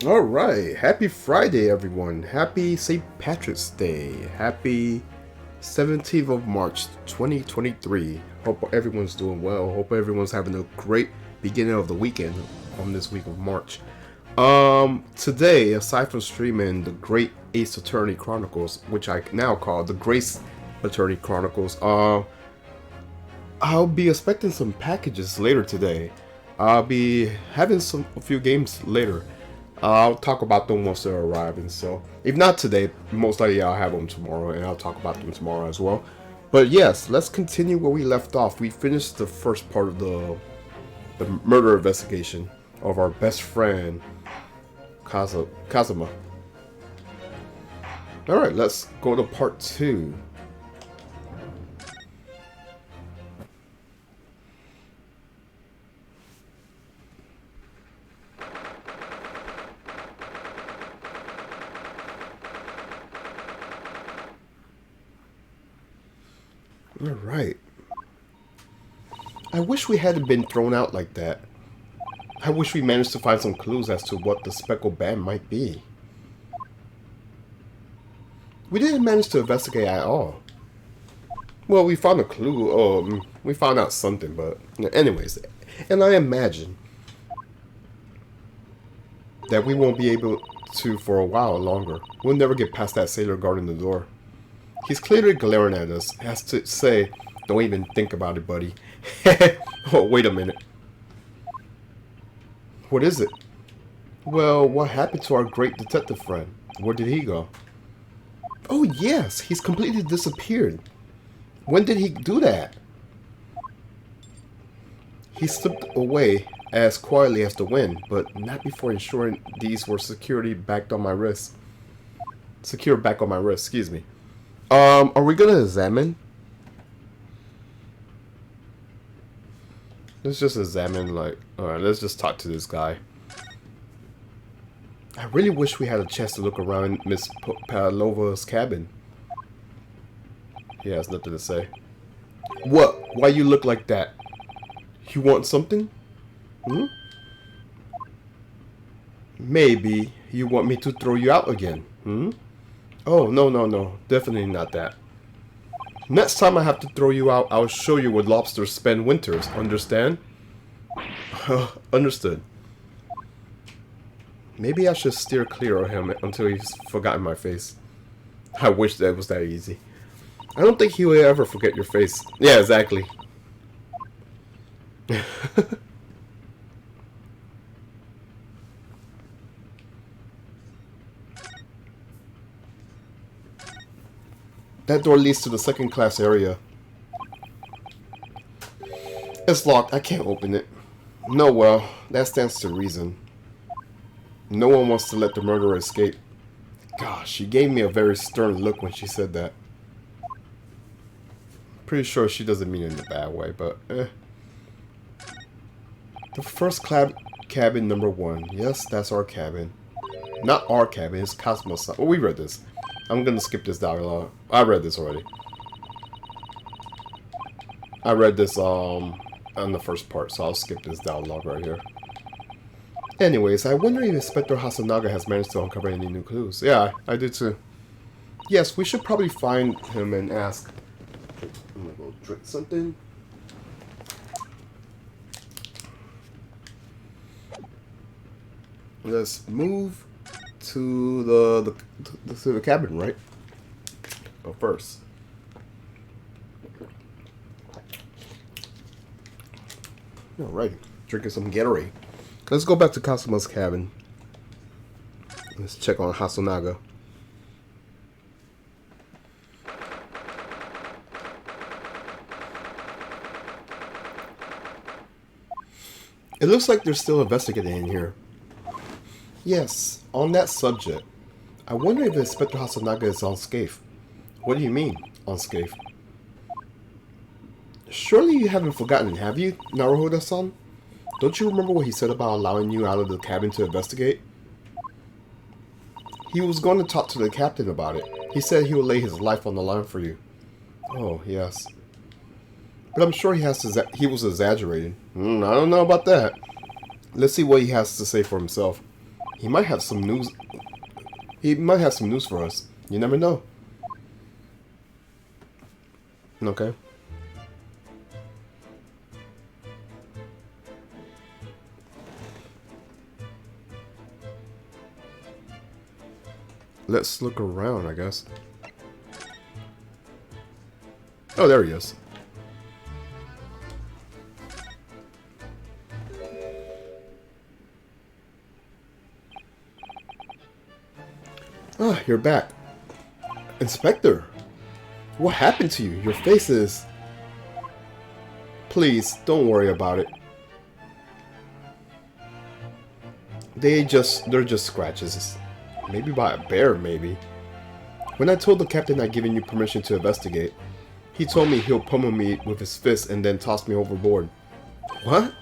All right, happy Friday, everyone. Happy St. Patrick's Day. Happy 17th of March, 2023. Hope everyone's doing well. Hope everyone's having a great beginning of the weekend on this week of March. Today, aside from streaming the Great Ace Attorney Chronicles, which I now call the Grace Attorney Chronicles, I'll be expecting some packages later today. I'll be having a few games later. I'll talk about them once they're arriving. So, if not today, most likely I'll have them tomorrow, and I'll talk about them tomorrow as well. But yes, let's continue where we left off. We finished the first part of the murder investigation of our best friend, Kazuma. All right, let's go to part 2. Alright. I wish we hadn't been thrown out like that. I wish we managed to find some clues as to what the speckled band might be. We didn't manage to investigate at all. Well, we found a clue. We found out something, but anyways. And I imagine that we won't be able to for a while longer. We'll never get past that sailor guarding the door. He's clearly glaring at us. Has to say, don't even think about it, buddy. Oh, wait a minute. What is it? Well, what happened to our great detective friend? Where did he go? Oh, yes, he's completely disappeared. When did he do that? He slipped away as quietly as the wind, but not before ensuring these were secured back on my wrist. Excuse me. Are we gonna examine? Let's just examine, alright, let's just talk to this guy. I really wish we had a chance to look around Miss Pavlova's cabin. He has nothing to say. What? Why you look like that? You want something? Hmm? Maybe you want me to throw you out again, hmm? Oh, no. Definitely not that. Next time I have to throw you out, I'll show you where lobsters spend winters. Understand? Understood. Maybe I should steer clear of him until he's forgotten my face. I wish that was that easy. I don't think he will ever forget your face. Yeah, exactly. That door leads to the second class area. It's locked. I can't open it. No, well, that stands to reason. No one wants to let the murderer escape. Gosh, she gave me a very stern look when she said that. Pretty sure she doesn't mean it in a bad way, but The first cabin number 1. Yes, that's our cabin. Not our cabin, it's Cosmos. Oh, we read this. I'm gonna skip this dialogue. I read this already. I read this on the first part, so I'll skip this dialogue right here. Anyways, I wonder if Inspector Hasanaga has managed to uncover any new clues. Yeah, I do too. Yes, we should probably find him and ask. I'm gonna go drink something. Let's move to the cabin, right? Oh, first. Alright, drinking some Gatorade. Let's go back to Kasuma's cabin. Let's check on Hasanaga. It looks like they're still investigating in here. Yes, on that subject, I wonder if Inspector Hasanaga is unscathed. What do you mean, unscathed? Surely you haven't forgotten, have you, Naruhoda-san? Don't you remember what he said about allowing you out of the cabin to investigate? He was going to talk to the captain about it. He said he would lay his life on the line for you. Oh, yes. But I'm sure he was exaggerating. I don't know about that. Let's see what he has to say for himself. He might have some news. He might have some news for us. You never know. Okay. Let's look around, I guess. Oh, there he is. Ah, you're back. Inspector, what happened to you? Your face is... Please, don't worry about it. They're just scratches. Maybe by a bear, maybe. When I told the captain I'd given you permission to investigate, he told me he'll pummel me with his fist and then toss me overboard. What?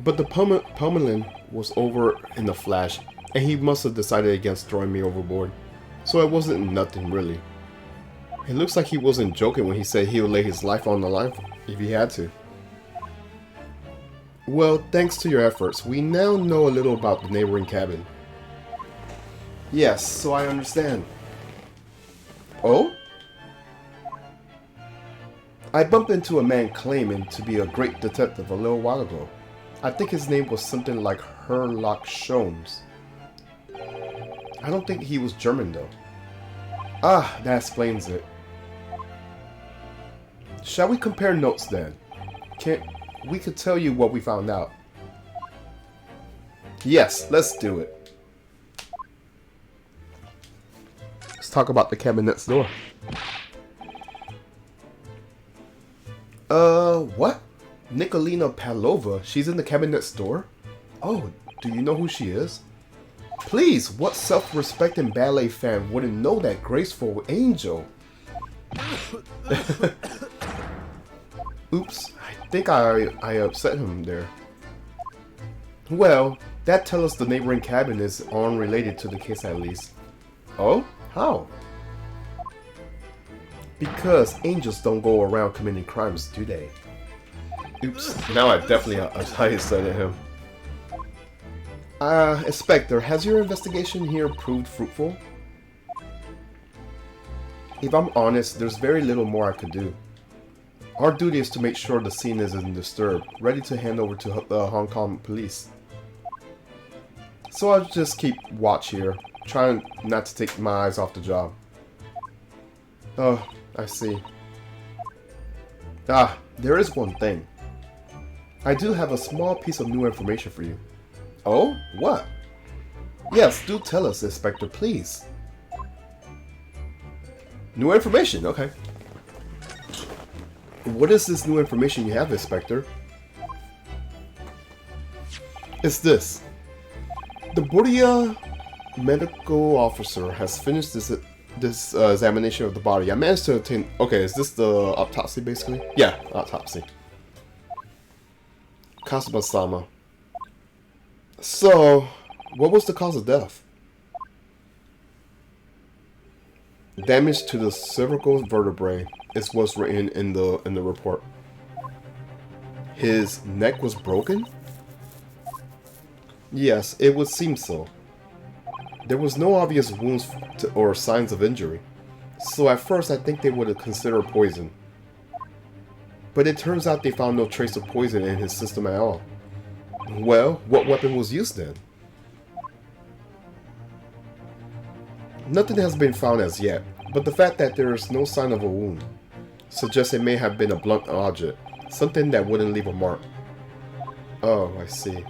But the pummeling was over in a flash, and he must have decided against throwing me overboard. So it wasn't nothing, really. It looks like he wasn't joking when he said he would lay his life on the line if he had to. Well, thanks to your efforts, we now know a little about the neighboring cabin. Yes, so I understand. Oh? I bumped into a man claiming to be a great detective a little while ago. I think his name was something like Herlock Sholmes. I don't think he was German though. Ah, that explains it. Shall we compare notes then? We could tell you what we found out. Yes, let's do it. Let's talk about the cabin next door. What? Nikolina Pavlova? She's in the cabin next door? Oh, do you know who she is? Please, what self-respecting ballet fan wouldn't know that graceful angel? Oops, I think I upset him there. Well, that tells us the neighboring cabin is unrelated to the case at least. Oh? How? Because angels don't go around committing crimes, do they? Oops, now I definitely upset at him. Inspector, has your investigation here proved fruitful? If I'm honest, there's very little more I could do. Our duty is to make sure the scene isn't disturbed, ready to hand over to the Hong Kong police. So I'll just keep watch here, trying not to take my eyes off the job. Oh, I see. Ah, there is one thing. I do have a small piece of new information for you. Oh? What? Yes, do tell us, Inspector, please. New information, okay. What is this new information you have, Inspector? It's this. The Bordia medical officer has finished this examination of the body. I managed to obtain... Okay, is this the autopsy, basically? Yeah, autopsy. Kasuma-sama. So, what was the cause of death? Damage to the cervical vertebrae is what's written in the report. His neck was broken? Yes, it would seem so. There was no obvious wounds or signs of injury, so at first I think they would have considered poison. But it turns out they found no trace of poison in his system at all. Well, what weapon was used then? Nothing has been found as yet, but the fact that there is no sign of a wound suggests it may have been a blunt object, something that wouldn't leave a mark. Oh, I see.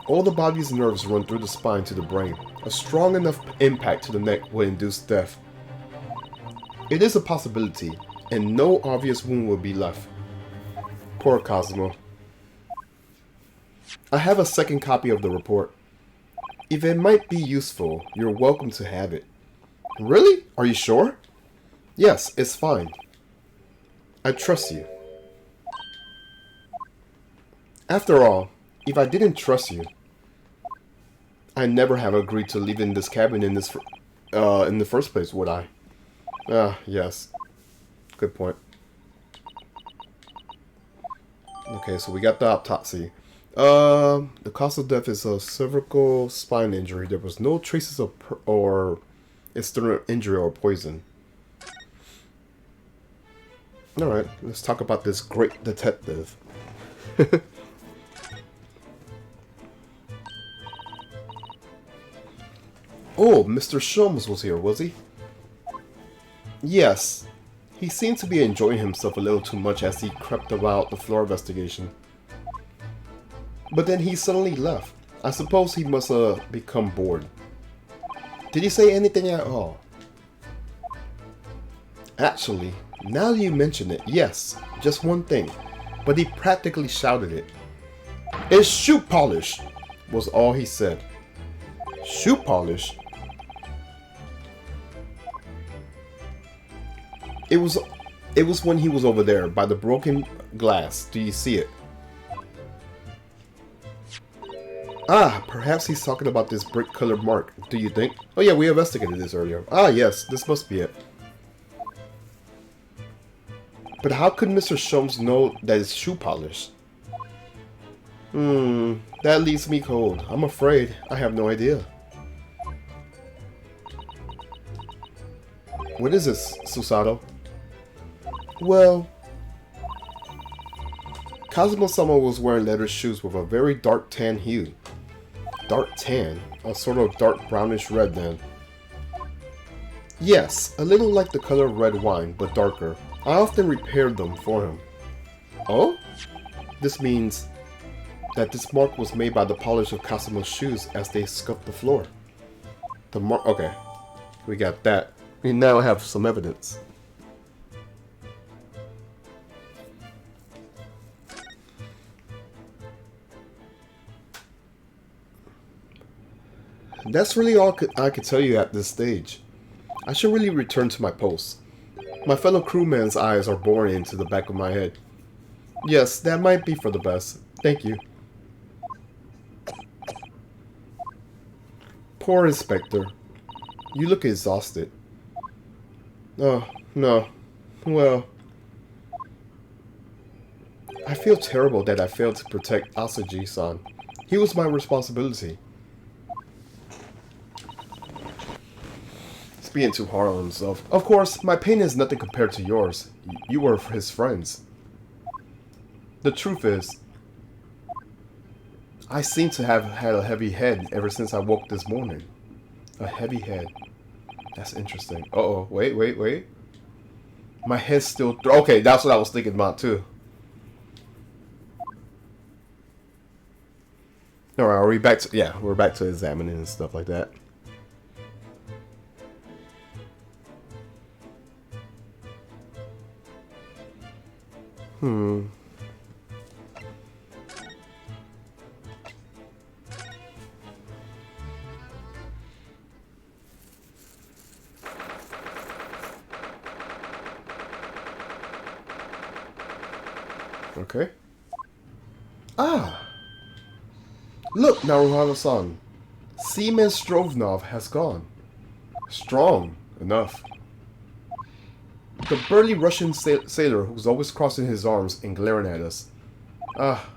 All the body's nerves run through the spine to the brain. A strong enough impact to the neck will induce death. It is a possibility, and no obvious wound will be left. Poor Cosmo. I have a second copy of the report. If it might be useful, you're welcome to have it. Really? Are you sure? Yes, it's fine. I trust you. After all, if I didn't trust you, I never have agreed to live in this cabin in the first place, would I? Ah, yes. Good point. Okay, so we got the autopsy. The cause of death is a cervical spine injury. There was no traces of or external injury or poison. All right, let's talk about this great detective. Oh, Mr. Sholmes was here, was he? Yes. He seemed to be enjoying himself a little too much as he crept about the floor investigation. But then he suddenly left. I suppose he must have become bored. Did he say anything at all? Actually, now that you mention it, yes, just one thing. But he practically shouted it. "It's shoe polish!" was all he said. Shoe polish? It was when he was over there by the broken glass. Do you see it? Ah, perhaps he's talking about this brick-colored mark. Do you think? Oh yeah, we investigated this earlier. Ah yes, this must be it. But how could Mr. Sholmes know that it's shoe polish? That leaves me cold. I'm afraid I have no idea. What is this, Susato? Well, Kazuma-sama was wearing leather shoes with a very dark tan hue. Dark tan? A sort of dark brownish red then. Yes, a little like the color of red wine, but darker. I often repaired them for him. Oh? This means that this mark was made by the polish of Kazuma's shoes as they scuffed the floor. The mark... Okay. We got that. We now have some evidence. That's really all I could tell you at this stage. I should really return to my post. My fellow crewman's eyes are boring into the back of my head. Yes, that might be for the best. Thank you. Poor Inspector. You look exhausted. Oh, no. Well... I feel terrible that I failed to protect Asaji-san. He was my responsibility. He's being too hard on himself. Of course, my pain is nothing compared to yours. You were his friends. The truth is, I seem to have had a heavy head ever since I woke this morning. A heavy head. That's interesting. Uh-oh. Wait. My head's still... Okay, that's what I was thinking about, too. Alright, are we back to... Yeah, we're back to examining and stuff like that. Okay. Ah! Look, Naruhara-san. Seaman Strovnov has gone. Strong enough. The burly Russian sailor who's always crossing his arms and glaring at us. Ah,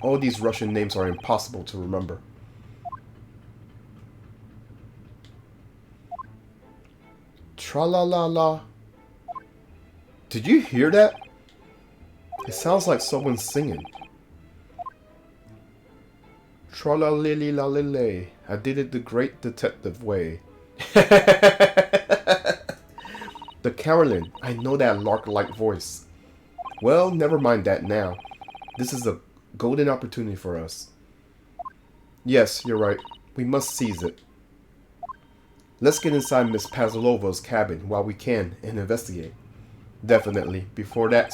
all these Russian names are impossible to remember. Tra-la-la-la. Did you hear that? It sounds like someone singing. Tra-la-li-li-la-li-lay. I did it the great detective way. The Carolyn. I know that lark-like voice. Well, never mind that now. This is a golden opportunity for us. Yes, you're right. We must seize it. Let's get inside Miss Pavlova's cabin while we can and investigate. Definitely, before that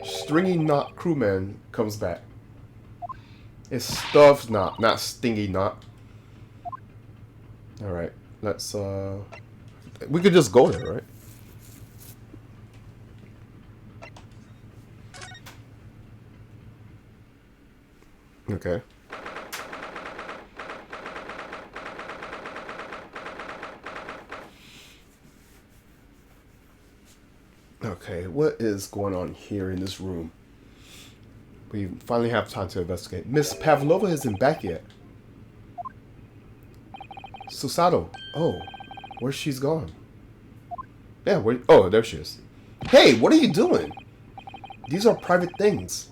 stringy knot crewman comes back. It's stuffed knot, not stingy knot. Alright, let's, we could just go there, right? Okay. Okay, what is going on here in this room? We finally have time to investigate. Miss Pavlova isn't back yet. Susato. Oh, where's she's gone? Yeah, oh, there she is. Hey, what are you doing? These are private things.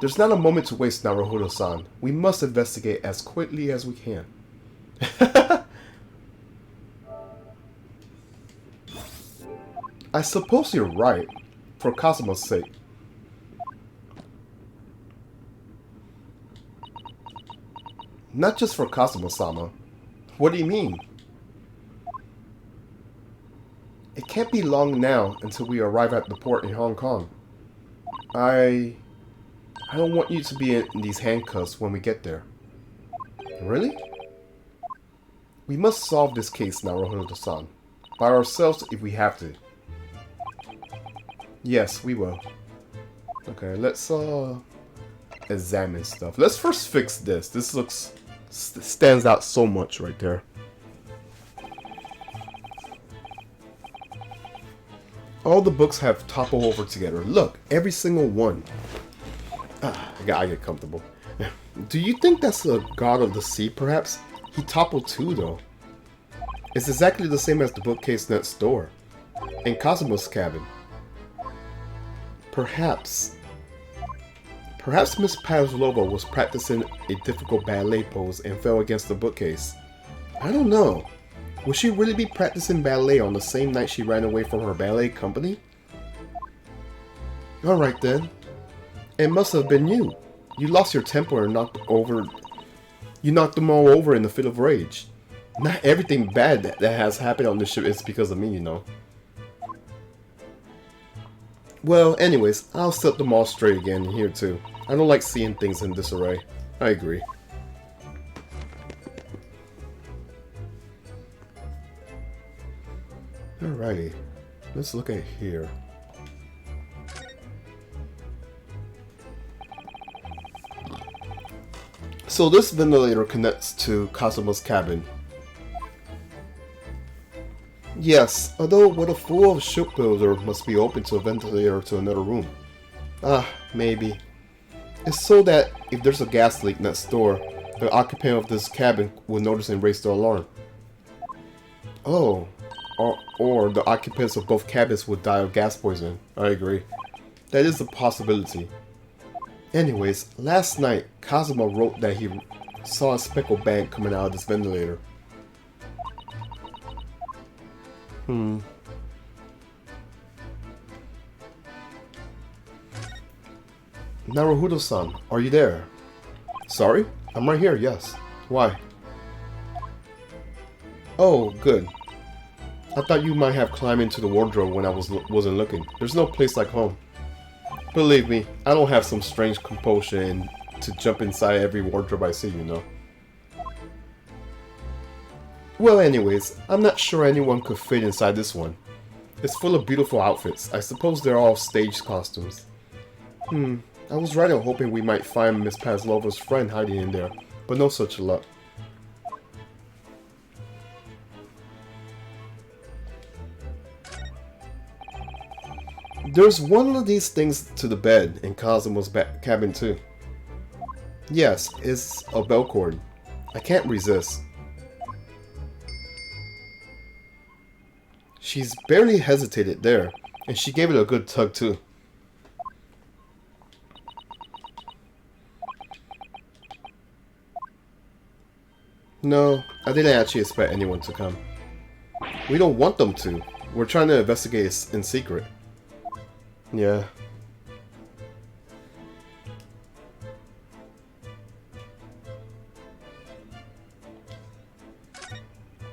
There's not a moment to waste, Naruhodo-san. We must investigate as quickly as we can. I suppose you're right, for Kazuma's sake. Not just for Kazuma-sama. What do you mean? It can't be long now until we arrive at the port in Hong Kong. I don't want you to be in these handcuffs when we get there. Really? We must solve this case, Naruhodo-san. By ourselves if we have to. Yes, we will. Okay, let's examine stuff. Let's first fix this. This stands out so much right there. All the books have toppled over together. Look, every single one. I get comfortable. Do you think that's the god of the sea, perhaps? He toppled too, though. It's exactly the same as the bookcase next door. In Kazuma's cabin. Perhaps Miss Pavlova was practicing a difficult ballet pose and fell against the bookcase. I don't know. Would she really be practicing ballet on the same night she ran away from her ballet company? Alright then. It must have been you. You lost your temper and knocked them all over in a fit of rage. Not everything bad that has happened on this ship is because of me, you know. Well, anyways, I'll set them all straight again here too. I don't like seeing things in disarray. I agree. Alrighty, let's look at here. So this ventilator connects to Kazuma's cabin. Yes, although what a fool of a shipbuilder must be open to a ventilator to another room. Maybe. It's so that if there's a gas leak next door, the occupant of this cabin will notice and raise the alarm. Oh. Or the occupants of both cabins would die of gas poisoning. I agree. That is a possibility. Anyways, last night, Kazuma wrote that he saw a speckled bag coming out of this ventilator. Naruhodo-san, are you there? Sorry? I'm right here, yes. Why? Oh, good. I thought you might have climbed into the wardrobe when I wasn't looking. There's no place like home. Believe me, I don't have some strange compulsion to jump inside every wardrobe I see, you know. Well, anyways, I'm not sure anyone could fit inside this one. It's full of beautiful outfits. I suppose they're all staged costumes. I was right in hoping we might find Miss Pavlova's friend hiding in there, but no such luck. There's one of these things to the bed in Kazuma's cabin too. Yes, it's a bell cord. I can't resist. She's barely hesitated there, and she gave it a good tug too. No, I didn't actually expect anyone to come. We don't want them to. We're trying to investigate in secret. Yeah.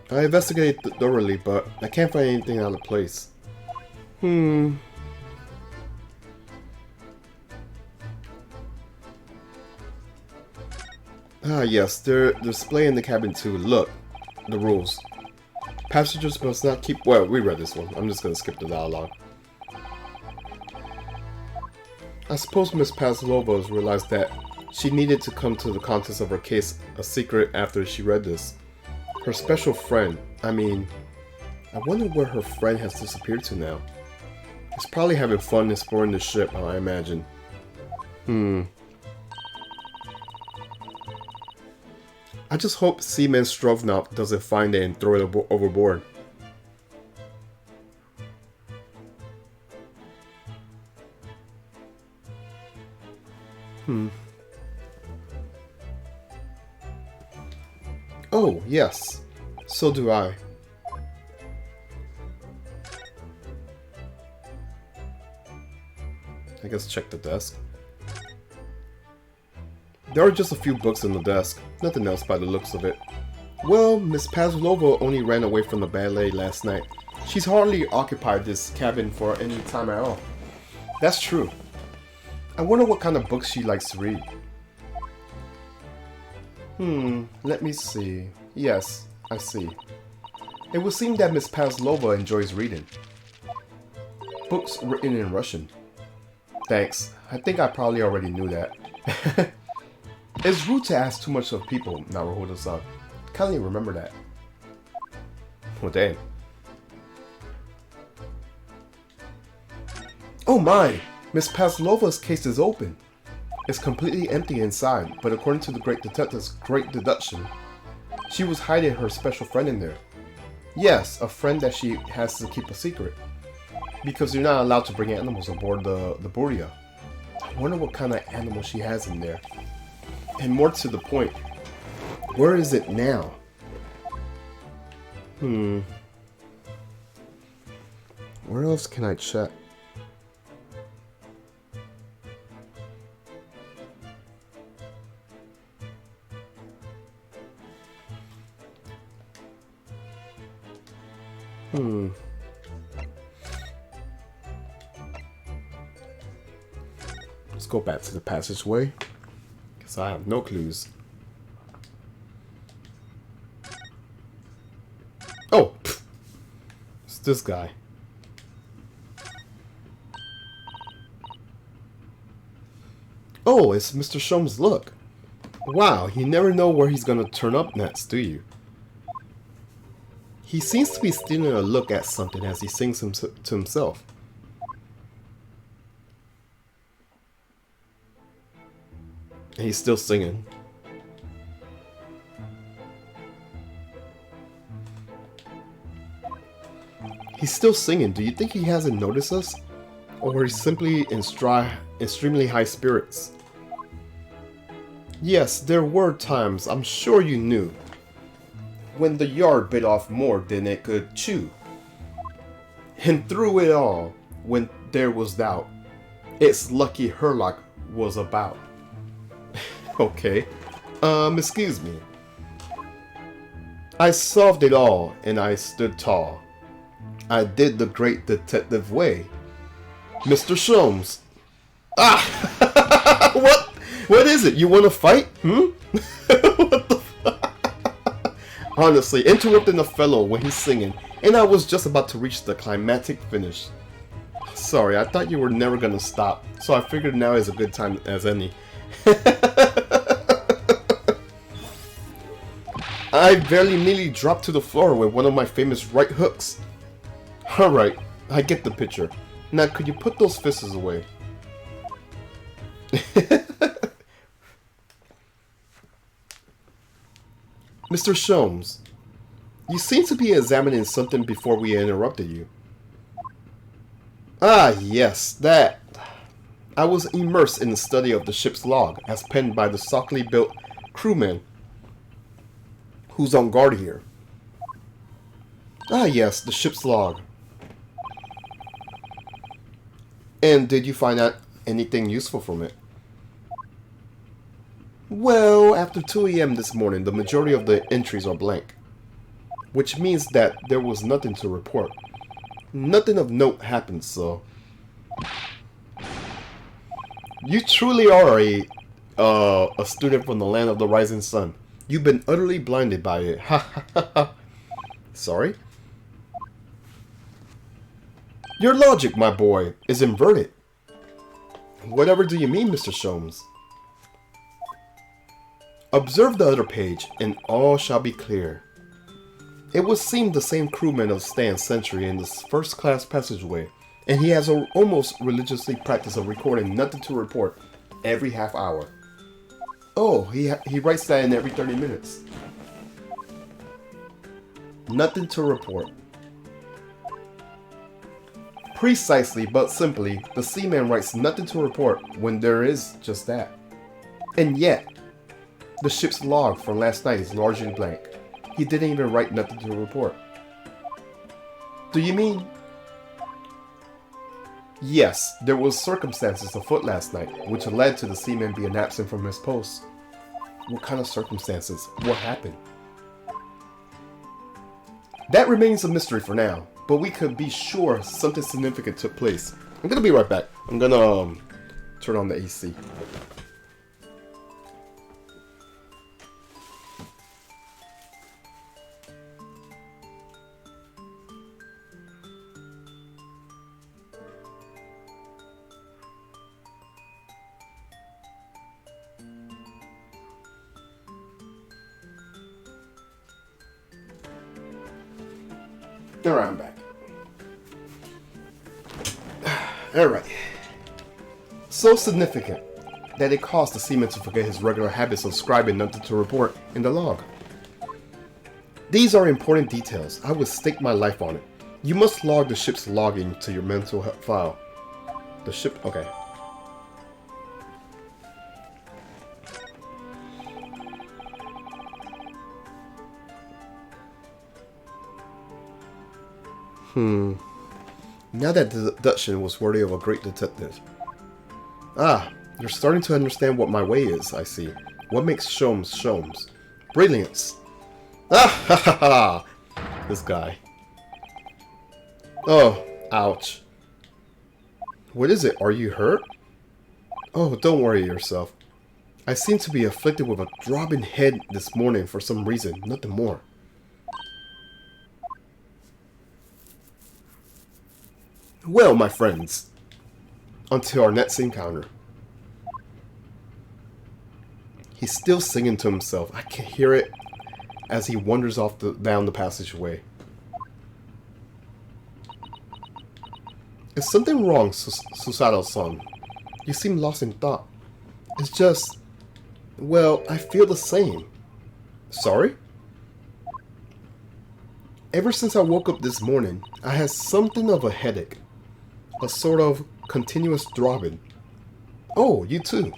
I investigated thoroughly, but I can't find anything out of place. Ah, yes, they're displaying the cabin too. Look, the rules. Passengers must not keep... Well, we read this one. I'm just gonna skip the dialogue. I suppose Miss Pavlova realized that she needed to come to the contents of her case a secret after she read this. Her special friend, I wonder where her friend has disappeared to now. He's probably having fun exploring the ship, I imagine. I just hope Seaman Strovnov doesn't find it and throw it overboard. Oh, yes. So do I. I guess check the desk. There are just a few books on the desk. Nothing else by the looks of it. Well, Miss Pavlova only ran away from the ballet last night. She's hardly occupied this cabin for any time at all. That's true. I wonder what kind of books she likes to read. Let me see. Yes, I see. It would seem that Miss Pavlova enjoys reading. Books written in Russian. Thanks. I think I probably already knew that. It's rude to ask too much of people, Naruhodo-san. Kindly remember that. Well, dang. Oh my! Miss Pavlova's case is open. It's completely empty inside, but according to the great detective's great deduction, she was hiding her special friend in there. Yes, a friend that she has to keep a secret. Because you're not allowed to bring animals aboard the Buria. I wonder what kind of animal she has in there. And more to the point, where is it now? Where else can I check? Let's go back to the passageway, because I have no clues. Oh! Pfft. It's this guy. Oh, it's Mr. Shum's look. Wow, you never know where he's gonna turn up next, do you? He seems to be stealing a look at something as he sings to himself. And he's still singing. He's still singing. Do you think he hasn't noticed us? Or he's simply in extremely high spirits? Yes, there were times, I'm sure you knew, when the yard bit off more than it could chew. And through it all, when there was doubt, it's lucky Herlock was about. Okay, excuse me. I solved it all, and I stood tall. I did the great detective way. Mr. Sholmes. Ah! What? What is it? You want to fight? What the fuck? Honestly, interrupting a fellow when he's singing, and I was just about to reach the climactic finish. Sorry, I thought you were never gonna stop, so I figured now is a good time as any. I very nearly dropped to the floor with one of my famous right hooks. Alright, I get the picture. Now could you put those fists away? Mr. Sholmes, you seem to be examining something before we interrupted you. Ah, yes, that. I was immersed in the study of the ship's log, as penned by the stockily built crewman who's on guard here. Ah, yes, the ship's log. And did you find out anything useful from it? Well, after 2 AM this morning, the majority of the entries are blank. Which means that there was nothing to report. Nothing of note happened, so... You truly are a student from the land of the rising sun. You've been utterly blinded by it. Ha ha ha ha. Sorry? Your logic, my boy, is inverted. Whatever do you mean, Mr. Sholmes? Observe the other page, and all shall be clear. It would seem the same crewman of Stan's century in this first-class passageway, and he has almost religiously practiced of recording nothing to report every half hour. Oh, he writes that in every 30 minutes. Nothing to report. Precisely, but simply, the seaman writes nothing to report when there is just that. And yet, the ship's log from last night is largely blank. He didn't even write nothing to report. Do you mean? Yes, there was circumstances afoot last night, which led to the seaman being absent from his post. What kind of circumstances? What happened? That remains a mystery for now, but we could be sure something significant took place. I'm gonna be right back. I'm gonna turn on the AC. Alright, I'm back. Alright. So significant that it caused the seaman to forget his regular habits of scribing nothing to report in the log. These are important details. I would stake my life on it. You must log the ship's logging to your mental file. The ship... okay. Now that the deduction was worthy of a great detective. Ah, you're starting to understand what my way is, I see. What makes Sholmes Sholmes? Brilliance. Ah ha ha ha! This guy. Oh, ouch. What is it? Are you hurt? Oh, don't worry yourself. I seem to be afflicted with a throbbing head this morning for some reason, nothing more. Well, my friends, until our next encounter. He's still singing to himself. I can hear it as he wanders off down the passageway. Is something wrong, Susato-san? You seem lost in thought. It's just... well, I feel the same. Sorry? Ever since I woke up this morning, I had something of a headache. A sort of continuous throbbing. Oh, you too.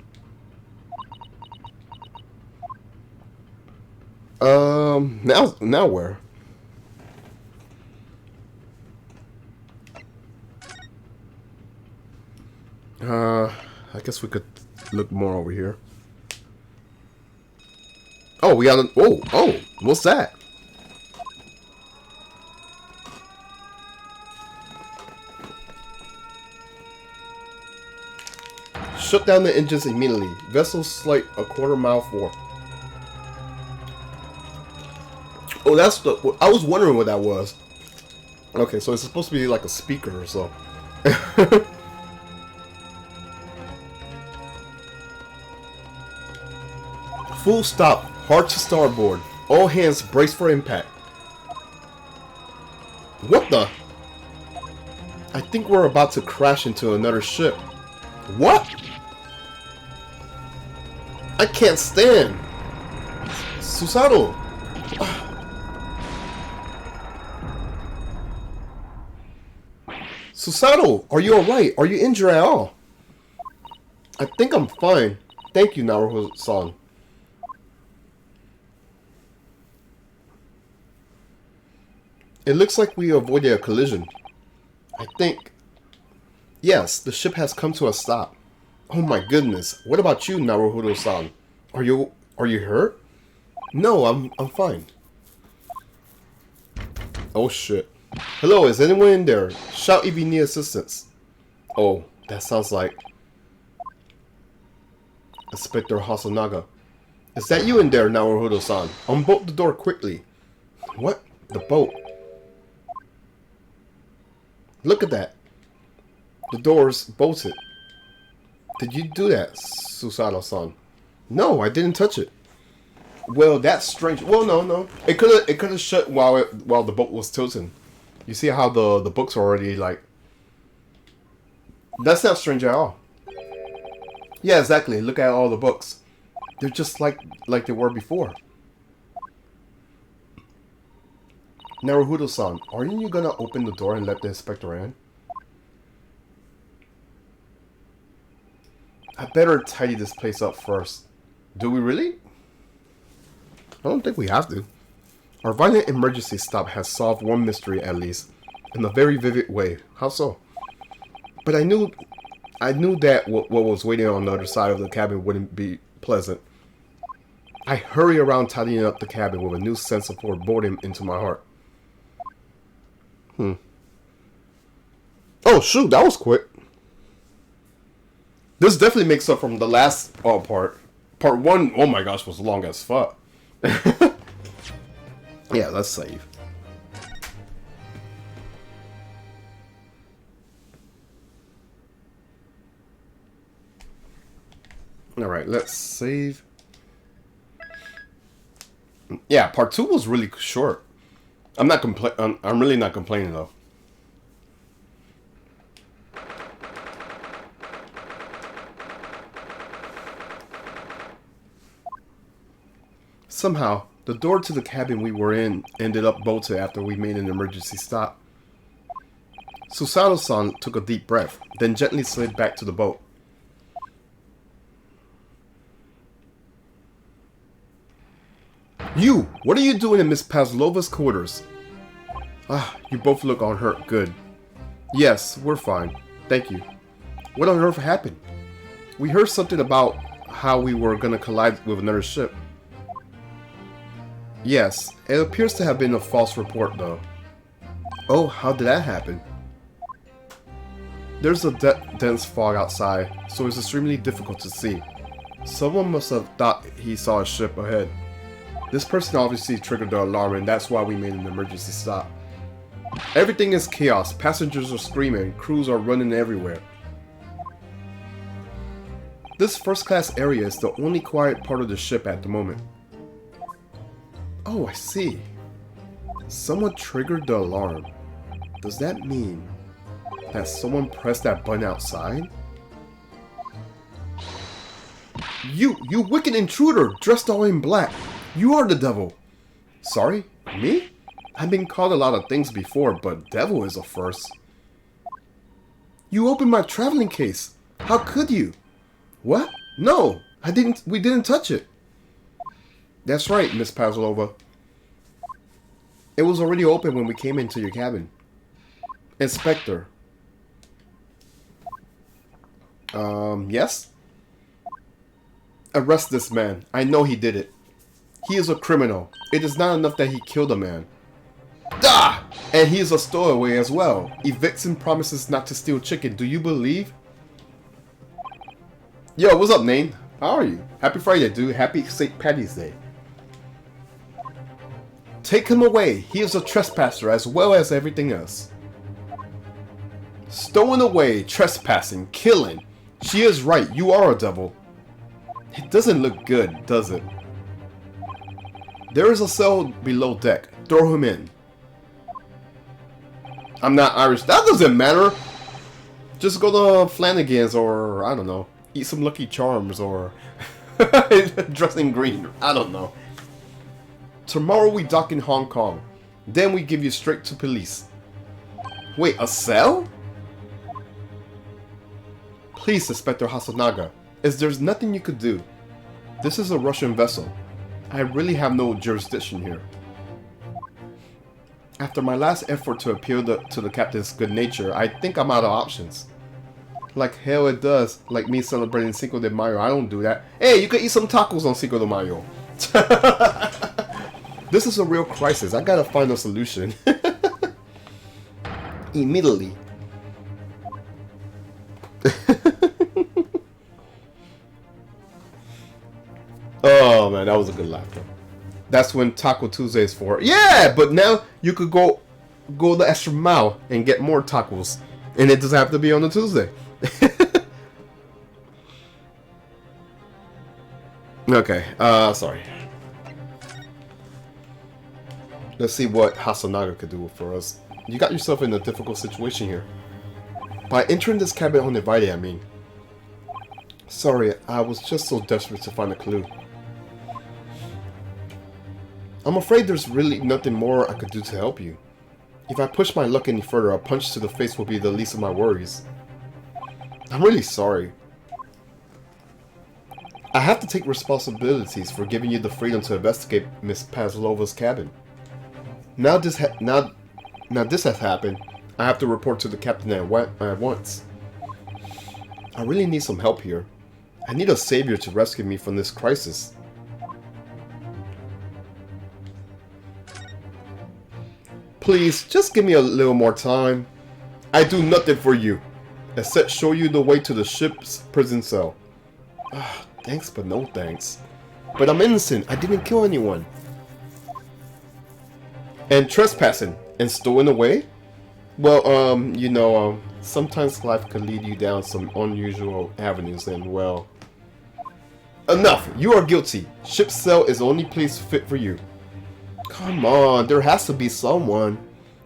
Now where? I guess we could look more over here. Oh, we got an... oh, what's that? Shut down the engines immediately. Vessel slight a quarter mile forward. Oh, that's the... I was wondering what that was. Okay, so it's supposed to be like a speaker or so. Full stop. Hard to starboard. All hands brace for impact. What the? I think we're about to crash into another ship. What? I can't stand. Susato. Susato, are you alright? Are you injured at all? I think I'm fine. Thank you, Naruto-san. It looks like we avoided a collision. I think... yes, the ship has come to a stop. Oh my goodness. What about you, Naruto-san? Are you hurt? No, I'm fine. Oh shit. Hello, is anyone in there? Shout if you need assistance. Oh, that sounds like Inspector Hasanaga. Is that you in there, Naruto-san? Unbolt the door quickly. What? The boat. Look at that. The door's bolted. Did you do that, Susato-san? No, I didn't touch it. Well, that's strange. Well, no. It could have shut while the boat was tilting. You see how the books are already like... that's not strange at all. Yeah, exactly. Look at all the books. They're just like they were before. Naruhodo-san, aren't you gonna open the door and let the inspector in? I better tidy this place up first. Do we really? I don't think we have to. Our violent emergency stop has solved one mystery at least, in a very vivid way. How so? But I knew that what was waiting on the other side of the cabin wouldn't be pleasant. I hurry around tidying up the cabin with a new sense of foreboding into my heart. Oh shoot, that was quick. This definitely makes up from the last part. Part 1, oh my gosh, was long as fuck. Yeah, let's save. Alright, let's save. Yeah, part 2 was really short. I'm really not complaining though. Somehow, the door to the cabin we were in ended up bolted after we made an emergency stop. Susato-san took a deep breath, then gently slid back to the boat. You! What are you doing in Miss Pavlova's quarters? Ah, you both look unhurt. Good. Yes, we're fine. Thank you. What on earth happened? We heard something about how we were gonna collide with another ship. Yes, it appears to have been a false report though. Oh, how did that happen? There's a dense fog outside, so it's extremely difficult to see. Someone must have thought he saw a ship ahead. This person obviously triggered the alarm, and that's why we made an emergency stop. Everything is chaos. Passengers are screaming, crews are running everywhere. This first-class area is the only quiet part of the ship at the moment. Oh, I see. Someone triggered the alarm. Does that mean that someone pressed that button outside? You wicked intruder, dressed all in black. You are the devil. Sorry? Me? I've been called a lot of things before, but devil is a first. You opened my traveling case. How could you? What? No, we didn't touch it. That's right, Miss Pavlova. It was already open when we came into your cabin. Inspector. Yes? Arrest this man. I know he did it. He is a criminal. It is not enough that he killed a man. Ah! And he is a stowaway as well. Eviction promises not to steal chicken. Do you believe? Yo, what's up, Nate? How are you? Happy Friday, dude. Happy St. Patty's Day. Take him away. He is a trespasser as well as everything else. Stowing away, trespassing, killing. She is right. You are a devil. It doesn't look good, does it? There is a cell below deck. Throw him in. I'm not Irish. That doesn't matter. Just go to Flanagan's or, I don't know, eat some Lucky Charms or dress in green. I don't know. Tomorrow we dock in Hong Kong. Then we give you straight to police. Wait, a cell? Please, Inspector Hasanaga. There's nothing you could do. This is a Russian vessel. I really have no jurisdiction here. After my last effort to appeal to the captain's good nature, I think I'm out of options. Like hell it does. Like me celebrating Cinco de Mayo. I don't do that. Hey, you can eat some tacos on Cinco de Mayo. This is a real crisis. I gotta find a solution. Immediately. Oh man, that was a good laugh though. That's when Taco Tuesday is for. Yeah, but now you could go the extra mile and get more tacos. And it doesn't have to be on a Tuesday. Okay, sorry. Let's see what Hasanaga could do for us. You got yourself in a difficult situation here. By entering this cabin uninvited, I mean. Sorry, I was just so desperate to find a clue. I'm afraid there's really nothing more I could do to help you. If I push my luck any further, a punch to the face will be the least of my worries. I'm really sorry. I have to take responsibilities for giving you the freedom to investigate Miss Pavlova's cabin. Now this has happened. I have to report to the captain at once. I really need some help here. I need a savior to rescue me from this crisis. Please, just give me a little more time. I do nothing for you, except show you the way to the ship's prison cell. Thanks, but no thanks. But I'm innocent. I didn't kill anyone. And trespassing and stowing away? Well, sometimes life could lead you down some unusual avenues and, well... Enough! You are guilty. Ship's cell is the only place fit for you. Come on, there has to be someone.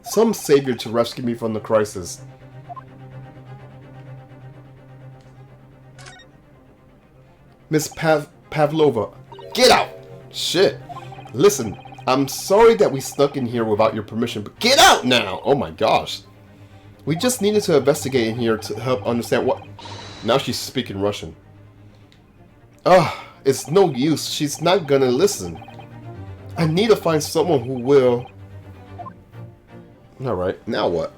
Some savior to rescue me from the crisis. Miss Pavlova, get out! Shit. Listen, I'm sorry that we snuck in here without your permission, but get out now! Oh my gosh. We just needed to investigate in here to help understand what... Now she's speaking Russian. It's no use. She's not gonna listen. I need to find someone who will... Alright, now what?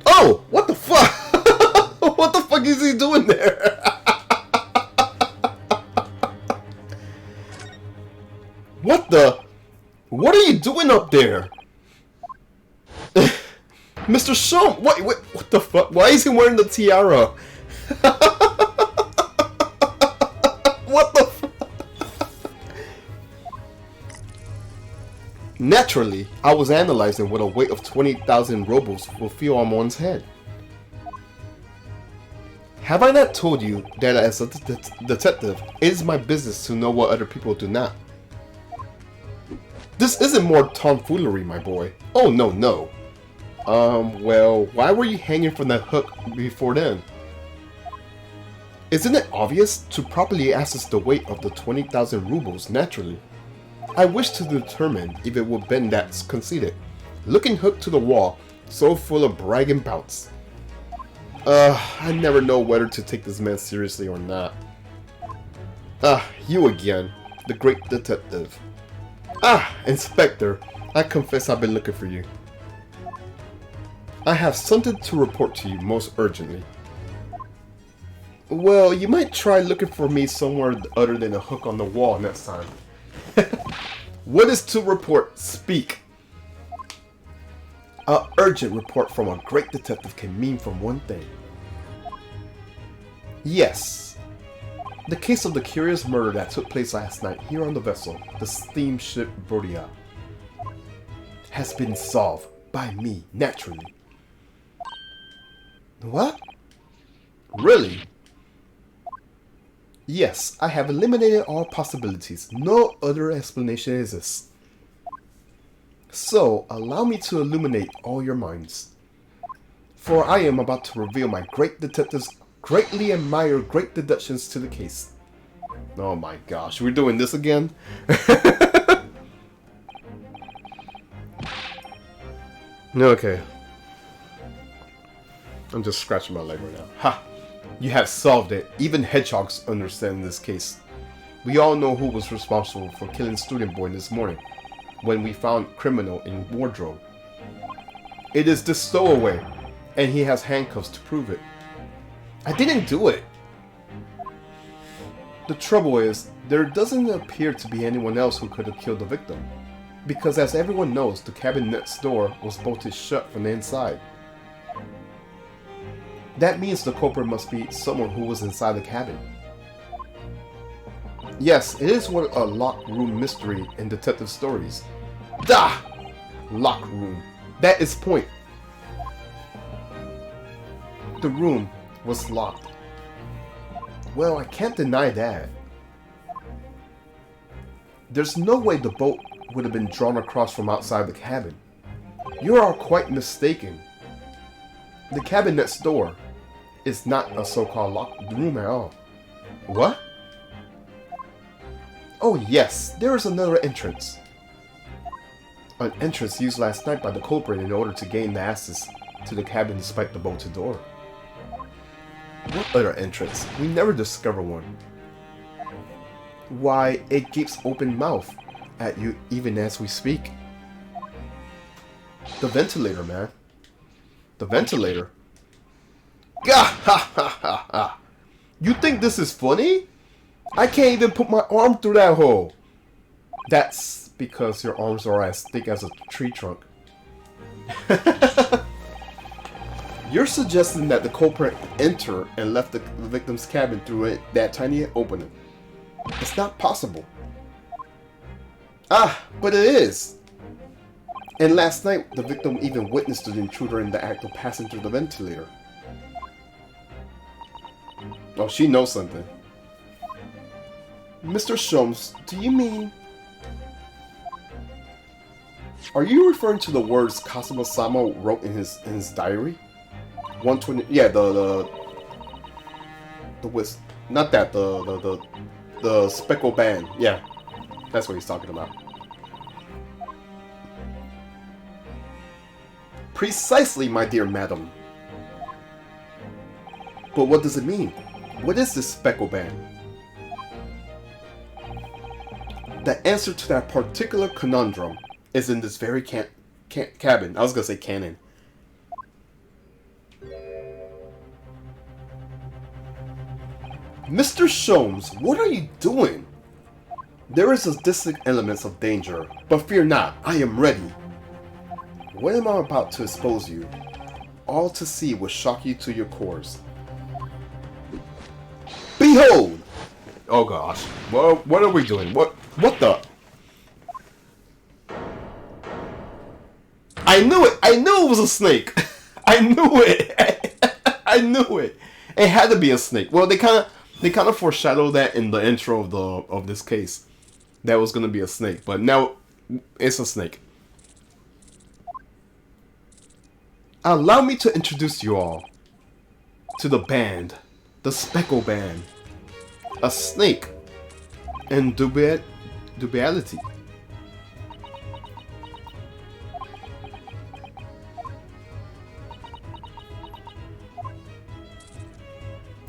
Oh! What the fuck? What the fuck is he doing there? What the... What are you doing up there? Mr. Shum, what the fuck? Why is he wearing the tiara? What the fuck? Naturally, I was analyzing what a weight of 20,000 rubles will feel on one's head. Have I not told you that as a detective, it is my business to know what other people do not? This isn't more tomfoolery, my boy. Oh, no. Well, why were you hanging from that hook before then? Isn't it obvious? To properly assess the weight of the 20,000 rubles, naturally. I wish to determine if it would bend that's conceited. Looking hooked to the wall, so full of bragging bouts. I never know whether to take this man seriously or not. You again, the great detective. Inspector, I confess I've been looking for you. I have something to report to you most urgently. Well, you might try looking for me somewhere other than a hook on the wall next time. What is to report? Speak. An urgent report from a great detective can mean from one thing. Yes. The case of the curious murder that took place last night here on the vessel, the steamship Bordia, has been solved by me, naturally. What? Really? Yes, I have eliminated all possibilities. No other explanation exists. So, allow me to illuminate all your minds. For I am about to reveal my great detective's greatly admired great deductions to the case. Oh my gosh, we're doing this again? Okay. I'm just scratching my leg right now. Ha! You have solved it. Even hedgehogs understand this case. We all know who was responsible for killing student boy this morning, when we found criminal in wardrobe. It is the stowaway, and he has handcuffs to prove it. I didn't do it. The trouble is, there doesn't appear to be anyone else who could have killed the victim, because as everyone knows, the cabin next door was bolted shut from the inside. That means the culprit must be someone who was inside the cabin. Yes, it is what a locked room mystery in detective stories. Da! Locked room. That is point. The room was locked. Well, I can't deny that. There's no way the boat would have been drawn across from outside the cabin. You are quite mistaken. The cabin next door is not a so-called locked room at all. What? Oh yes, there is another entrance. An entrance used last night by the culprit in order to gain the access to the cabin despite the bolted door. What other entrance? We never discover one. Why, it gapes open mouth at you even as we speak. The ventilator, man. The ventilator? Gah ha ha ha ha! You think this is funny? I can't even put my arm through that hole. That's because your arms are as thick as a tree trunk. You're suggesting that the culprit entered and left the victim's cabin through that tiny opening. It's not possible. Ah, but it is. And last night, the victim even witnessed the intruder in the act of passing through the ventilator. Oh, she knows something. Mr. Sholmes, do you mean... Are you referring to the words Kazuma-sama wrote in his diary? 120... Yeah, the not that, the speckled band. Yeah, that's what he's talking about. Precisely, my dear madam. But what does it mean? What is this speckled band? The answer to that particular conundrum is in this very cabin. I was gonna say cannon. Mr. Sholmes, what are you doing? There is a distinct element of danger, but fear not, I am ready. What am I about to expose you? All to see will shock you to your cores. Behold! Oh gosh. Well, what are we doing? What the? I knew it! I knew it was a snake! I knew it! I knew it! It had to be a snake. Well, they kind of foreshadowed that in the intro of this case. That was gonna be a snake, but now it's a snake. Allow me to introduce you all to the band, the Speckle Band, a snake, and dubiality.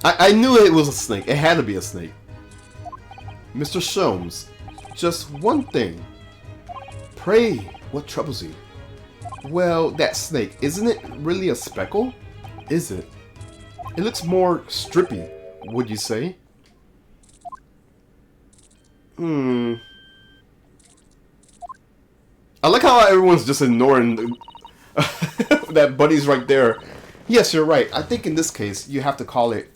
I knew it was a snake. It had to be a snake. Mr. Sholmes, just one thing. Pray, what troubles you? Well, that snake, isn't it really a speckle? Is it? It looks more strippy, would you say? I like how everyone's just ignoring that Buddy's right there. Yes, you're right. I think in this case, you have to call it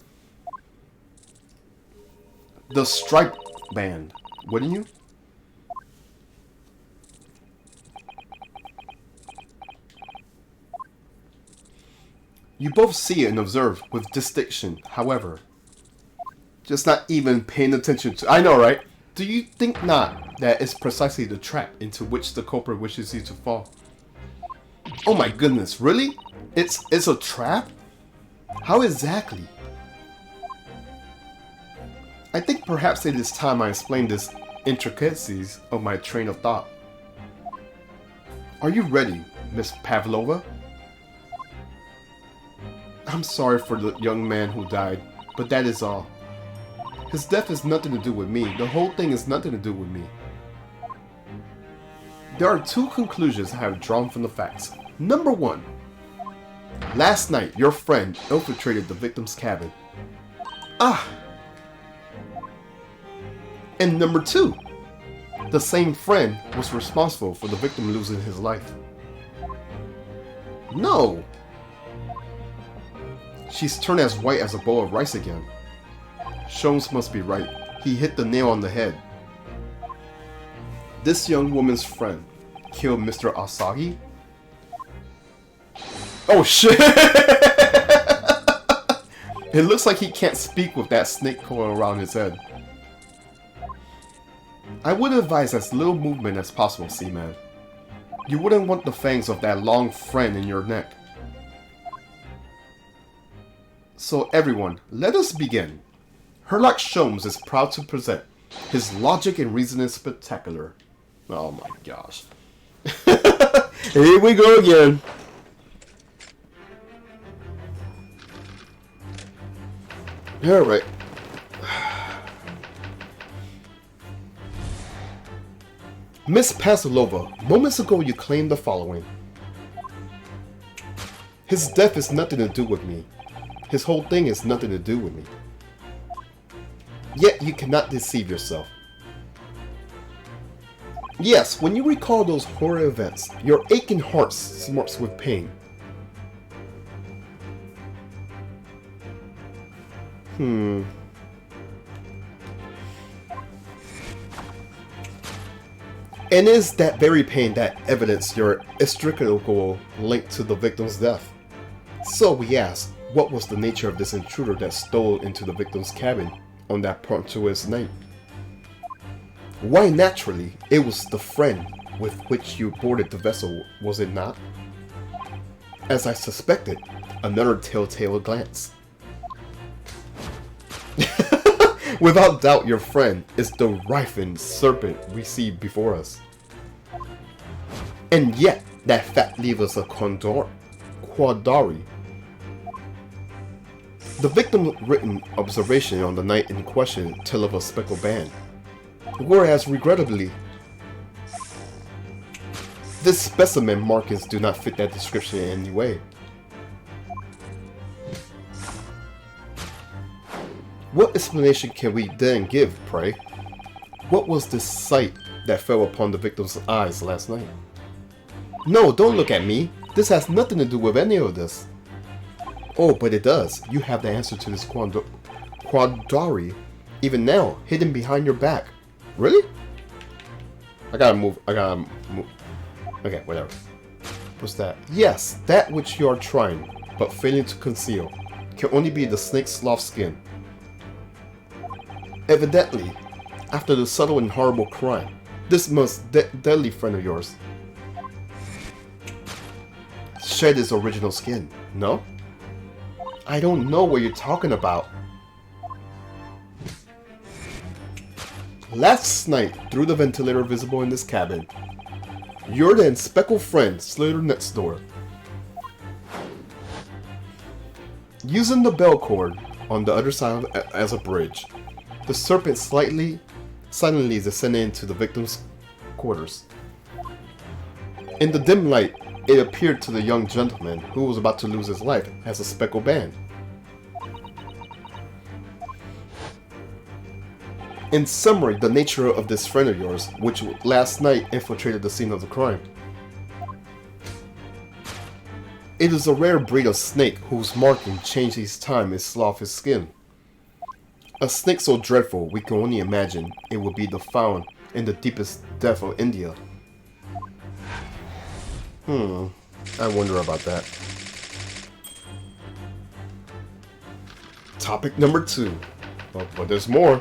the Stripe Band, wouldn't you? You both see and observe with distinction, however. Just not even paying attention to... I know, right? Do you think not that it's precisely the trap into which the culprit wishes you to fall? Oh my goodness, really? It's a trap? How exactly? I think perhaps it is time I explain this intricacies of my train of thought. Are you ready, Miss Pavlova? I'm sorry for the young man who died, but that is all. His death has nothing to do with me. The whole thing has nothing to do with me. There are two conclusions I have drawn from the facts. Number one, last night your friend infiltrated the victim's cabin. Ah! And number two, the same friend was responsible for the victim losing his life. No! She's turned as white as a bowl of rice again. Sholmes must be right. He hit the nail on the head. This young woman's friend killed Mr. Asagi? Oh shit! It looks like he can't speak with that snake coil around his head. I would advise as little movement as possible, Seaman. You wouldn't want the fangs of that long friend in your neck. So everyone, let us begin. Herlock Sholmes is proud to present his logic and reasoning spectacular. Oh my gosh. Here we go again. Alright. Miss Pavlova, moments ago you claimed the following. His death has nothing to do with me. His whole thing has nothing to do with me. Yet you cannot deceive yourself. Yes, when you recall those horror events, your aching heart smarts with pain. And is that very pain that evidence your inextricable link to the victim's death? So we ask, what was the nature of this intruder that stole into the victim's cabin on that promiscuous night? Why, naturally, it was the friend with which you boarded the vessel, was it not? As I suspected, another telltale glance. Without doubt, your friend is the rifling serpent we see before us. And yet, that fact leaves us a quandary. The victim's written observation on the night in question tell of a speckled band, whereas regrettably, this specimen markings do not fit that description in any way. What explanation can we then give, pray? What was this sight that fell upon the victim's eyes last night? No, don't look at me. This has nothing to do with any of this. Oh, but it does. You have the answer to this quandary, even now, hidden behind your back. Really? I gotta move. Okay, whatever. What's that? Yes, that which you are trying, but failing to conceal, can only be the snake's sloth skin. Evidently, after the subtle and horrible crime, this most deadly friend of yours shed his original skin, no? I don't know what you're talking about. Last night, through the ventilator visible in this cabin, your then speckled friend slithered next door. Using the bell cord on the other side as a bridge, the serpent silently descended into the victim's quarters. In the dim light, it appeared to the young gentleman who was about to lose his life as a speckled band. In summary, the nature of this friend of yours, which last night infiltrated the scene of the crime. It is a rare breed of snake whose marking changed each time it sloughed his skin. A snake so dreadful we can only imagine it would be found in the deepest depth of India. I wonder about that. Topic number 2. Oh, but there's more.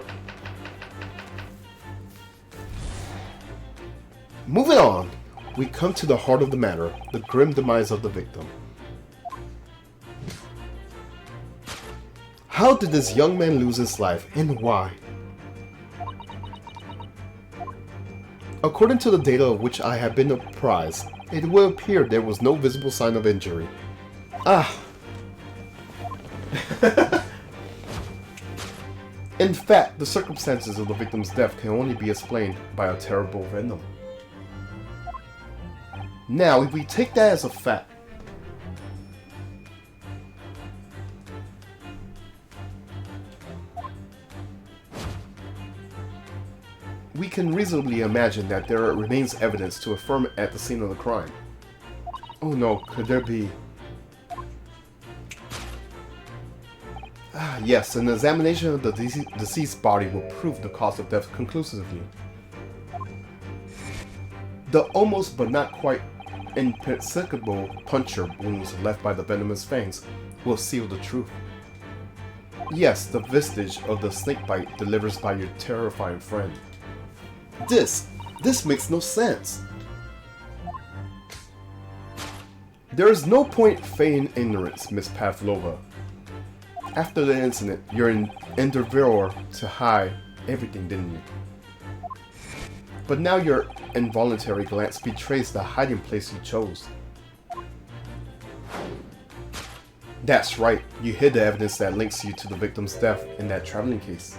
Moving on, we come to the heart of the matter, the grim demise of the victim. How did this young man lose his life, and why? According to the data of which I have been apprised, it will appear there was no visible sign of injury. In fact, the circumstances of the victim's death can only be explained by a terrible venom. Now, if we take that as a fact, we can reasonably imagine that there remains evidence to affirm it at the scene of the crime. Oh no, could there be... Yes, an examination of the deceased body will prove the cause of death conclusively. The almost but not quite imperceptible puncture wounds left by the venomous fangs will seal the truth. Yes, the vestige of the snake bite delivered by your terrifying friend. This makes no sense. There is no point feigning ignorance, Miss Pavlova. After the incident, your endeavor to hide everything, didn't you? But now your involuntary glance betrays the hiding place you chose. That's right, you hid the evidence that links you to the victim's death in that traveling case.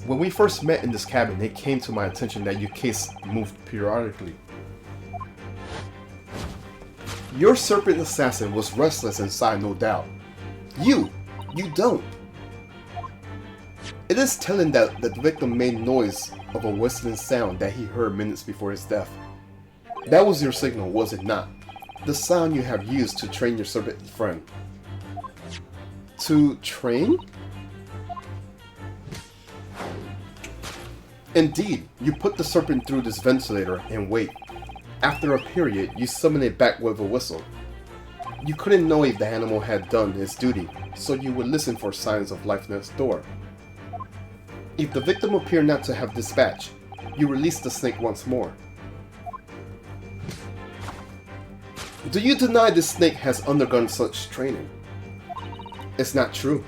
When we first met in this cabin, it came to my attention that your case moved periodically. Your serpent assassin was restless inside, no doubt. You don't. It is telling that the victim made noise of a whistling sound that he heard minutes before his death. That was your signal, was it not? The sound you have used to train your serpent friend. To train? Indeed, you put the serpent through this ventilator and wait. After a period, you summon it back with a whistle. You couldn't know if the animal had done its duty, so you would listen for signs of life next door. If the victim appeared not to have dispatched, you release the snake once more. Do you deny this snake has undergone such training? It's not true.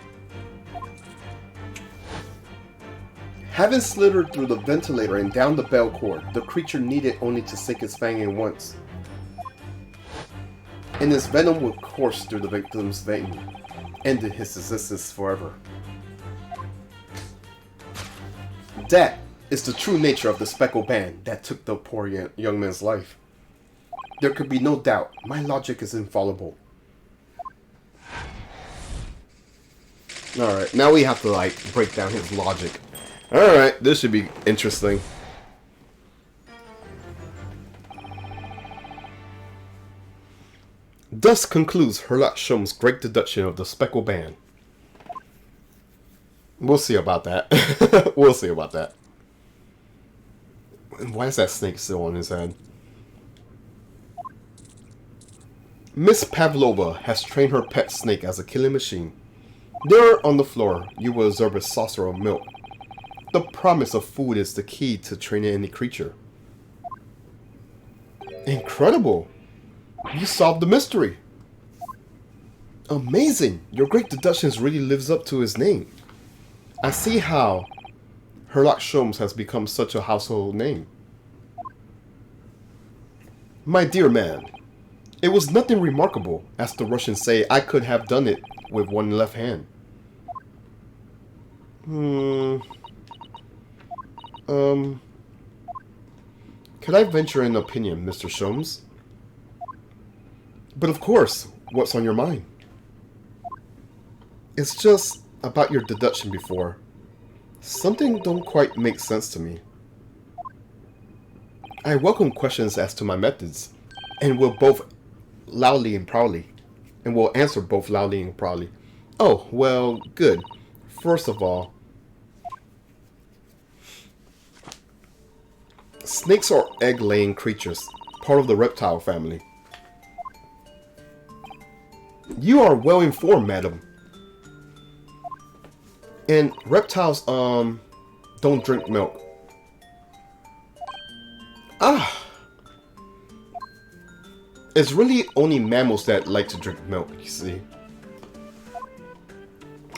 Having slithered through the ventilator and down the bell cord, the creature needed only to sink its fang in once, and its venom would course through the victim's vein, ending his existence forever. That is the true nature of the speckled band that took the poor young man's life. There could be no doubt, my logic is infallible. Alright, now we have to break down his logic. Alright, this should be interesting. Thus concludes Herlock Sholmes' great deduction of the speckled band. We'll see about that. We'll see about that. Why is that snake still on his head? Miss Pavlova has trained her pet snake as a killing machine. There on the floor, you will observe a saucer of milk. The promise of food is the key to training any creature. Incredible! You solved the mystery! Amazing! Your great deductions really lives up to his name. I see how Herlock Sholmes has become such a household name. My dear man, it was nothing remarkable. As the Russians say, I could have done it with one left hand. Could I venture an opinion, Mr. Sholmes? But of course, what's on your mind? It's just about your deduction before. Something don't quite make sense to me. I welcome questions as to my methods, and will both loudly and proudly, and will answer both loudly and proudly. Oh, well, good. First of all, snakes are egg-laying creatures, part of the reptile family. You are well informed, madam. And reptiles, don't drink milk. It's really only mammals that like to drink milk, you see.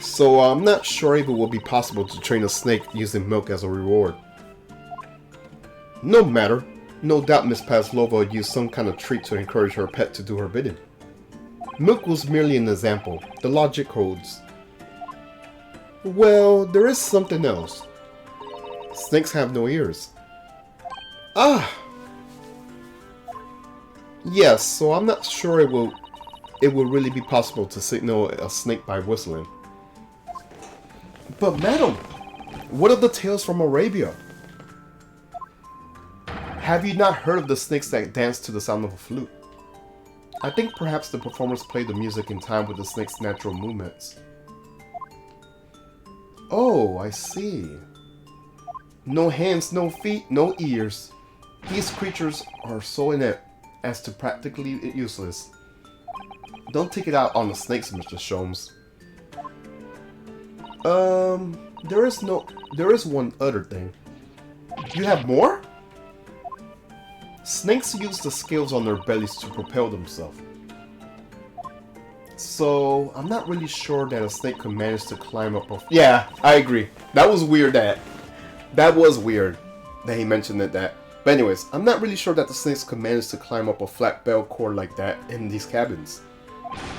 So I'm not sure if it will be possible to train a snake using milk as a reward. No matter. No doubt Miss Pavlova used some kind of treat to encourage her pet to do her bidding. Milk was merely an example. The logic holds. Well, there is something else. Snakes have no ears. Yes, so I'm not sure it will really be possible to signal a snake by whistling. But madam, what of the tales from Arabia? Have you not heard of the snakes that dance to the sound of a flute? I think perhaps the performers play the music in time with the snake's natural movements. Oh, I see. No hands, no feet, no ears. These creatures are so inept as to practically useless. Don't take it out on the snakes, Mr. Sholmes. There is one other thing. You have more? Snakes use the scales on their bellies to propel themselves. So, I'm not really sure that a snake could manage to climb up a... Yeah, I agree. That was weird That was weird that he mentioned that. But anyways, I'm not really sure that the snakes could manage to climb up a flat bell cord like that in these cabins.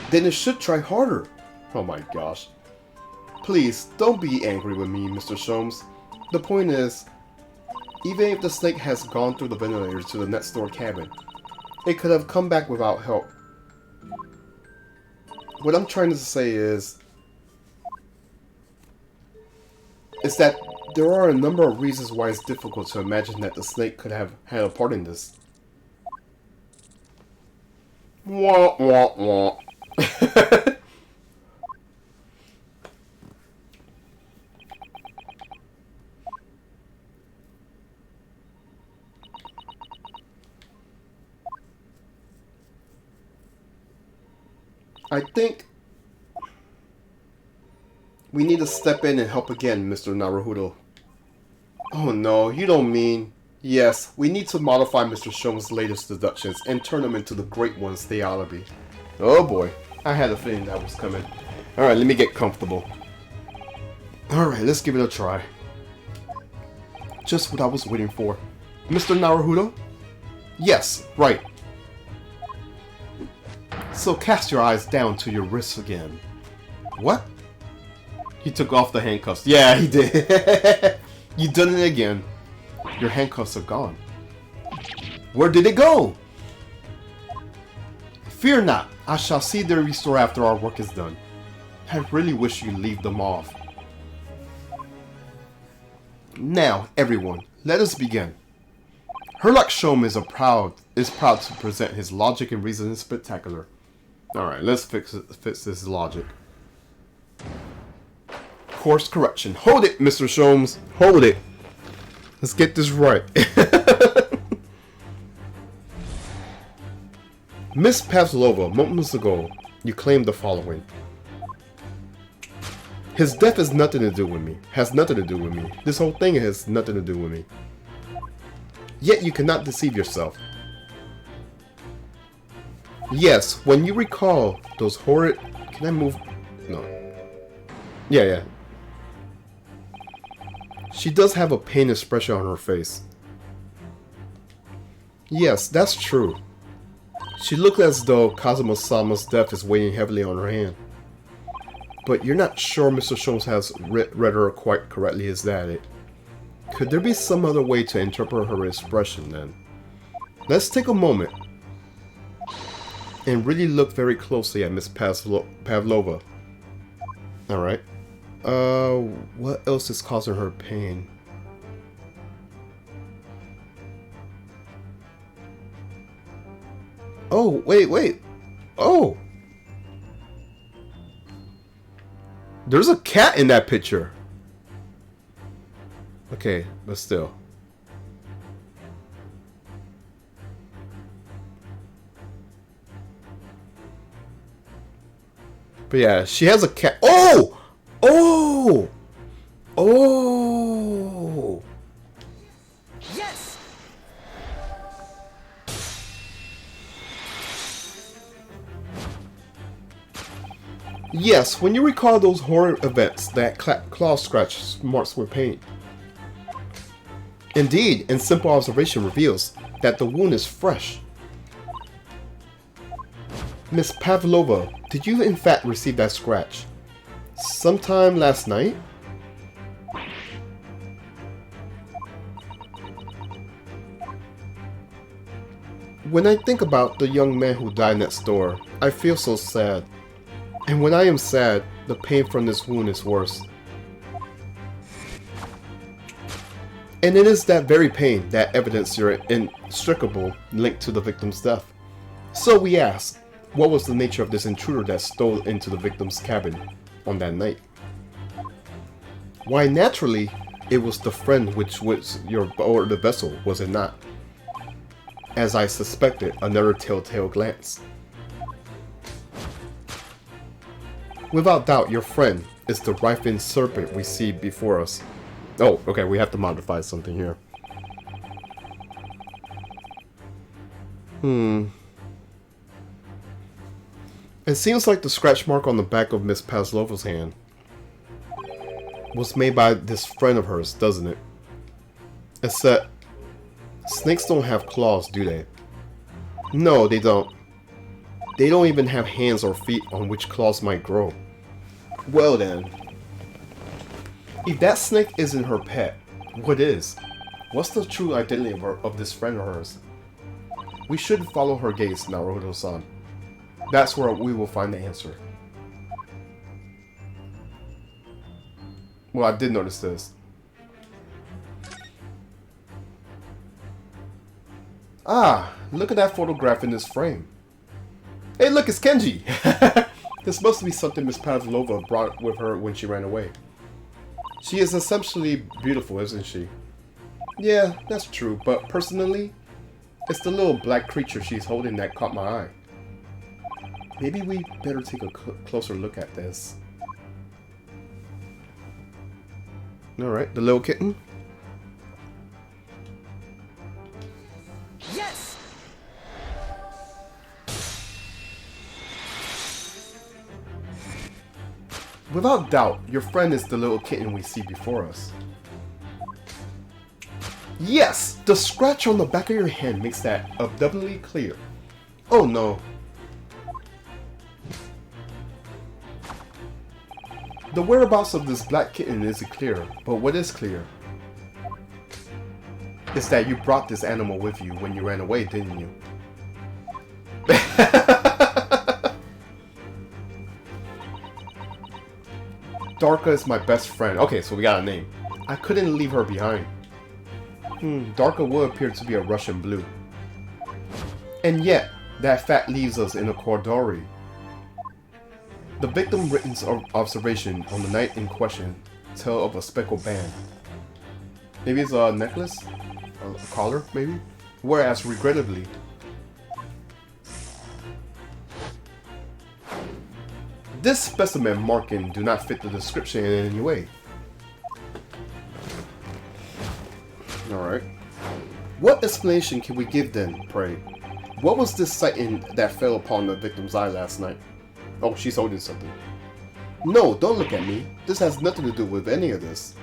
Then it should try harder. Oh my gosh. Please, don't be angry with me, Mr. Sholmes. The point is, even if the snake has gone through the ventilator to the next door cabin, it could have come back without help. What I'm trying to say is that there are a number of reasons why it's difficult to imagine that the snake could have had a part in this. Wah, wah, wah. I think we need to step in and help again, Mr. Naruhodo. Oh no, you don't mean... Yes, we need to modify Mr. Sholmes' latest deductions and turn them into the great ones they ought to be. Oh boy, I had a feeling that was coming. Alright, let me get comfortable. Alright, let's give it a try. Just what I was waiting for. Mr. Naruhodo? Yes, right. So cast your eyes down to your wrists again. What? He took off the handcuffs. Yeah, he did. You done it again. Your handcuffs are gone. Where did it go? Fear not. I shall see them restored after our work is done. I really wish you'd leave them off. Now, everyone, let us begin. Herlock Sholmes is proud to present his logic and reasoning spectacular. Alright, let's fix this logic. Course correction. Hold it, Mr. Sholmes. Hold it. Let's get this right. Miss Pavlova, moments ago, you claimed the following. His death has nothing to do with me. Has nothing to do with me. This whole thing has nothing to do with me. Yet you cannot deceive yourself. Yes, when you recall those horrid... Can I move? No. Yeah. She does have a pain expression on her face. Yes, that's true. She looked as though Kazuma-sama's death is weighing heavily on her hand. But you're not sure Mr. Sholmes has read her quite correctly, is that it? Could there be some other way to interpret her expression then? Let's take a moment and really look very closely at Miss Pavlova. Alright. What else is causing her pain? Oh, wait. Oh! There's a cat in that picture. Okay, but still. But yeah, she has a cat. Oh! Oh! Oh! Yes! Yes, when you recall those horror events, that claw scratch marks were pain. Indeed, and simple observation reveals that the wound is fresh. Miss Pavlova, did you in fact receive that scratch? Sometime last night? When I think about the young man who died next door, I feel so sad. And when I am sad, the pain from this wound is worse. And it is that very pain that evidences your inextricable link to the victim's death. So we ask, what was the nature of this intruder that stole into the victim's cabin on that night? Why, naturally, it was the friend which was aboard the vessel, was it not? As I suspected, another telltale glance. Without doubt, your friend is the writhen serpent we see before us. Oh, okay, we have to modify something here. It seems like the scratch mark on the back of Miss Pavlova's hand was made by this friend of hers, doesn't it? Except, snakes don't have claws, do they? No, they don't. They don't even have hands or feet on which claws might grow. Well then, if that snake isn't her pet, what is? What's the true identity of this friend of hers? We should follow her gaze, Naruto-san. That's where we will find the answer. Well, I did notice this. Ah, look at that photograph in this frame. Hey, look, it's Kenji! This must be something Miss Pavlova brought with her when she ran away. She is exceptionally beautiful, isn't she? Yeah, that's true, but personally, it's the little black creature she's holding that caught my eye. Maybe we better take a closer look at this. Alright, the little kitten. Yes! Without doubt, your friend is the little kitten we see before us. Yes! The scratch on the back of your hand makes that abundantly clear. Oh no. The whereabouts of this black kitten isn't clear, but what is clear is that you brought this animal with you when you ran away, didn't you? Darka is my best friend. Okay, so we got a name. I couldn't leave her behind. Darka would appear to be a Russian blue. And yet, that fact leaves us in a corridor. The victim written observation on the night in question tell of a speckled band. Maybe it's a necklace? A collar, maybe? Whereas, regrettably, this specimen marking do not fit the description in any way. Alright. What explanation can we give then, pray? What was this sighting that fell upon the victim's eye last night? Oh, she's holding something. No, don't look at me. This has nothing to do with any of this.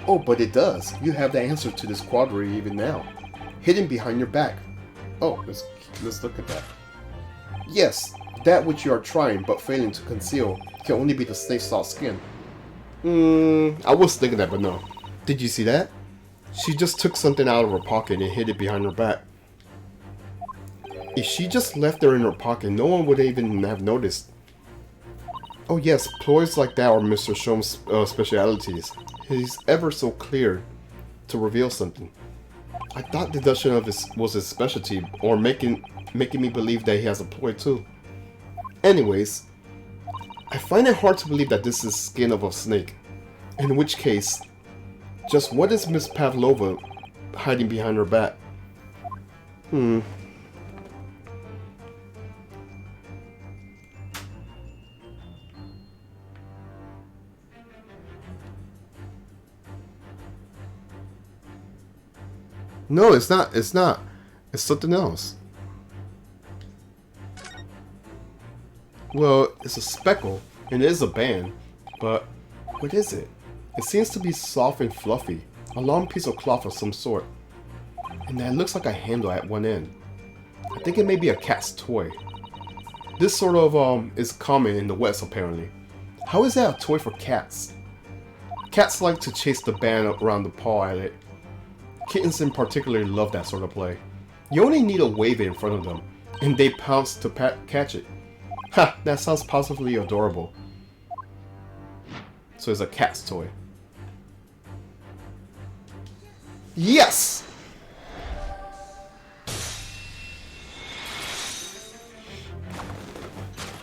Oh, but it does. You have the answer to this quandary even now. Hidden behind your back. Oh, let's look at that. Yes, that which you are trying but failing to conceal can only be the snake's soft skin. I was thinking that, but no. Did you see that? She just took something out of her pocket and hid it behind her back. If she just left it in her pocket, no one would even have noticed. Oh yes, ploys like that are Mr. Shom's specialities. He's ever so clear to reveal something. I thought deduction of his was his specialty, or making me believe that he has a ploy too. Anyways, I find it hard to believe that this is skin of a snake. In which case, just what is Miss Pavlova hiding behind her back? No, it's not. It's not. It's something else. Well, it's a speckle, and it is a band, but what is it? It seems to be soft and fluffy, a long piece of cloth of some sort, and that looks like a handle at one end. I think it may be a cat's toy. This sort of is common in the West apparently. How is that a toy for cats? Cats like to chase the band around the paw at it. Kittens in particular love that sort of play. You only need a wave in front of them, and they pounce to catch it. Ha! That sounds positively adorable. So it's a cat's toy. Yes!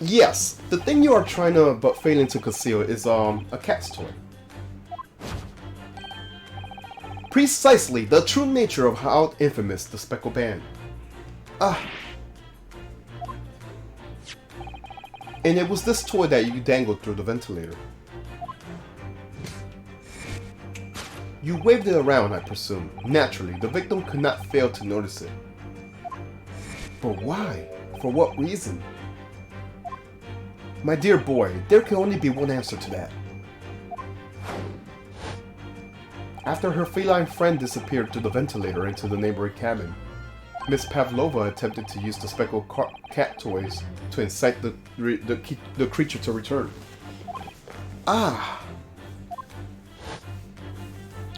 Yes! The thing you are trying to but failing to conceal is a cat's toy. Precisely the true nature of how infamous the speckled band. And it was this toy that you dangled through the ventilator. You waved it around, I presume. Naturally, the victim could not fail to notice it. But why? For what reason? My dear boy, there can only be one answer to that. After her feline friend disappeared through the ventilator into the neighboring cabin, Miss Pavlova attempted to use the speckled cat toys to incite the creature to return. Ah!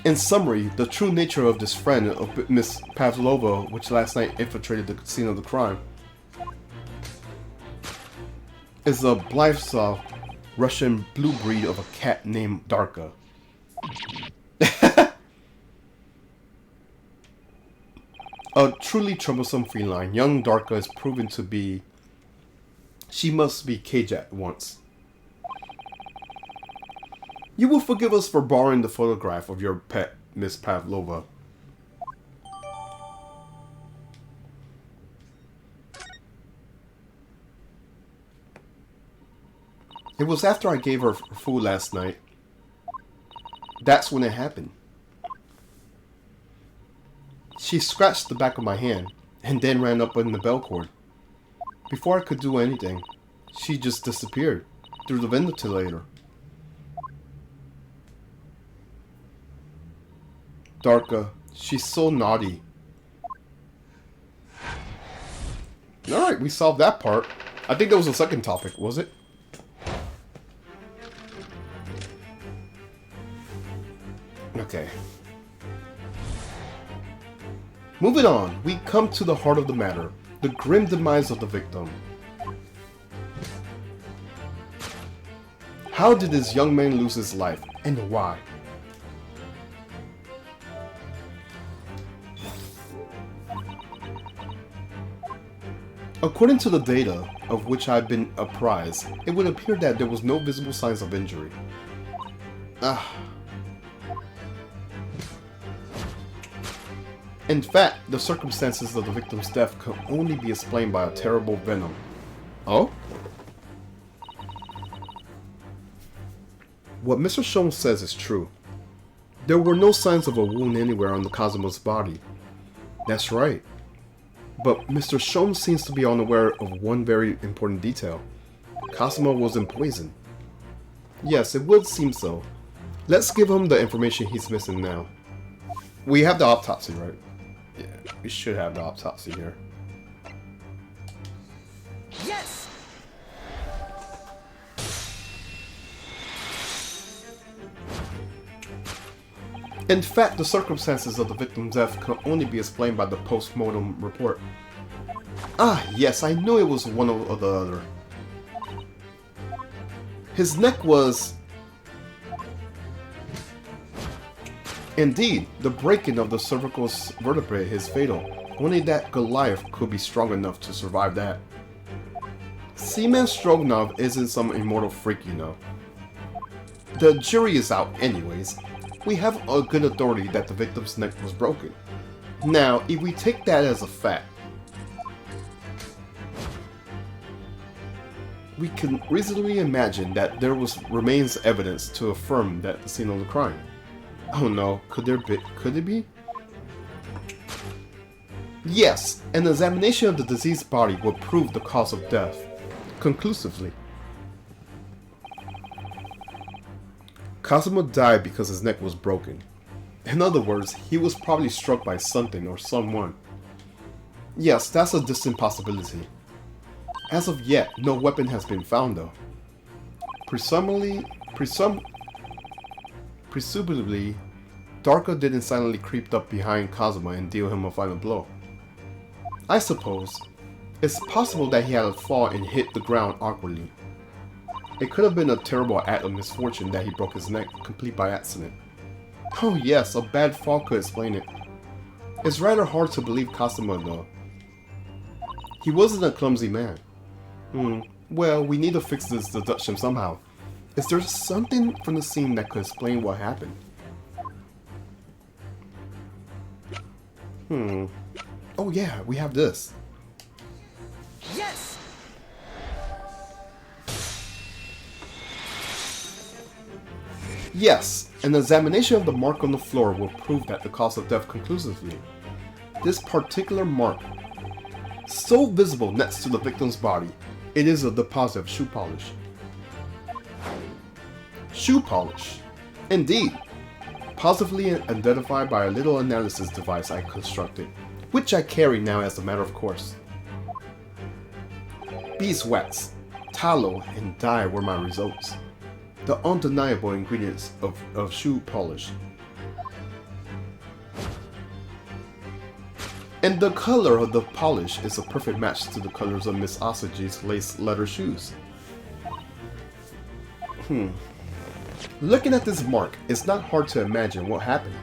In summary, the true nature of this friend of Miss Pavlova, which last night infiltrated the scene of the crime, is a Blythsov Russian blue breed of a cat named Darka. A truly troublesome feline, young Darka is proven to be... She must be caged at once. You will forgive us for borrowing the photograph of your pet, Miss Pavlova. It was after I gave her food last night. That's when it happened. She scratched the back of my hand, and then ran up in the bell cord. Before I could do anything, she just disappeared through the ventilator. Darka, she's so naughty. Alright, we solved that part. I think that was the second topic, was it? Okay. Moving on, we come to the heart of the matter, the grim demise of the victim. How did this young man lose his life, and why? According to the data of which I've been apprised, it would appear that there was no visible signs of injury. In fact, the circumstances of the victim's death could only be explained by a terrible venom. Oh? What Mr. Sholmes says is true. There were no signs of a wound anywhere on the Cosimo's body. That's right. But Mr. Sholmes seems to be unaware of one very important detail. Cosimo wasn't poisoned. Yes, it would seem so. Let's give him the information he's missing now. We have the autopsy, right? Yeah, we should have the autopsy here. Yes! In fact, the circumstances of the victim's death can only be explained by the post-mortem report. Ah, yes, I knew it was one or the other. His neck was... Indeed, the breaking of the cervical vertebrae is fatal. Only that Goliath could be strong enough to survive that. Seaman Stroganov isn't some immortal freak, you know. The jury is out anyways. We have a good authority that the victim's neck was broken. Now, if we take that as a fact, we can reasonably imagine that there remains evidence to affirm that the scene of the crime. Oh no, could it be? Yes, an examination of the deceased body will prove the cause of death conclusively. Cosimo died because his neck was broken. In other words, he was probably struck by something or someone. Yes, that's a distant possibility. As of yet, no weapon has been found though. Presumably, Darka didn't silently creep up behind Cosimo and deal him a final blow. I suppose it's possible that he had a fall and hit the ground awkwardly. It could have been a terrible act of misfortune that he broke his neck complete by accident. Oh yes, a bad fall could explain it. It's rather hard to believe Cosimo though. He wasn't a clumsy man. Well, we need to fix this deduction somehow. Is there something from the scene that could explain what happened? Oh yeah, we have this. Yes! Yes, an examination of the mark on the floor will prove that the cause of death conclusively. This particular mark, so visible next to the victim's body, it is a deposit of shoe polish. Shoe polish. Indeed. Positively identified by a little analysis device I constructed, which I carry now as a matter of course. Beeswax, tallow, and dye were my results. The undeniable ingredients of shoe polish. And the color of the polish is a perfect match to the colors of Miss Asaji's lace leather shoes. Looking at this mark, it's not hard to imagine what happened.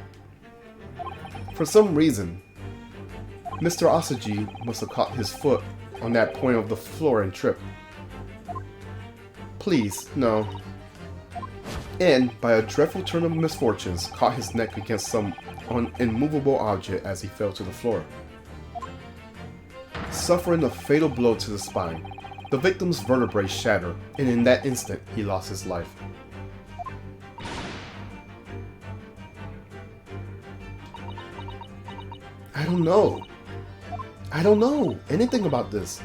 For some reason, Mr. Asaji must have caught his foot on that point of the floor and tripped. Please, no. And, by a dreadful turn of misfortunes, caught his neck against some immovable object as he fell to the floor, suffering a fatal blow to the spine. The victim's vertebrae shattered, and in that instant, he lost his life. I don't know anything about this.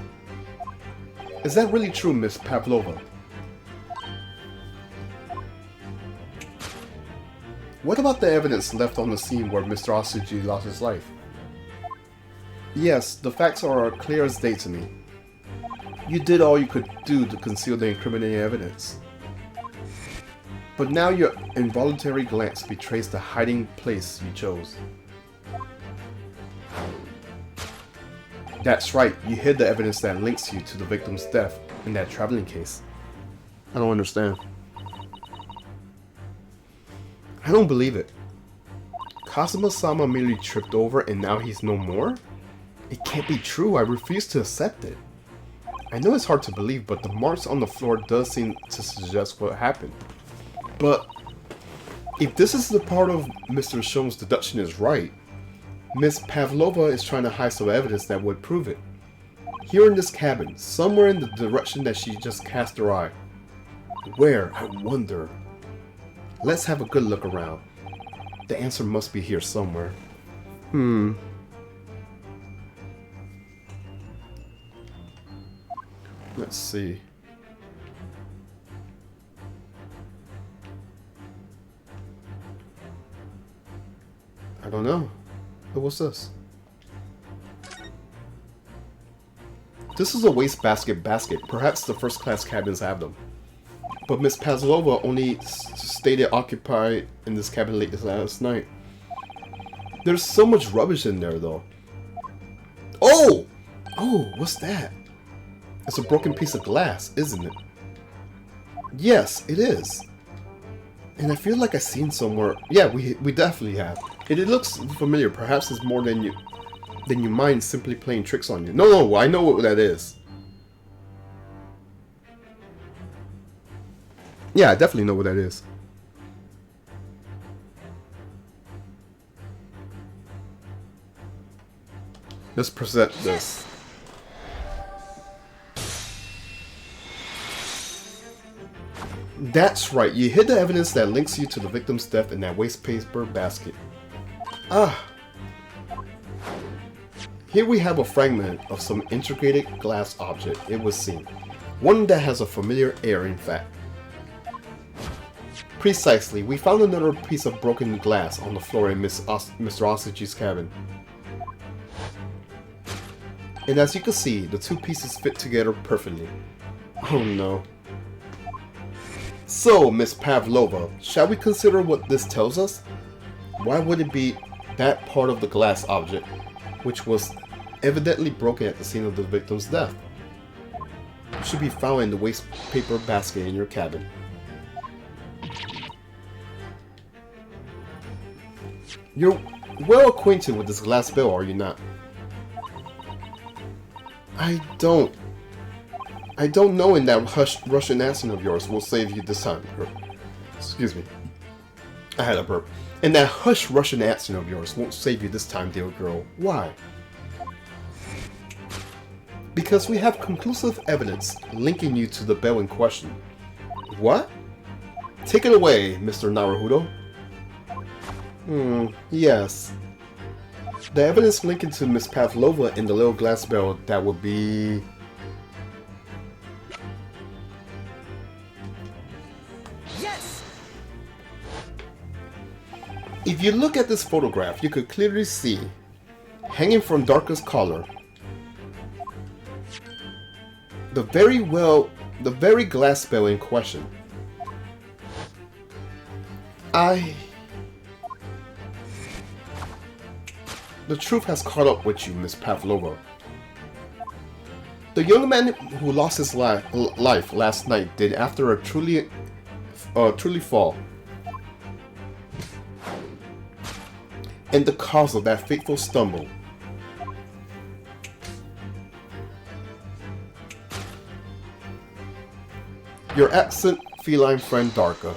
Is that really true, Miss Pavlova? What about the evidence left on the scene where Mr. Asaji lost his life? Yes, the facts are clear as day to me. You did all you could do to conceal the incriminating evidence. But now your involuntary glance betrays the hiding place you chose. That's right, you hid the evidence that links you to the victim's death in that traveling case. I don't understand. I don't believe it. Kazuma-sama merely tripped over and now he's no more? It can't be true, I refuse to accept it. I know it's hard to believe, but the marks on the floor does seem to suggest what happened. But if this is the part of Mr. Shon's deduction is right, Miss Pavlova is trying to hide some evidence that would prove it. Here in this cabin, somewhere in the direction that she just cast her eye. Where, I wonder? Let's have a good look around. The answer must be here somewhere. Let's see. I don't know. What's this? This is a wastebasket basket. Perhaps the first class cabins have them. But Miss Pavlova only stayed occupied in this cabin late last night. There's so much rubbish in there though. Oh! Oh, what's that? It's a broken piece of glass, isn't it? Yes, it is. And I feel like I've seen somewhere. Yeah, we definitely have. It looks familiar. Perhaps it's more than you mind simply playing tricks on you. No, I know what that is. Yeah, I definitely know what that is. Let's present this. That's right, you hid the evidence that links you to the victim's death in that waste paper basket. Ah. Here we have a fragment of some integrated glass object, it was seen. One that has a familiar air, in fact. Precisely, we found another piece of broken glass on the floor in Mr. Asaji's cabin. And as you can see, the two pieces fit together perfectly. Oh no. So, Miss Pavlova, shall we consider what this tells us? Why would it be that part of the glass object, which was evidently broken at the scene of the victim's death, should be found in the waste paper basket in your cabin? You're well acquainted with this glass bell, are you not? I don't know, and that Russian accent of yours will save you this time. Excuse me. I had a burp. And that hush Russian accent of yours won't save you this time, dear girl. Why? Because we have conclusive evidence linking you to the bell in question. What? Take it away, Mr. Naruhodo. Yes. The evidence linking to Miss Pavlova in the little glass bell, that would be... Yes! If you look at this photograph, you could clearly see, hanging from Darka's collar, the very glass bell in question. The truth has caught up with you, Miss Pavlova. The young man who lost his life last night did after a truly fall. And the cause of that fateful stumble. Your absent feline friend Darka.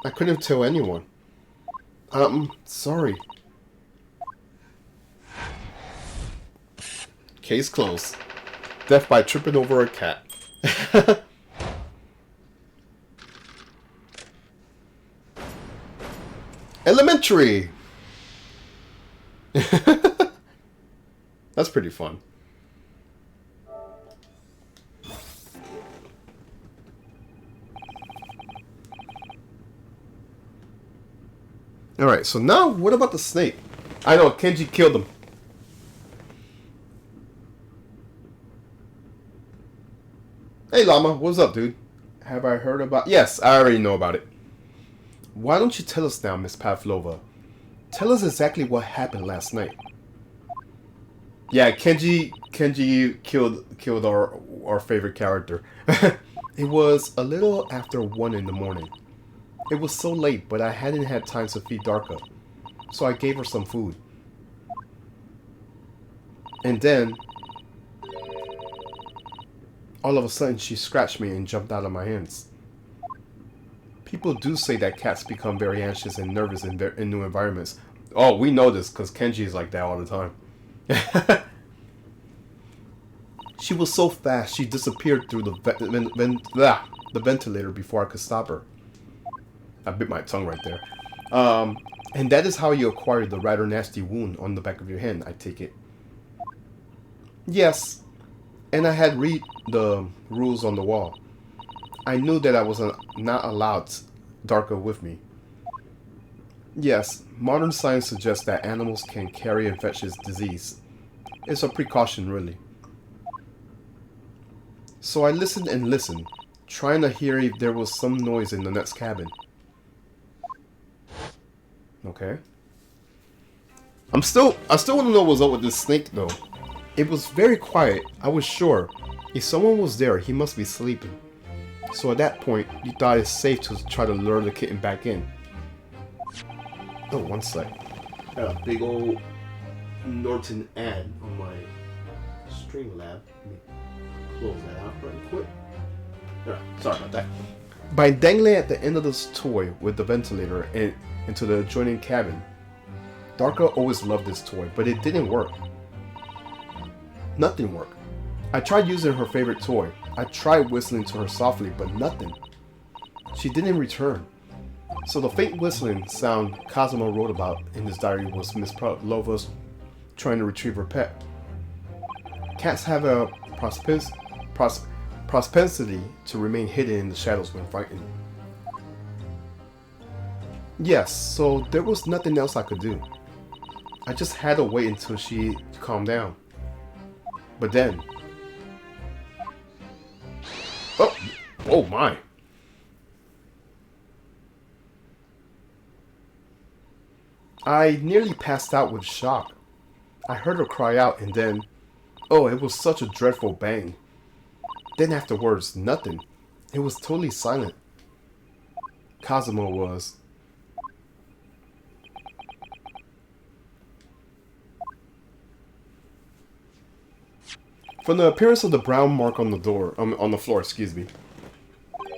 I couldn't tell anyone. Sorry. Case closed. Death by tripping over a cat. Elementary! That's pretty fun. Alright, so now what about the snake? I know, Kenji killed him. Hey Llama, what's up, dude? Have I heard about... Yes, I already know about it. Why don't you tell us now, Miss Pavlova? Tell us exactly what happened last night. Yeah, Kenji killed our favorite character. It was a little after 1 in the morning. It was so late, but I hadn't had time to feed Darka, so I gave her some food. And then, all of a sudden, she scratched me and jumped out of my hands. People do say that cats become very anxious and nervous in new environments. Oh, we know this because Kenji is like that all the time. She was so fast, she disappeared through the ventilator before I could stop her. I bit my tongue right there. And that is how you acquired the rather nasty wound on the back of your hand, I take it. Yes. And I had read the rules on the wall. I knew that I was not allowed Darka with me. Yes, modern science suggests that animals can carry infectious disease. It's a precaution, really. So I listened and listened, trying to hear if there was some noise in the next cabin. Okay. I still want to know what's up with this snake, though. It was very quiet, I was sure. If someone was there, he must be sleeping. So at that point, you thought it's safe to try to lure the kitten back in. Oh, one sec. Got a big old Norton ad on my Streamlab. Let me close that out right quick. Alright, sorry about that. By dangling at the end of this toy with the ventilator and into the adjoining cabin, Darka always loved this toy, but it didn't work. Nothing worked. I tried using her favorite toy. I tried whistling to her softly, but nothing. She didn't return. So the faint whistling sound Cosmo wrote about in his diary was Miss Pavlova's trying to retrieve her pet. Cats have a propensity to remain hidden in the shadows when frightened. Yes, so there was nothing else I could do. I just had to wait until she calmed down. But then... Oh my! I nearly passed out with shock. I heard her cry out and then... Oh, it was such a dreadful bang. Then afterwards, nothing. It was totally silent. Cosmo was... From the appearance of the brown mark on the door, on the floor, excuse me.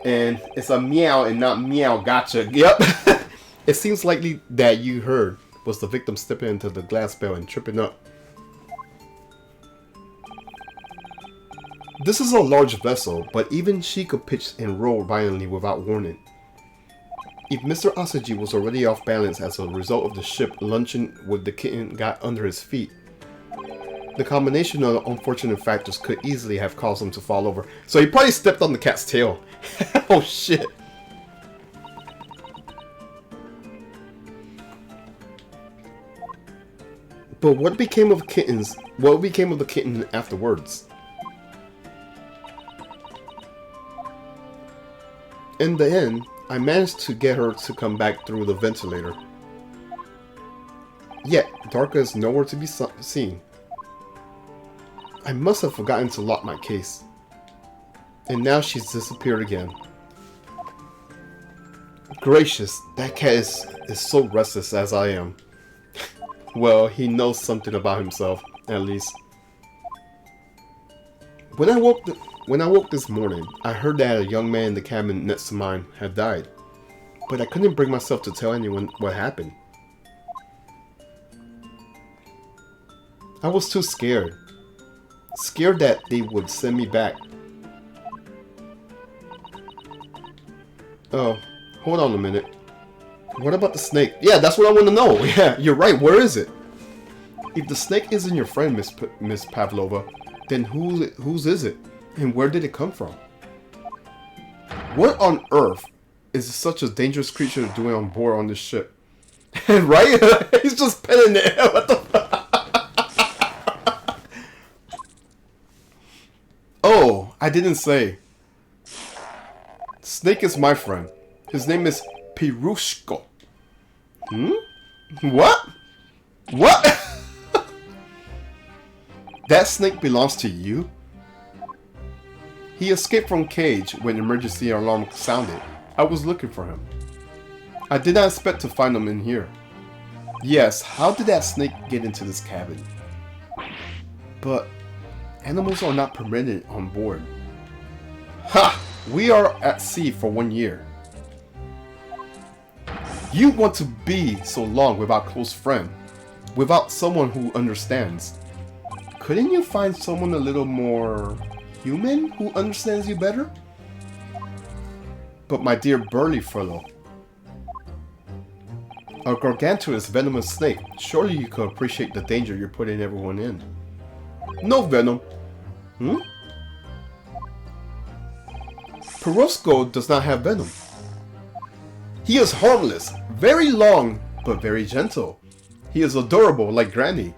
And it's a meow and not meow gotcha. Yep. It seems likely that you heard was the victim stepping into the glass bell and tripping up. This is a large vessel, but even she could pitch and roll violently without warning. If Mr. Asaji was already off balance as a result of the ship lunching with the kitten got under his feet, The combination of unfortunate factors could easily have caused him to fall over. So he probably stepped on the cat's tail. Oh shit. But what became of kittens? What became of the kitten afterwards? In the end, I managed to get her to come back through the ventilator. Yet, Darka is nowhere to be seen. I must have forgotten to lock my case. And now she's disappeared again. Gracious, that cat is so restless as I am. Well, he knows something about himself, at least. When I woke this morning, I heard that a young man in the cabin next to mine had died. But I couldn't bring myself to tell anyone what happened. I was too scared. Scared that they would send me back. Oh, hold on a minute. What about the snake? Yeah, that's what I want to know. Yeah, you're right. Where is it? If the snake isn't your friend, Miss Pavlova, then whose is it? And where did it come from? What on earth is such a dangerous creature doing on board on this ship? Right? He's just petting it. What the fuck? Oh, I didn't say. Snake is my friend. His name is Pirushko. What? What? That snake belongs to you? He escaped from cage when emergency alarm sounded. I was looking for him. I did not expect to find him in here. Yes, how did that snake get into this cabin? But animals are not permitted on board. Ha! We are at sea for 1 year. You want to be so long without a close friend, without someone who understands. Couldn't you find someone a little more human who understands you better? But my dear burly fellow, a gargantuous venomous snake, surely you could appreciate the danger you're putting everyone in. No venom. Perosco does not have venom. He is harmless, very long, but very gentle. He is adorable like Granny.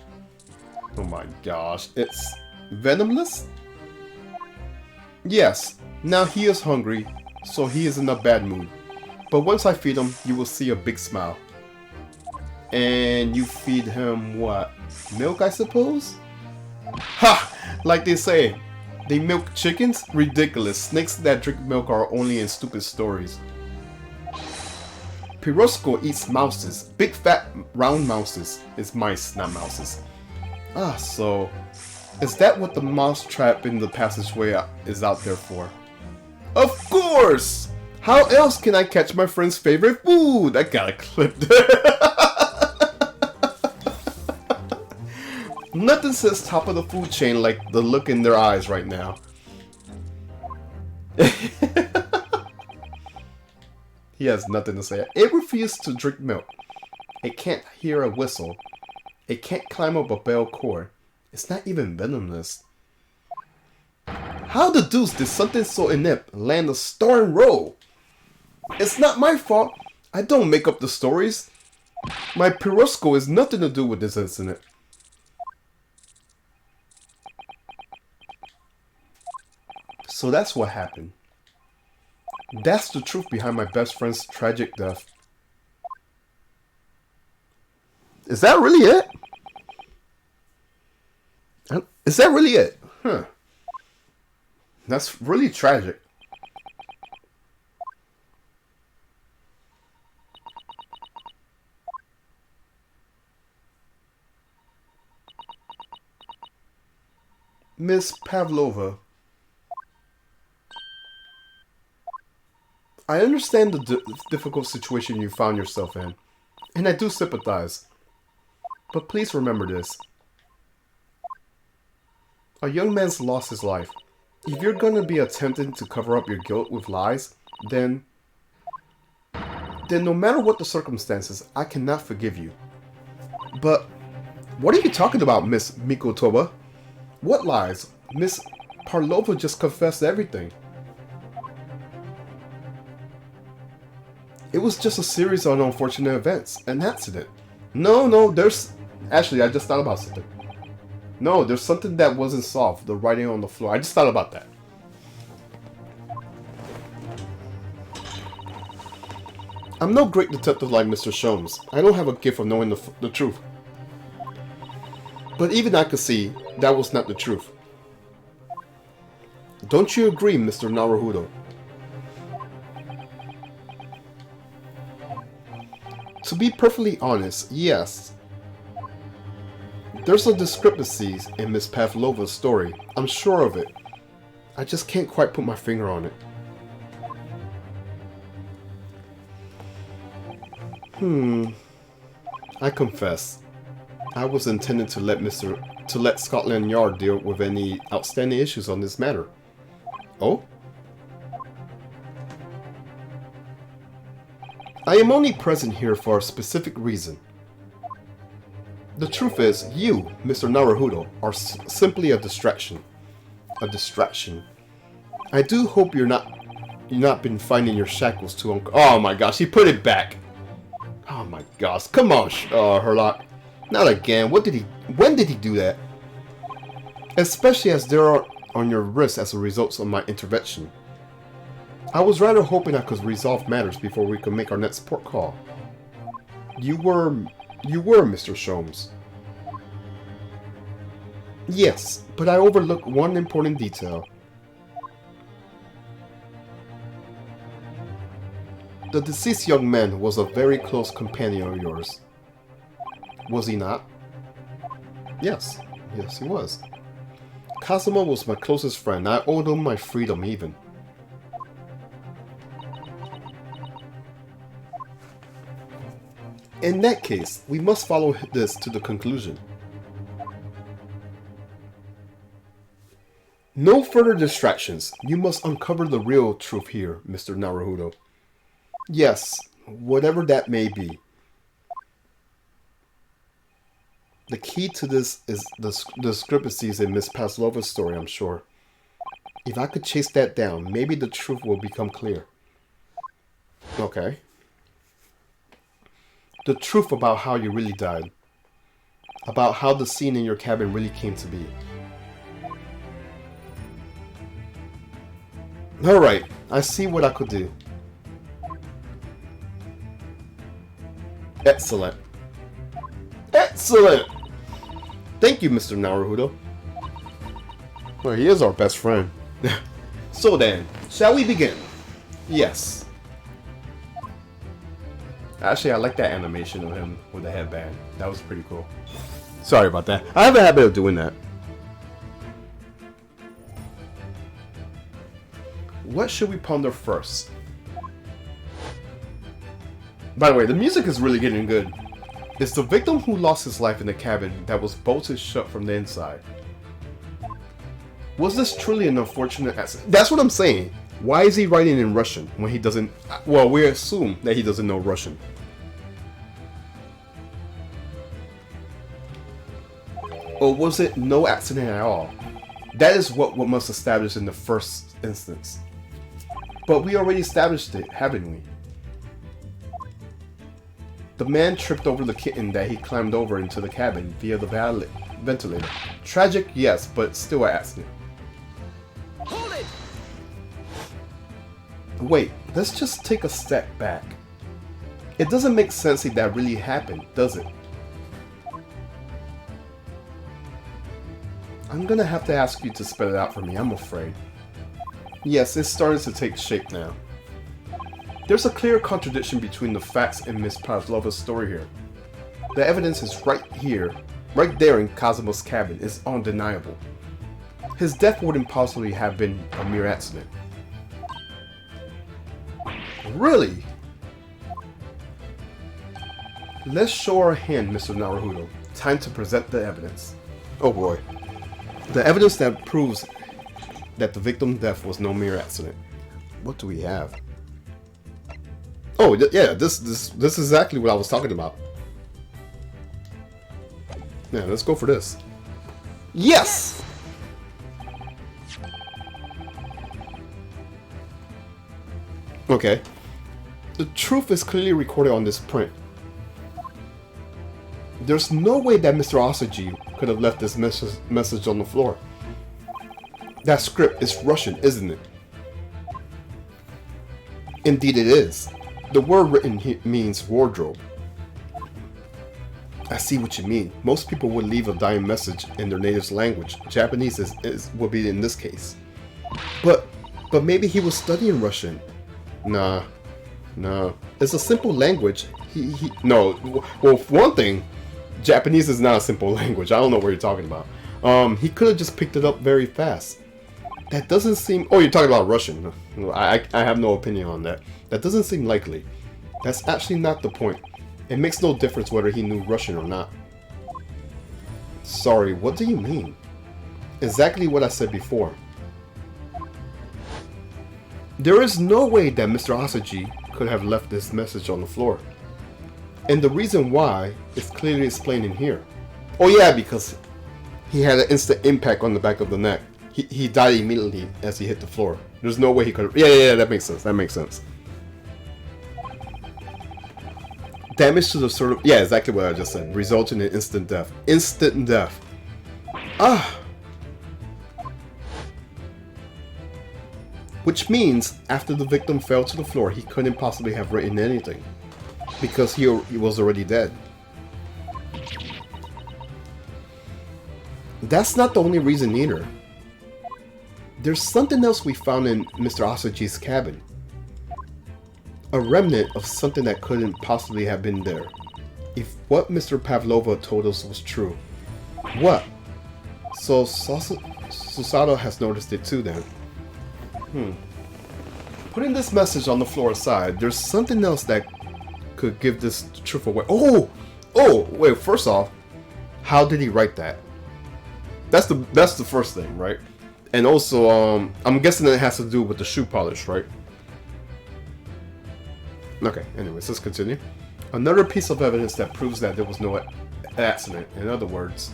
Oh my gosh, it's venomless? Yes, now he is hungry, so he is in a bad mood. But once I feed him, you will see a big smile. And you feed him what? Milk, I suppose? Ha! Like they say, they milk chickens? Ridiculous. Snakes that drink milk are only in stupid stories. Pirosco eats mouses. Big fat round mouses. It's mice, not mouses. Ah, so is that what the mouse trap in the passageway is out there for? Of course! How else can I catch my friend's favorite food? I got a clip there. Nothing says top of the food chain like the look in their eyes right now. He has nothing to say. It refuses to drink milk. It can't hear a whistle. It can't climb up a bell cord. It's not even venomous. How the deuce did something so inept land a starring role? It's not my fault. I don't make up the stories. My Pirosco has nothing to do with this incident. So that's what happened. That's the truth behind my best friend's tragic death. Is that really it? Is that really it? Huh. That's really tragic. Miss Pavlova, I understand the difficult situation you found yourself in, and I do sympathize. But please remember this. A young man's lost his life. If you're going to be attempting to cover up your guilt with lies, then no matter what the circumstances, I cannot forgive you. But what are you talking about, Miss Mikotoba? What lies? Miss Parlova just confessed everything. It was just a series of unfortunate events, an accident. No, there's... Actually, I just thought about something. No, there's something that wasn't solved. The writing on the floor. I just thought about that. I'm no great detective like Mr. Sholmes. I don't have a gift of knowing the truth. But even I could see that was not the truth. Don't you agree, Mr. Naruhodo? To be perfectly honest, yes. There's a discrepancy in Miss Pavlova's story. I'm sure of it. I just can't quite put my finger on it. I confess, I was intending to let Scotland Yard deal with any outstanding issues on this matter. Oh? I am only present here for a specific reason. The truth is, you, Mr. Naruhodo, are simply a distraction. A distraction. I do hope you're not been finding your shackles too Oh my gosh, he put it back. Oh my gosh, come on, Herlock. Not again. When did he do that? Especially as they are on your wrist as a result of my intervention. I was rather hoping I could resolve matters before we could make our next port call. You were Mr. Sholmes. Yes, but I overlooked one important detail. The deceased young man was a very close companion of yours. Was he not? Yes. Yes, he was. Kazuma was my closest friend. I owed him my freedom even. In that case, we must follow this to the conclusion. No further distractions. You must uncover the real truth here, Mr. Naruhodo. Yes, whatever that may be. The key to this is the discrepancies in Miss Pavlova's story, I'm sure. If I could chase that down, maybe the truth will become clear. Okay. The truth about how you really died. About how the scene in your cabin really came to be. Alright, I see what I could do. Excellent. Excellent! Thank you, Mr. Naruhodo. Well, he is our best friend. So then, shall we begin? Yes. Actually, I like that animation of him with the headband. That was pretty cool. Sorry about that. I have a habit of doing that. What should we ponder first? By the way, the music is really getting good. It's the victim who lost his life in the cabin that was bolted shut from the inside. Was this truly an unfortunate accident? That's what I'm saying. Why is he writing in Russian when he doesn't... Well, we assume that he doesn't know Russian. Or was it no accident at all? That is what we must establish in the first instance. But we already established it, haven't we? The man tripped over the kitten that he climbed over into the cabin via the ventilator. Tragic, yes, but still an accident. Hold it! Wait, let's just take a step back. It doesn't make sense if that really happened, does it? I'm gonna have to ask you to spell it out for me, I'm afraid. Yes, it's starting to take shape now. There's a clear contradiction between the facts and Miss Pavlova's story here. The evidence is right here, right there in Kazuma's cabin. It's undeniable. His death wouldn't possibly have been a mere accident. Really? Let's show our hand, Mr. Naruhodo. Time to present the evidence. Oh boy. The evidence that proves that the victim's death was no mere accident. What do we have? Oh, yeah, this is exactly what I was talking about. Yeah, let's go for this. Yes! Okay. The truth is clearly recorded on this print. There's no way that Mr. Asaji could have left this message on the floor. That script is Russian, isn't it? Indeed it is. The word written here means wardrobe. I see what you mean. Most people would leave a dying message in their native language. Japanese would be in this case. But maybe he was studying Russian. Nah. It's a simple language. No. Well, for one thing, Japanese is not a simple language. I don't know what you're talking about. He could have just picked it up very fast. That doesn't seem... Oh, you're talking about Russian. I have no opinion on that. That doesn't seem likely. That's actually not the point. It makes no difference whether he knew Russian or not. Sorry, what do you mean? Exactly what I said before. There is no way that Mr. Asaji could have left this message on the floor. And the reason why is clearly explained in here. Oh yeah, because he had an instant impact on the back of the neck. He died immediately as he hit the floor. There's no way he could have... Yeah, that makes sense. That makes sense. Damage to the sort of... Yeah, exactly what I just said. Resulting in instant death. Instant death. Which means, after the victim fell to the floor, he couldn't possibly have written anything. Because he was already dead. That's not the only reason either. There's something else we found in Mr. Asaji's cabin. A remnant of something that couldn't possibly have been there. If what Mr. Pavlova told us was true. What? So Susato has noticed it too then. Putting this message on the floor aside, there's something else that could give this truth away. Oh, wait, first off, how did he write that? That's the first thing, right? And also, I'm guessing that it has to do with the shoe polish, right? Okay, anyways, let's continue. Another piece of evidence that proves that there was no accident. In other words...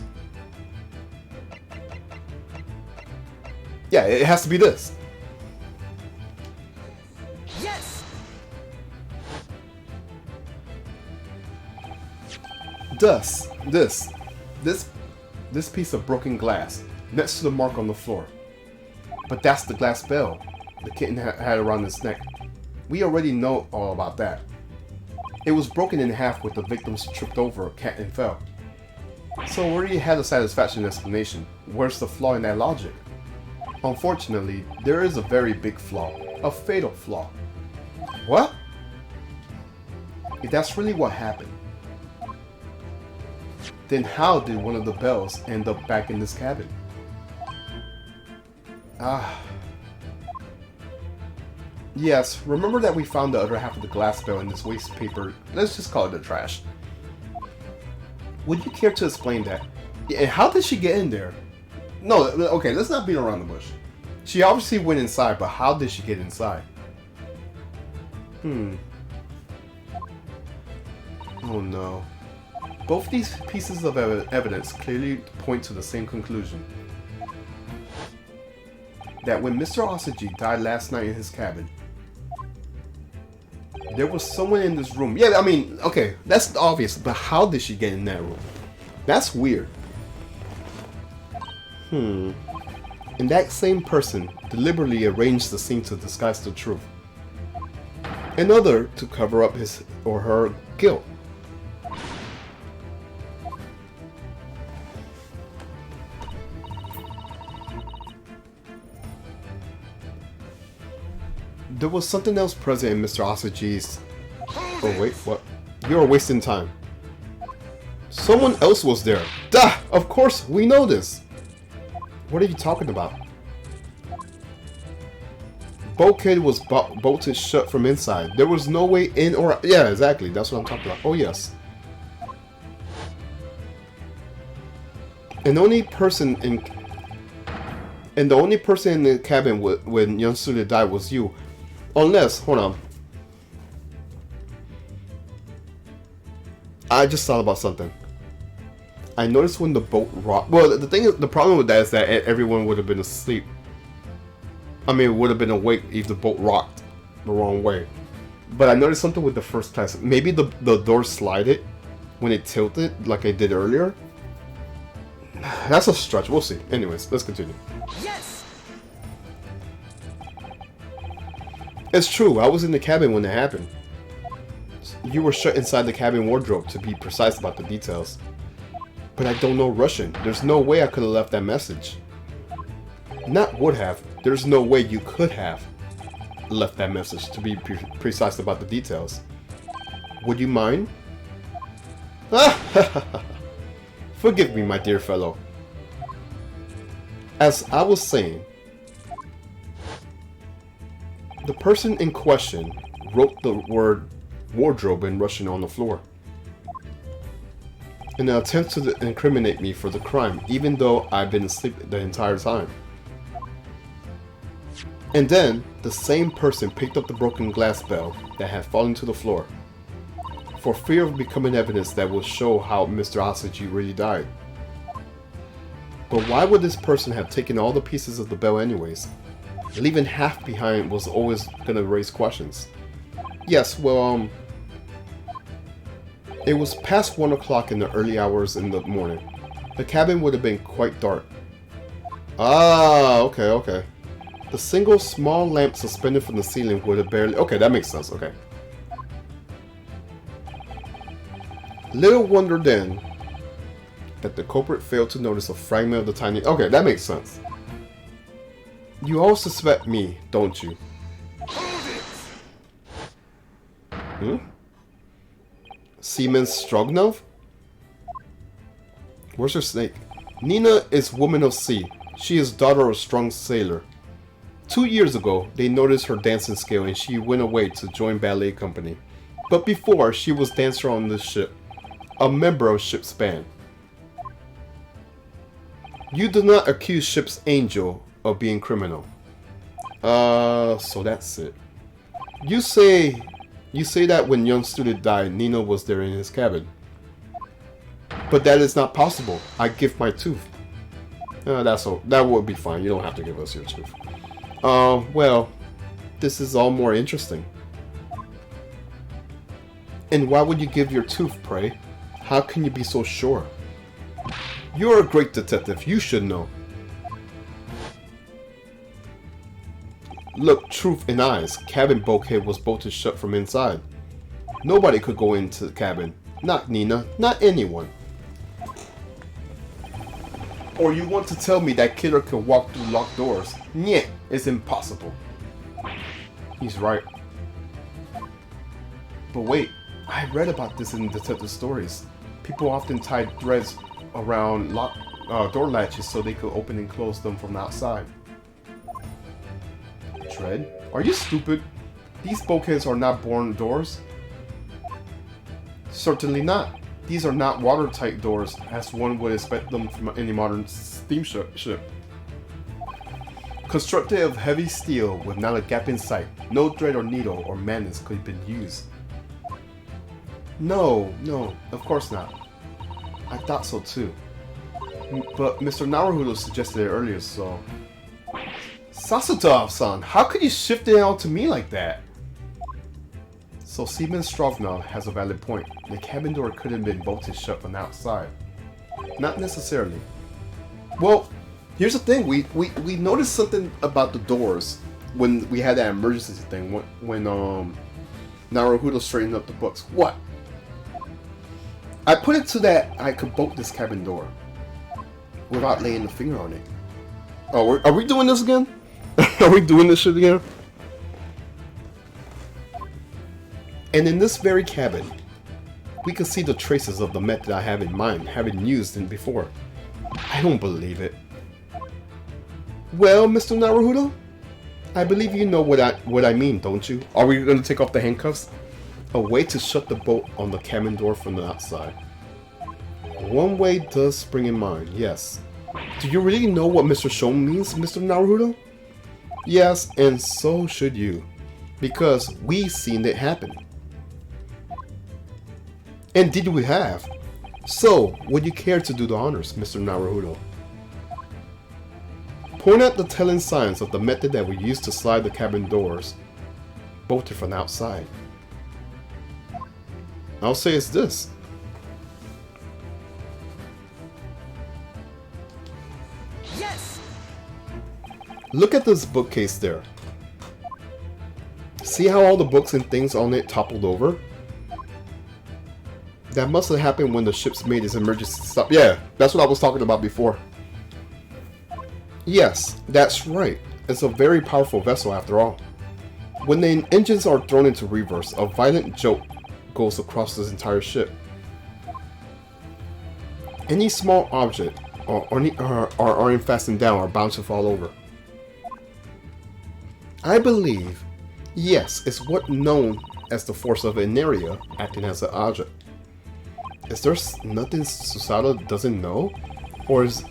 Yeah, it has to be this. Yes! Thus, this piece of broken glass next to the mark on the floor. But that's the glass bell the kitten had around his neck. We already know all about that. It was broken in half with the victims tripped over a cat and fell. So we already had a satisfactory explanation. Where's the flaw in that logic? Unfortunately, there is a very big flaw. A fatal flaw. What? If that's really what happened, then how did one of the bells end up back in this cabin? Yes, remember that we found the other half of the glass bell in this waste paper. Let's just call it the trash. Would you care to explain that? And how did she get in there? No, okay, let's not beat around the bush. She obviously went inside, but how did she get inside? Oh no. Both these pieces of evidence clearly point to the same conclusion. That when Mr. Asaji died last night in his cabin, there was someone in this room. Yeah, I mean, okay, that's obvious, but how did she get in that room? That's weird. And that same person deliberately arranged the scene to disguise the truth. In order to cover up his or her guilt. There was something else present in Mr. Asaji's... Oh wait, what? You're wasting time. Someone else was there. Duh! Of course, we know this. What are you talking about? Bulkhead was bolted shut from inside. There was no way in or out. Yeah, exactly. That's what I'm talking about. Oh yes. And the only person in the cabin when Yonsuke died was you. Unless, hold on. I just thought about something. I noticed when the boat rocked. Well, the problem with that is that everyone would have been asleep. I mean, would have been awake if the boat rocked. the wrong way. But I noticed something with the first class. Maybe the door slided when it tilted like I did earlier. That's a stretch. We'll see. Anyways, let's continue. Yes! It's true. I was in the cabin when it happened. You were shut inside the cabin wardrobe, to be precise about the details. But I don't know Russian. There's no way I could have left that message. Not would have. There's no way you could have left that message, to be precise about the details. Would you mind? Forgive me, my dear fellow. As I was saying, the person in question wrote the word wardrobe in Russian on the floor in an attempt to incriminate me for the crime, even though I've been asleep the entire time. And then, the same person picked up the broken glass bell that had fallen to the floor, for fear of becoming evidence that will show how Mr. Asaji really died. But why would this person have taken all the pieces of the bell anyways? Leaving half behind was always gonna raise questions. Yes, well, it was past 1 o'clock in the early hours in the morning. The cabin would have been quite dark. Ah, okay. The single small lamp suspended from the ceiling would have barely... Okay, that makes sense, okay. Little wonder then that the culprit failed to notice a fragment of the tiny... Okay, that makes sense. You all suspect me, don't you? Hmm? Seaman Stroganov? Where's her snake? Nina is woman of sea. She is daughter of a strong sailor. 2 years ago, they noticed her dancing skill and she went away to join ballet company. But before, she was dancer on the ship, a member of ship's band. You do not accuse ship's angel of being criminal. So that's it. You say that when young student died, Nino was there in his cabin. But that is not possible. I give my tooth. That would be fine. You don't have to give us your tooth. Well, this is all more interesting. And why would you give your tooth, pray? How can you be so sure? You're a great detective. You should know. Look truth in eyes. Cabin bulkhead was bolted shut from inside. Nobody could go into the cabin. Not Nina. Not anyone. Or you want to tell me that killer could walk through locked doors? Nyeh, it's impossible. He's right. But wait, I read about this in detective stories. People often tied threads around door latches so they could open and close them from outside. Tread? Are you stupid? These bulkheads are not born doors. Certainly not. These are not watertight doors, as one would expect them from any modern steamship. Constructed of heavy steel with not a gap in sight, no thread or needle or magnets could have been used. No, of course not. I thought so too. But Mr. Naruhodo suggested it earlier, so... Sasutov-san, how could you shift it out to me like that? So Seaman Strovnov has a valid point. The cabin door could have been bolted shut from outside. Not necessarily. Well, here's the thing. We noticed something about the doors when we had that emergency thing. When Naruhodo straightened up the books. What? I put it to that I could bolt this cabin door without laying the finger on it. Oh, are we doing this again? Are we doing this shit again? And in this very cabin, we can see the traces of the method I have in mind, having used it before. I don't believe it. Well, Mr. Naruhodo, I believe you know what I mean, don't you? Are we going to take off the handcuffs? A way to shut the bolt on the cabin door from the outside. One way does spring in mind, yes. Do you really know what Mr. Shon means, Mr. Naruhodo? Yes, and so should you. Because we seen it happen. And did we have? So, would you care to do the honors, Mr. Naruhodo? Point out the telling signs of the method that we used to slide the cabin doors. bolted from the outside. I'll say it's this. Yes! Look at this bookcase there. See how all the books and things on it toppled over? That must have happened when the ships made its emergency stop. Yeah, that's what I was talking about before. Yes, that's right. It's a very powerful vessel after all. When the engines are thrown into reverse, a violent jolt goes across this entire ship. Any small object or aren't fastened down are bound to fall over. I believe, yes, it's what known as the force of inertia acting as an object. Is there nothing Susato doesn't know? Or is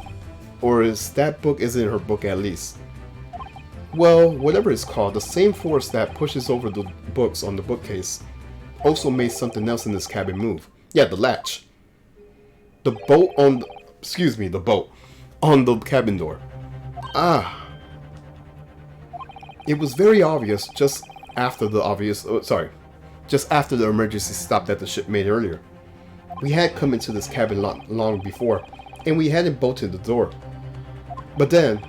that book isn't her book at least? Well, whatever it's called, the same force that pushes over the books on the bookcase also made something else in this cabin move. Yeah, the latch. The bolt on the bolt on the cabin door. Ah. It was very obvious just after the emergency stop that the ship made earlier. We had come into this cabin long before, and we hadn't bolted the door. But then...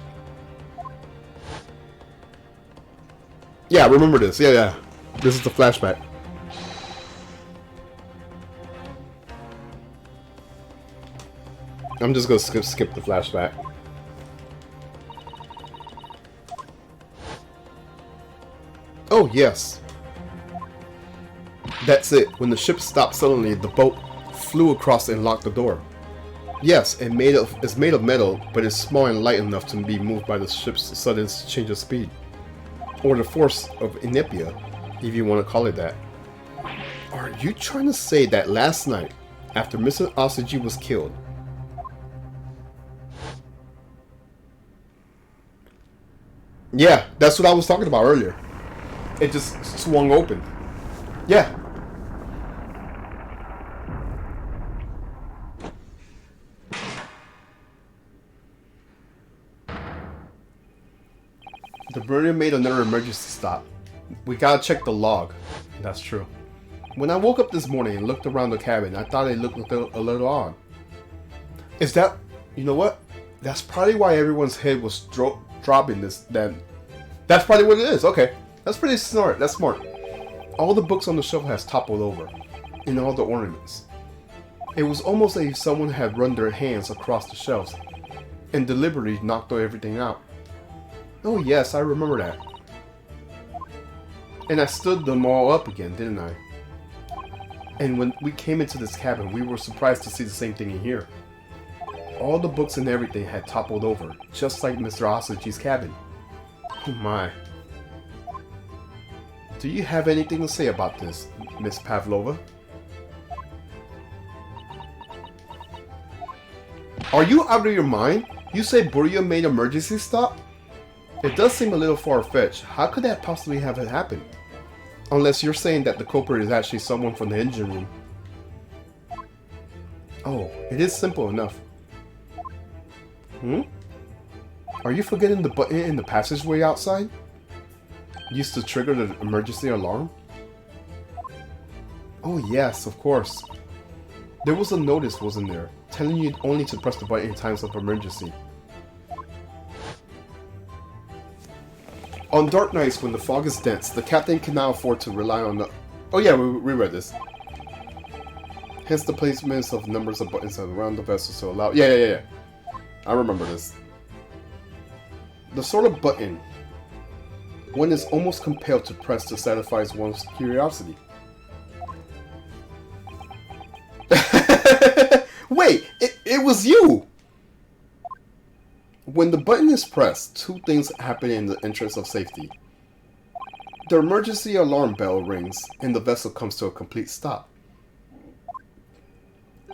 Yeah, I remember this. Yeah. This is the flashback. I'm just gonna skip the flashback. Oh, yes. That's it. When the ship stopped suddenly, the boat flew across and locked the door. Yes, it's made of metal, but it's small and light enough to be moved by the ship's sudden change of speed. Or the force of inertia, if you want to call it that. Are you trying to say that last night, after Mr. Asaji was killed, yeah, that's what I was talking about earlier. It just swung open. Yeah. The burner made another emergency stop. We gotta check the log. That's true. When I woke up this morning and looked around the cabin, I thought it looked a little odd. Is that... You know what? That's probably why everyone's head was dropping this then. That's probably what it is. Okay. That's pretty smart. That's smart. All the books on the shelf has toppled over. And all the ornaments. It was almost as if someone had run their hands across the shelves. And deliberately knocked everything out. Oh yes, I remember that. And I stood them all up again, didn't I? And when we came into this cabin, we were surprised to see the same thing in here. All the books and everything had toppled over, just like Mr. Asaji's cabin. Oh my. Do you have anything to say about this, Miss Pavlova? Are you out of your mind? You say Burya made emergency stop? It does seem a little far-fetched. How could that possibly have happened? Unless you're saying that the culprit is actually someone from the engine room. Oh, it is simple enough. Are you forgetting the button in the passageway outside? Used to trigger the emergency alarm? Oh yes, of course. There was a notice, wasn't there, telling you only to press the button in times of emergency. On dark nights when the fog is dense, the captain cannot afford to rely on the... Oh yeah, we read this. Hence the placements of numbers of buttons around the vessel to allow... Yeah. I remember this. The sort of button one is almost compelled to press to satisfy one's curiosity. Wait, it was you! When the button is pressed, two things happen in the interest of safety. The emergency alarm bell rings and the vessel comes to a complete stop.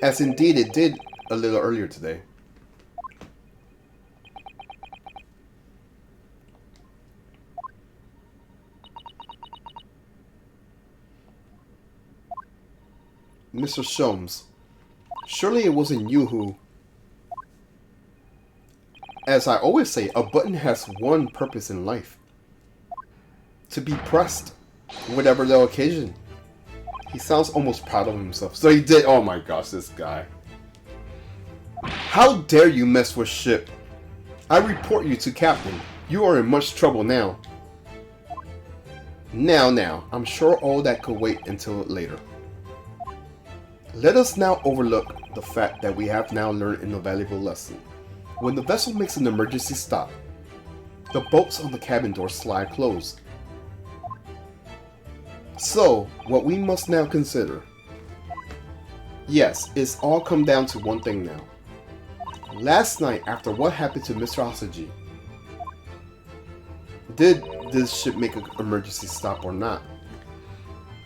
As indeed it did a little earlier today. Mr. Sholmes, surely it wasn't you who... As I always say, a button has one purpose in life. To be pressed. Whatever the occasion. He sounds almost proud of himself. So he did. Oh my gosh, this guy. How dare you mess with ship? I report you to Captain. You are in much trouble now. Now, I'm sure all that could wait until later. Let us now overlook the fact that we have now learned an invaluable lesson. When the vessel makes an emergency stop, the bolts on the cabin door slide closed. So, what we must now consider. Yes, it's all come down to one thing now. Last night, after what happened to Mr. Asaji, did this ship make an emergency stop or not?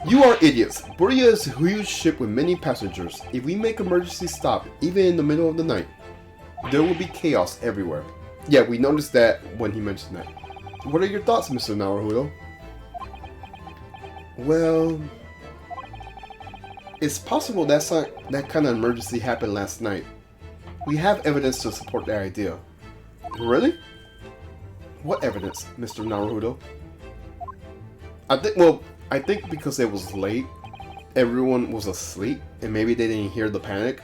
You are idiots. Buria is a huge ship with many passengers. If we make emergency stop, even in the middle of the night, there will be chaos everywhere. Yeah, we noticed that when he mentioned that. What are your thoughts, Mr. Naruto? Well, it's possible that kind of emergency happened last night. We have evidence to support that idea. Really? What evidence, Mr. Naruto? I think because it was late, everyone was asleep, and maybe they didn't hear the panic.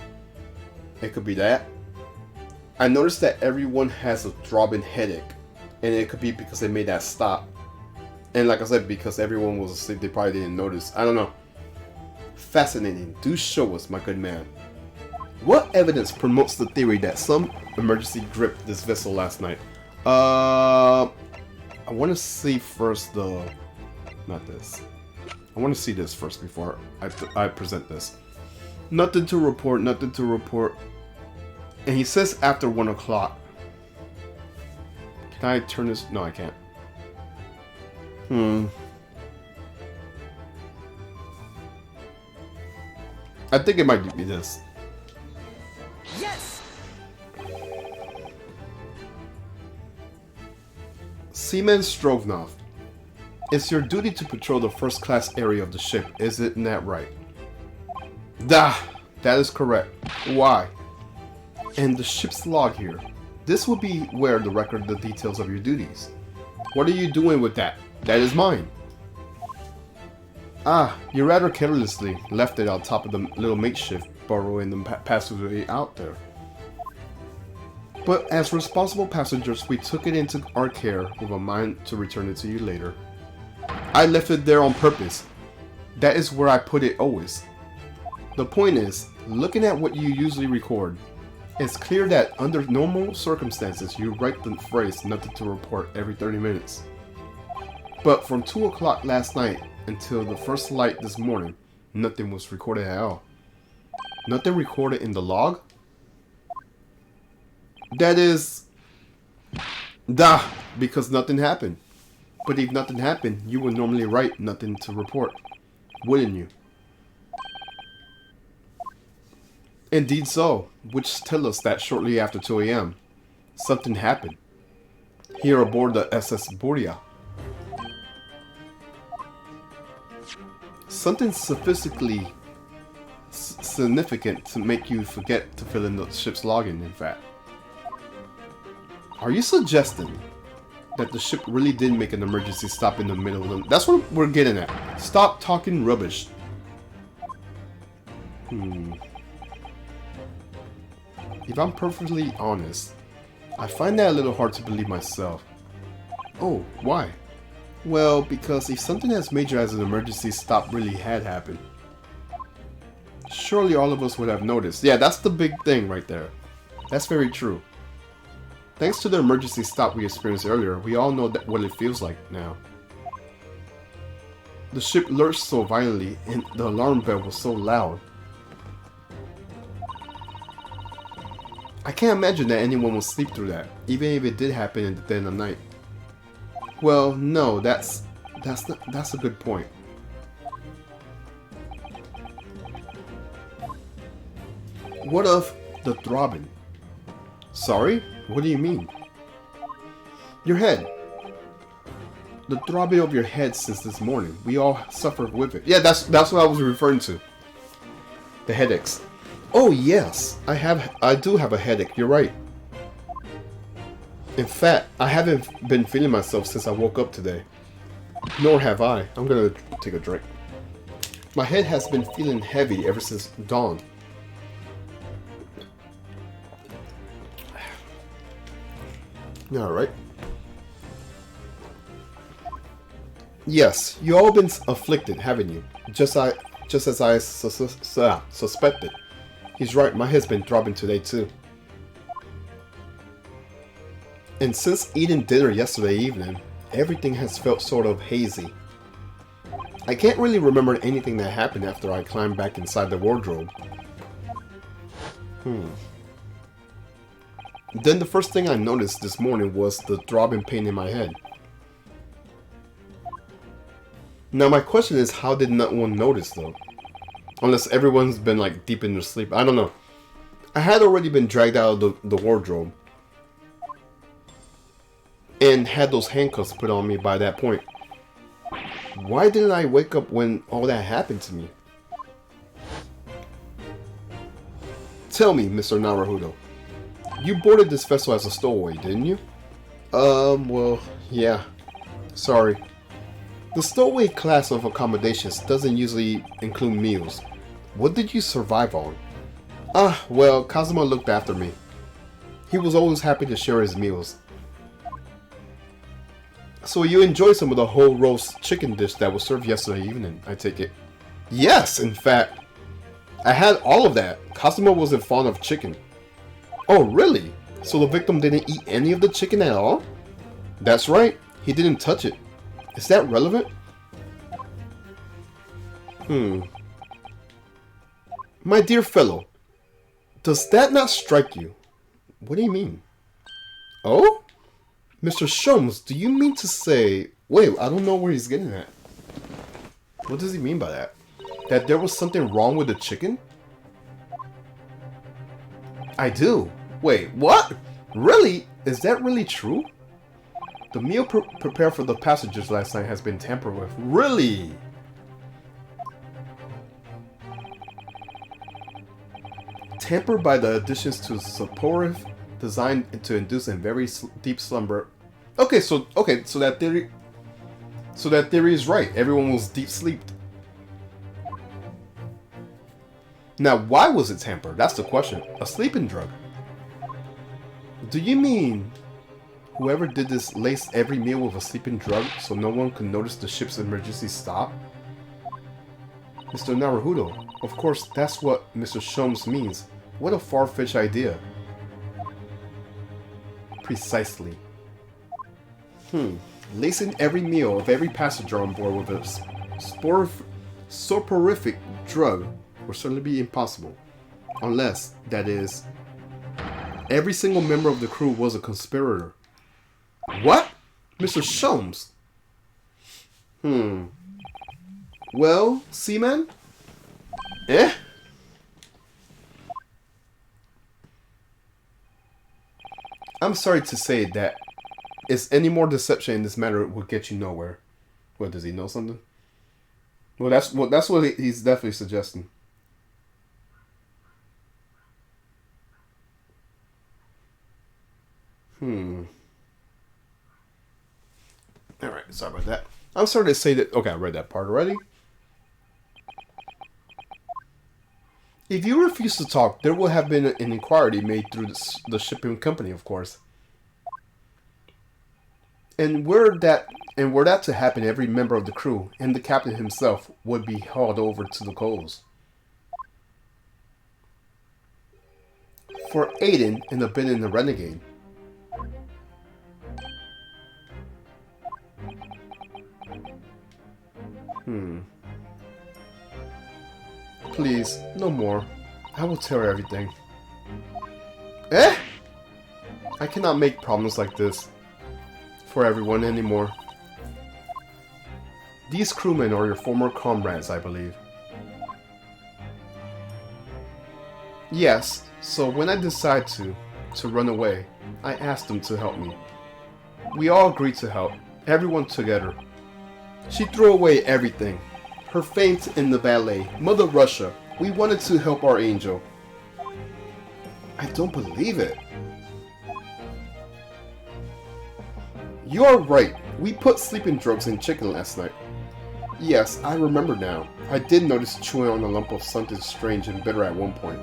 It could be that. I noticed that everyone has a throbbing headache, and it could be because they made that stop. And like I said, because everyone was asleep, they probably didn't notice. I don't know. Fascinating. Do show us, my good man. What evidence promotes the theory that some emergency gripped this vessel last night? I want to see first the... Not this. I want to see this first before I present this. Nothing to report, nothing to report. And he says after 1 o'clock. Can I turn this? No, I can't. I think it might be this. Yes! Seaman Strovnov. It's your duty to patrol the first class area of the ship, isn't that right? That is correct. Why? And the ship's log here. This will be where the record the details of your duties. What are you doing with that? That is mine. Ah, you rather carelessly left it on top of the little makeshift burrow in the passageway out there. But as responsible passengers, we took it into our care with a mind to return it to you later. I left it there on purpose. That is where I put it always. The point is, looking at what you usually record, it's clear that under normal circumstances you write the phrase nothing to report every 30 minutes. But from 2 o'clock last night until the first light this morning, nothing was recorded at all. Nothing recorded in the log? That is... because nothing happened. But if nothing happened, you would normally write nothing to report, wouldn't you? Indeed so, which tells us that shortly after 2 a.m., something happened. Here aboard the SS Buria. Something sophistically significant to make you forget to fill in the ship's login, in fact. Are you suggesting that the ship really did make an emergency stop in the middle of the... That's what we're getting at. Stop talking rubbish. If I'm perfectly honest, I find that a little hard to believe myself. Oh, why? Well, because if something as major as an emergency stop really had happened, surely all of us would have noticed. Yeah, that's the big thing right there. That's very true. Thanks to the emergency stop we experienced earlier, we all know what it feels like now. The ship lurched so violently and the alarm bell was so loud. I can't imagine that anyone would sleep through that, even if it did happen in the dead of night. Well, no, that's a good point. What of the throbbing? Sorry? What do you mean? Your head. The throbbing of your head since this morning. We all suffered with it. Yeah, that's what I was referring to. The headaches. Oh yes, I do have a headache. You're right. In fact, I haven't been feeling myself since I woke up today. Nor have I. I'm gonna take a drink. My head has been feeling heavy ever since dawn. Alright. Yes, you all been afflicted, haven't you? Just as I suspected. He's right, my head's been throbbing today too. And since eating dinner yesterday evening, everything has felt sort of hazy. I can't really remember anything that happened after I climbed back inside the wardrobe. Then the first thing I noticed this morning was the throbbing pain in my head. Now my question is, how did no one notice though? Unless everyone's been like deep in their sleep. I don't know. I had already been dragged out of the wardrobe. And had those handcuffs put on me by that point. Why didn't I wake up when all that happened to me? Tell me, Mr. Naruhodo. You boarded this vessel as a stowaway, didn't you? Well, yeah. Sorry. The stowaway class of accommodations doesn't usually include meals. What did you survive on? Well, Kazuma looked after me. He was always happy to share his meals. So you enjoyed some of the whole roast chicken dish that was served yesterday evening, I take it? Yes, in fact. I had all of that. Kazuma wasn't fond of chicken. Oh, really? So the victim didn't eat any of the chicken at all? That's right. He didn't touch it. Is that relevant? My dear fellow, does that not strike you? What do you mean? Oh? Mr. Sholmes, do you mean to say... Wait, I don't know where he's getting at. What does he mean by that? That there was something wrong with the chicken? I do. Wait, what? Really? Is that really true? The meal prepared for the passengers last night has been tampered with. Really? Tampered by the additions to soporific designed to induce a very deep slumber. Okay, so that theory is right. Everyone was deep sleeped. Now, why was it tampered? That's the question. A sleeping drug. Do you mean whoever did this laced every meal with a sleeping drug so no one could notice the ship's emergency stop? Mr. Naruhodo, of course that's what Mr. Sholmes means. What a far-fetched idea. Precisely. Lacing every meal of every passenger on board with a soporific drug would certainly be impossible. Unless, that is, every single member of the crew was a conspirator. What? Mr. Sholmes? Well, Seaman? Eh? I'm sorry to say that if any more deception in this matter will get you nowhere. What, does he know something? Well, that's what he's definitely suggesting. Alright, sorry about that. I'm sorry to say that... Okay, I read that part already. If you refuse to talk, there will have been an inquiry made through the shipping company, of course. And were that to happen, every member of the crew and the captain himself would be hauled over to the coals for aiding in abetting the renegade. Please, no more. I will tell her everything. Eh? I cannot make problems like this for everyone anymore. These crewmen are your former comrades, I believe. Yes, so when I decided to run away, I asked them to help me. We all agreed to help, everyone together. She threw away everything. Her faint in the ballet, Mother Russia. We wanted to help our angel. I don't believe it. You are right. We put sleeping drugs in chicken last night. Yes, I remember now. I did notice chewing on a lump of something strange and bitter at one point.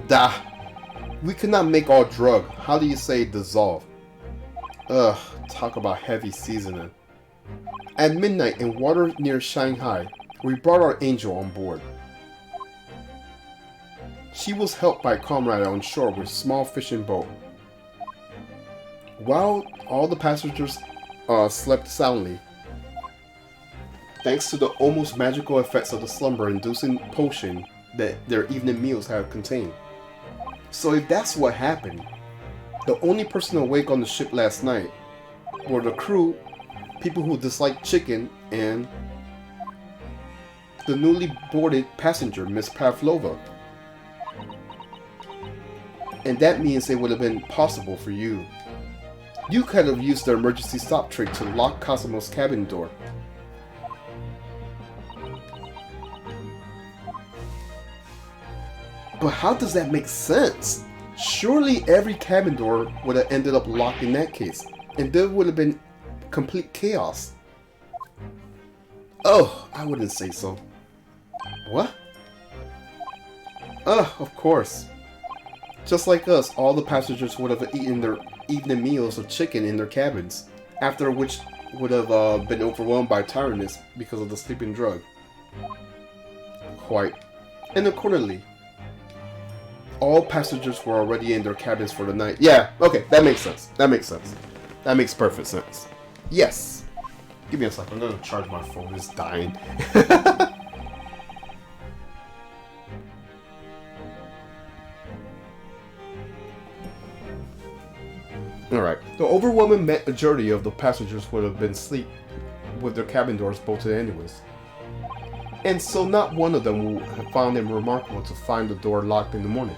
Dah! We could not make all drug. How do you say dissolve? Ugh, talk about heavy seasoning. At midnight in water near Shanghai, we brought our angel on board. She was helped by a comrade on shore with a small fishing boat. While all the passengers slept soundly, thanks to the almost magical effects of the slumber-inducing potion that their evening meals have contained. So if that's what happened, the only person awake on the ship last night were the crew, people who disliked chicken, and the newly boarded passenger, Miss Pavlova. And that means it would have been possible for you. You could have used the emergency stop trick to lock Cosimo's cabin door. But how does that make sense? Surely every cabin door would have ended up locked in that case, and there would have been complete chaos. Oh, I wouldn't say so. What? Of course. Just like us, all the passengers would have eaten their evening meals of chicken in their cabins, after which would have been overwhelmed by tiredness because of the sleeping drug. Quite. And accordingly, all passengers were already in their cabins for the night. Yeah, okay, that makes sense. That makes sense. That makes perfect sense. Yes. Give me a second. I'm gonna charge my phone. It's dying. Alright. The overwhelming majority of the passengers would have been asleep with their cabin doors bolted anyways. And so not one of them would have found it remarkable to find the door locked in the morning.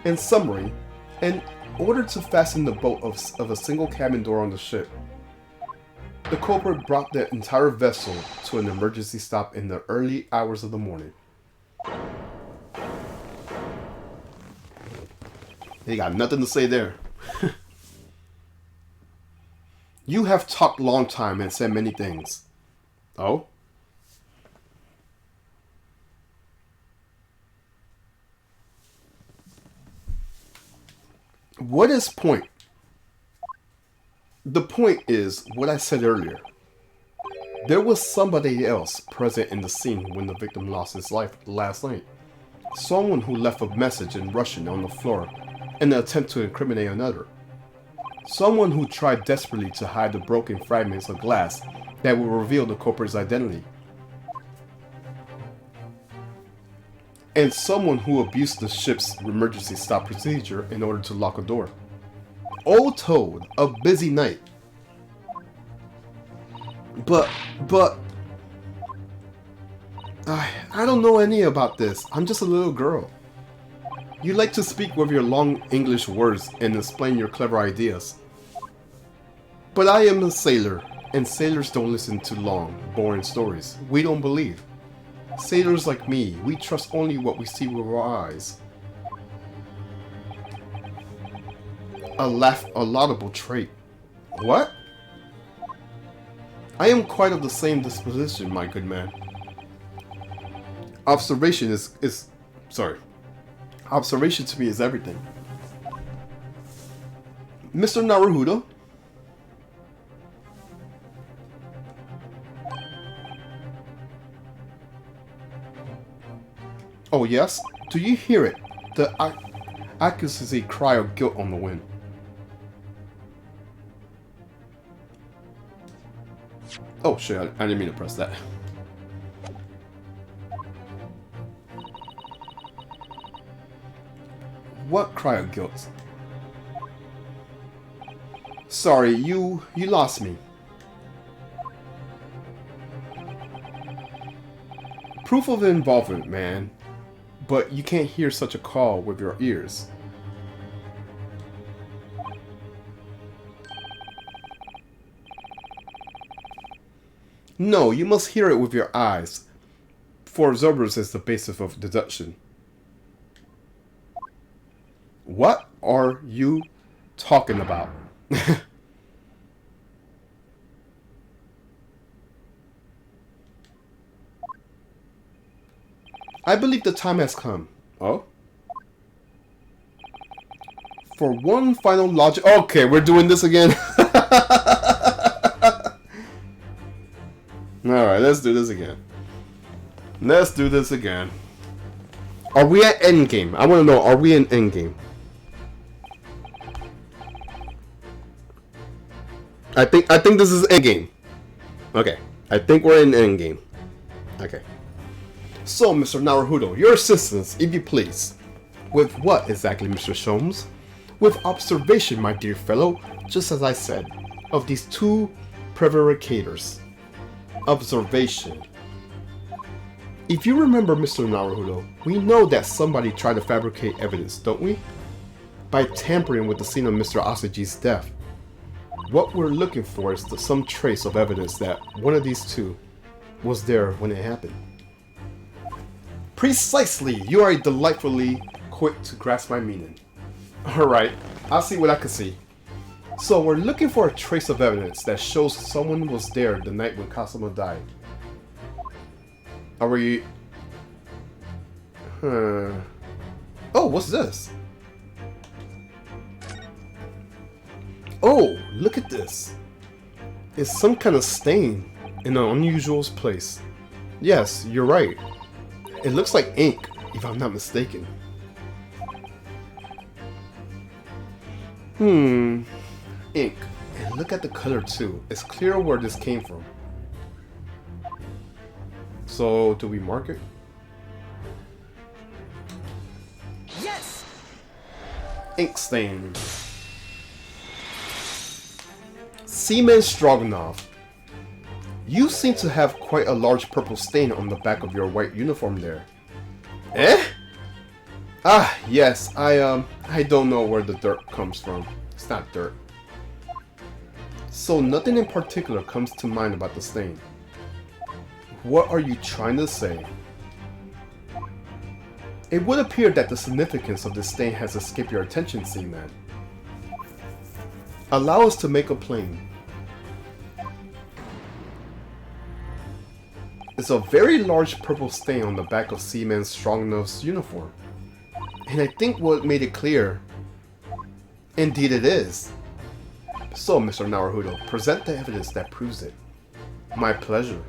In summary, in order to fasten the bolt of a single cabin door on the ship, the culprit brought the entire vessel to an emergency stop in the early hours of the morning. They got nothing to say there. You have talked long time and said many things. Oh? What is point? The point is what I said earlier. There was somebody else present in the scene when the victim lost his life last night. Someone who left a message in Russian on the floor in an attempt to incriminate another. Someone who tried desperately to hide the broken fragments of glass that will reveal the culprit's identity. And someone who abused the ship's emergency stop procedure in order to lock a door. All told, a busy night. But, I don't know any about this. I'm just a little girl. You like to speak with your long English words and explain your clever ideas. But I am a sailor, and sailors don't listen to long, boring stories. We don't believe. Sailors like me, we trust only what we see with our eyes. A laudable trait. What? I am quite of the same disposition, my good man. Observation Observation to me is everything. Mr. Naruhodo? Oh yes? Do you hear it? The accusatory cry of guilt on the wind. Oh shit, I didn't mean to press that. What cry of guilt? Sorry, you lost me. Proof of involvement, man. But you can't hear such a call with your ears. No, you must hear it with your eyes. For observers is the basis of deduction. What are you talking about? I believe the time has come. Oh? For one final logic. Okay, we're doing this again. Alright, let's do this again. Let's do this again. Are we at endgame? I want to know, are we in endgame? I think this is endgame. Okay. I think we're in endgame. Okay. So, Mr. Naruhodo, your assistance, if you please. With what exactly, Mr. Sholmes? With observation, my dear fellow, just as I said, of these two prevaricators. Observation. If you remember, Mr. Naruhodo, we know that somebody tried to fabricate evidence, don't we? By tampering with the scene of Mr. Asaji's death. What we're looking for is some trace of evidence that one of these two was there when it happened. Precisely! You are delightfully quick to grasp my meaning. Alright, I'll see what I can see. So we're looking for a trace of evidence that shows someone was there the night when Kasumo died. Are we... Oh, what's this? Oh, look at this. It's some kind of stain in an unusual place. Yes, you're right. It looks like ink, if I'm not mistaken. Ink. And look at the color too. It's clear where this came from. So, do we mark it? Yes! Ink stain. Seaman Stroganoff. You seem to have quite a large purple stain on the back of your white uniform there. Eh? Ah, yes, I don't know where the dirt comes from. It's not dirt. So nothing in particular comes to mind about the stain. What are you trying to say? It would appear that the significance of this stain has escaped your attention, Seaman. Allow us to make a plain. It's a very large purple stain on the back of Seaman Stroganoff's uniform. And I think what made it clear, indeed it is. So, Mr. Naruhodo, present the evidence that proves it. My pleasure.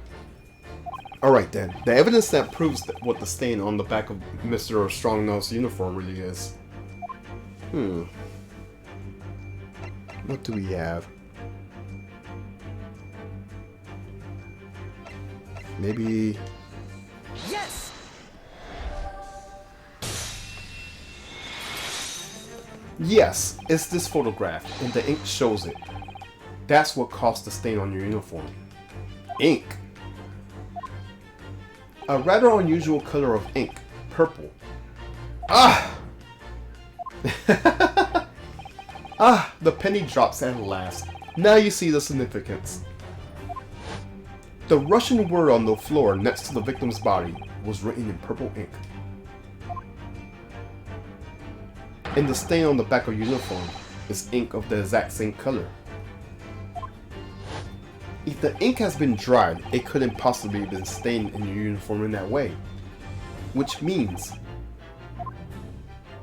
Alright then, the evidence that proves what the stain on the back of Mr. Stroganoff's uniform really is. What do we have? Maybe... Yes! Yes, it's this photograph, and the ink shows it. That's what caused the stain on your uniform. Ink. A rather unusual color of ink. Purple. Ah! Ah, the penny drops at last. Now you see the significance. The Russian word on the floor next to the victim's body was written in purple ink. And the stain on the back of your uniform is ink of the exact same color. If the ink has been dried, it couldn't possibly have been stained in your uniform in that way. Which means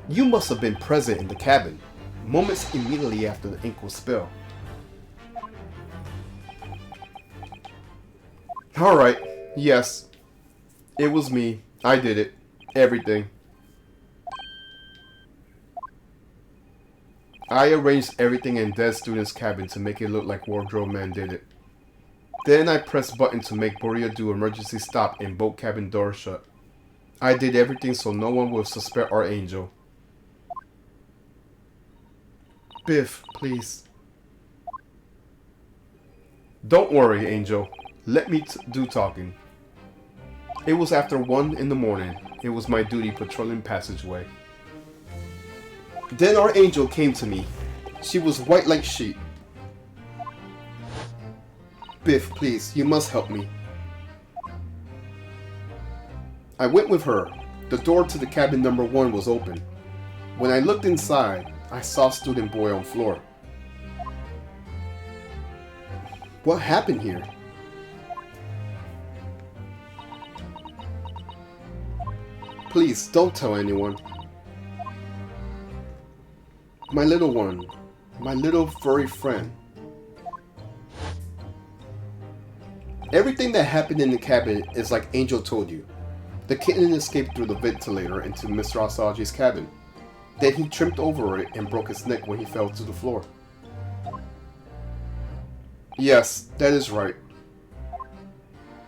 you must have been present in the cabin, moments immediately after the ink was spilled. Alright, yes. It was me. I did it. Everything. I arranged everything in Dead Student's cabin to make it look like Wardrobe Man did it. Then I pressed button to make Boria do emergency stop and boat cabin door shut. I did everything so no one will suspect our angel. Biff, please. Don't worry, Angel. Let me do talking. It was after 1 in the morning. It was my duty patrolling passageway. Then our angel came to me. She was white like sheet. Biff, please, you must help me. I went with her. The door to the cabin number 1 was open. When I looked inside, I saw Student Boy on floor. What happened here? Please, don't tell anyone. My little one. My little furry friend. Everything that happened in the cabin is like Angel told you. The kitten escaped through the ventilator into Mr. Asaji's cabin. Then he tripped over it and broke his neck when he fell to the floor. Yes, that is right.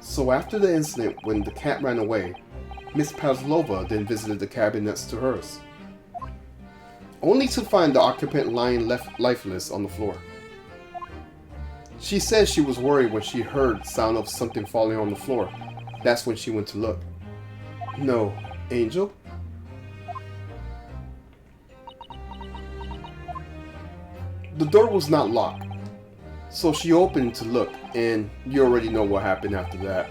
So after the incident when the cat ran away, Miss Pavlova then visited the cabin next to hers, only to find the occupant lying lifeless on the floor. She said she was worried when she heard the sound of something falling on the floor. That's when she went to look. No, Angel? The door was not locked, so she opened to look, and you already know what happened after that.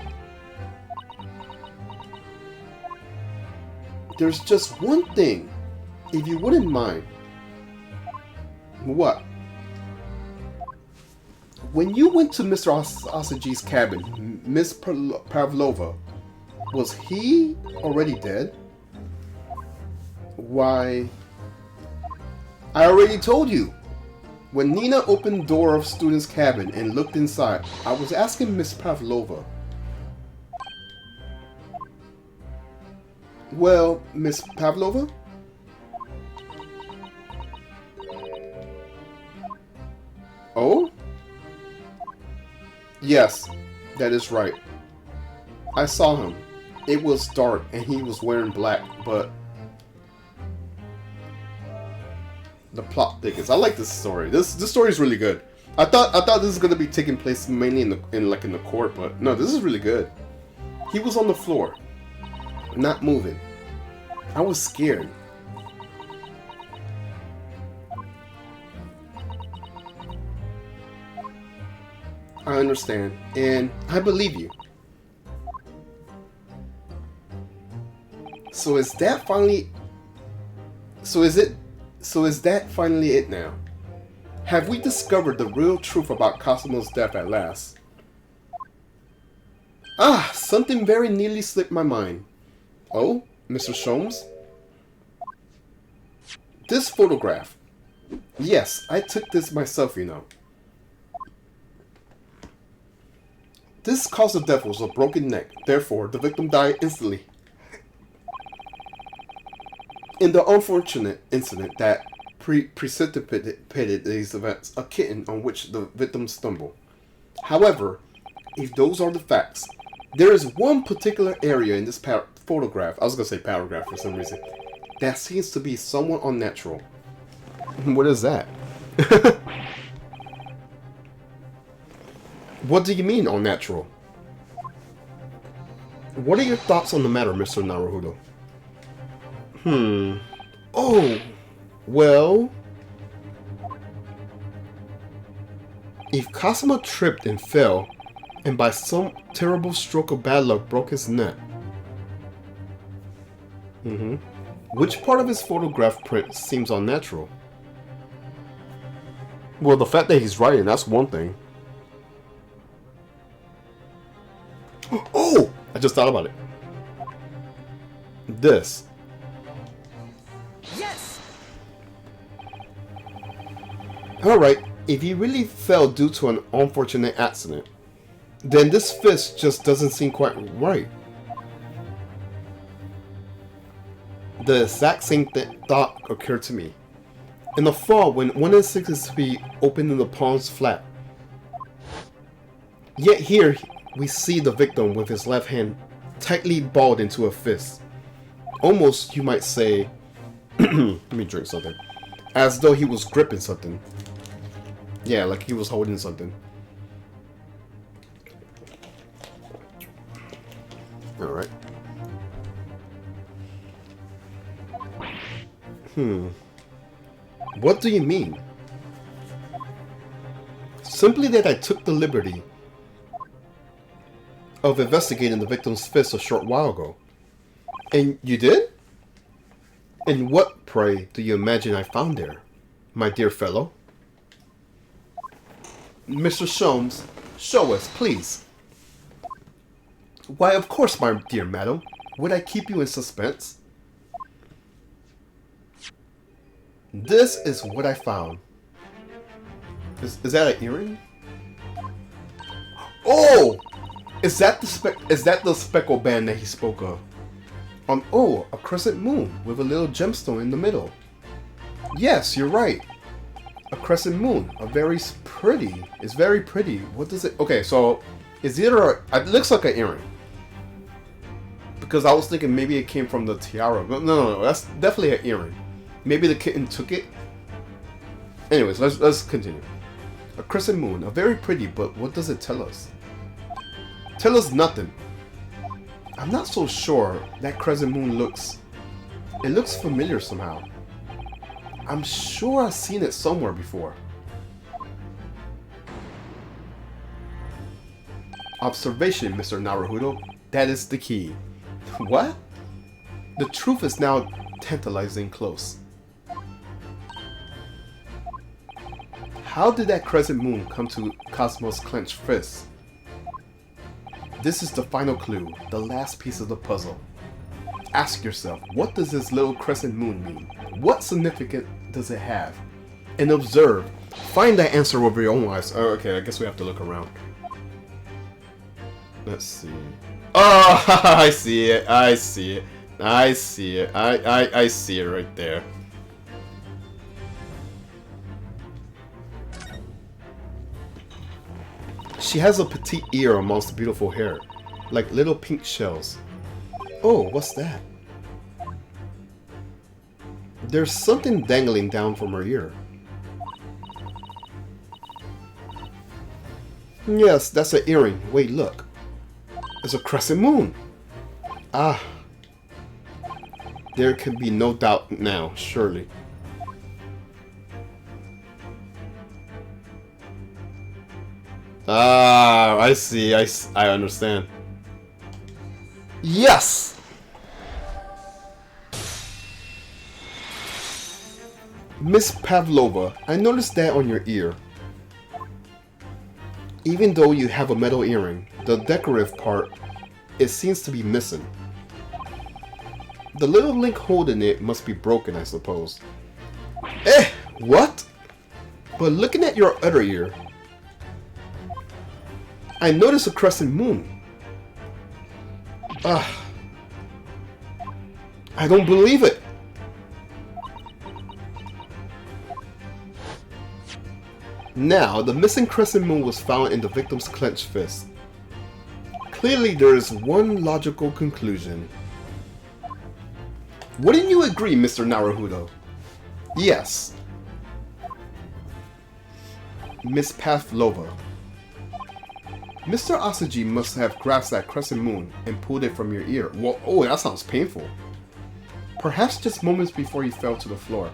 There's just one thing, if you wouldn't mind. What? When you went to Mr. Asaji's cabin, Miss Pavlova, was he already dead? Why, I already told you. When Nina opened the door of student's cabin and looked inside, I was asking Miss Pavlova. Well, Miss Pavlova? Oh? Yes, that is right. I saw him. It was dark and he was wearing black, but the plot thickens. I like this story. This story is really good. I thought this was gonna be taking place mainly in the court, but no, this is really good. He was on the floor, not moving. I was scared. I understand, and I believe you. So is that finally it now? Have we discovered the real truth about Cosimo's death at last? Ah, something very nearly slipped my mind. Oh, Mr. Sholmes? This photograph. Yes, I took this myself, you know. This cause of death was a broken neck, therefore the victim died instantly. In the unfortunate incident that precipitated these events, a kitten on which the victim stumbled. However, if those are the facts, there is one particular area in this photograph, I was going to say paragraph for some reason, that seems to be somewhat unnatural. What is that? What do you mean unnatural? What are your thoughts on the matter, Mr. Naruhodo? Oh, well, if Cosimo tripped and fell, and by some terrible stroke of bad luck broke his neck, which part of his photograph print seems unnatural? Well, the fact that he's writing, that's one thing. Oh! I just thought about it. This. Yes! Alright, if he really fell due to an unfortunate accident, then this fist just doesn't seem quite right. The exact same thought occurred to me. In the fall, when one of the 6 is to be opened in the palms flat. Yet here, we see the victim with his left hand tightly balled into a fist. Almost, you might say, let me drink something, as though he was gripping something. Yeah, like he was holding something. Alright. What do you mean? Simply that I took the liberty of investigating the victim's fist a short while ago. And you did? And what, pray, do you imagine I found there, my dear fellow? Mr. Sholmes, show us, please. Why, of course, my dear madam. Would I keep you in suspense? This is what I found. Is that an earring? Oh! Is that the speckle band that he spoke of? Oh, a crescent moon with a little gemstone in the middle. Yes, you're right. A crescent moon. It's very pretty. What does it... Okay, so... It looks like an earring. Because I was thinking maybe it came from the tiara. But no. That's definitely an earring. Maybe the kitten took it. Anyways, let's continue. A crescent moon. A very pretty, but what does it tell us? Tell us nothing. I'm not so sure. That crescent moon looks... It looks familiar somehow. I'm sure I've seen it somewhere before. Observation, Mr. Naruhodo. That is the key. What? The truth is now tantalizing close. How did that crescent moon come to Cosmo's clenched fist? This is the final clue, the last piece of the puzzle. Ask yourself, what does this little crescent moon mean? What significance does it have? And observe. Find that answer with your own eyes. Oh, okay, I guess we have to look around. Let's see. Oh, I see it. I see it. I see it. I see it right there. She has a petite ear amongst beautiful hair, like little pink shells. Oh, what's that? There's something dangling down from her ear. Yes, that's an earring. Wait, look. It's a crescent moon. Ah. There can be no doubt now, surely. Ah, I see. I understand. Yes! Miss Pavlova, I noticed that on your ear. Even though you have a metal earring, the decorative part, it seems to be missing. The little link holding it must be broken, I suppose. Eh, what? But looking at your other ear, I noticed a crescent moon. Ah, I don't believe it. Now, the missing crescent moon was found in the victim's clenched fist. Clearly, there is one logical conclusion. Wouldn't you agree, Mr. Naruhodo? Yes. Miss Pavlova. Mr. Asaji must have grasped that crescent moon and pulled it from your ear. Well, oh, that sounds painful. Perhaps just moments before he fell to the floor.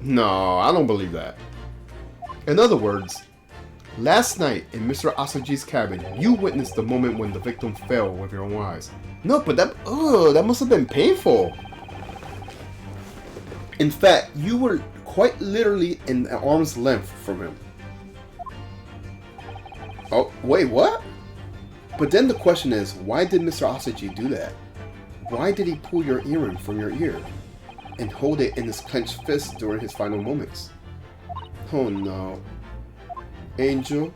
No, I don't believe that. In other words, last night in Mr. Asaji's cabin, you witnessed the moment when the victim fell with your own eyes. No, but that must have been painful. In fact, you were quite literally in arm's length from him. Oh, wait, what? But then the question is, why did Mr. Asaji do that? Why did he pull your earring from your ear and hold it in his clenched fist during his final moments? Oh no. Angel?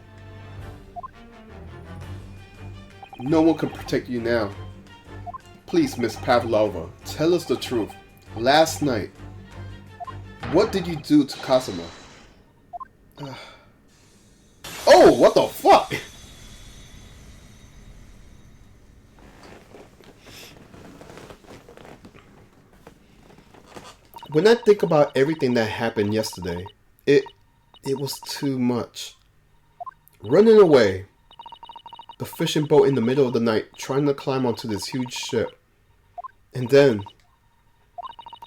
No one can protect you now. Please, Miss Pavlova, tell us the truth. Last night, what did you do to Kazuma? Oh, what the fuck? When I think about everything that happened yesterday, it was too much. Running away, the fishing boat in the middle of the night, trying to climb onto this huge ship. And then,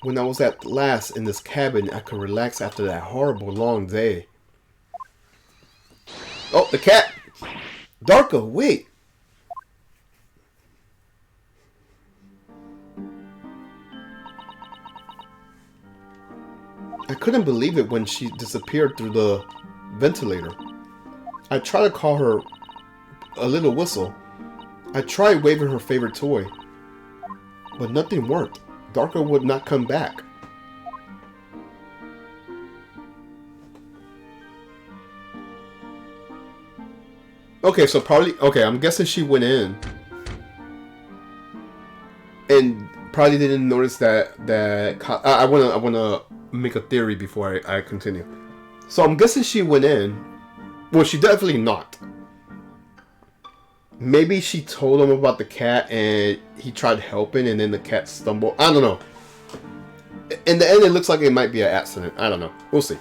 when I was at last in this cabin, I could relax after that horrible long day. Oh, the cat! Darko, wait! I couldn't believe it when she disappeared through the ventilator. I tried to call her a little whistle. I tried waving her favorite toy. But nothing worked. Darko would not come back. Okay, so probably... Okay, I'm guessing she went in. And probably didn't notice that... I wanna make a theory before I continue. So I'm guessing she went in. Well, she definitely not. Maybe she told him about the cat and he tried helping and then the cat stumbled. I don't know. In the end, it looks like it might be an accident. I don't know. We'll see.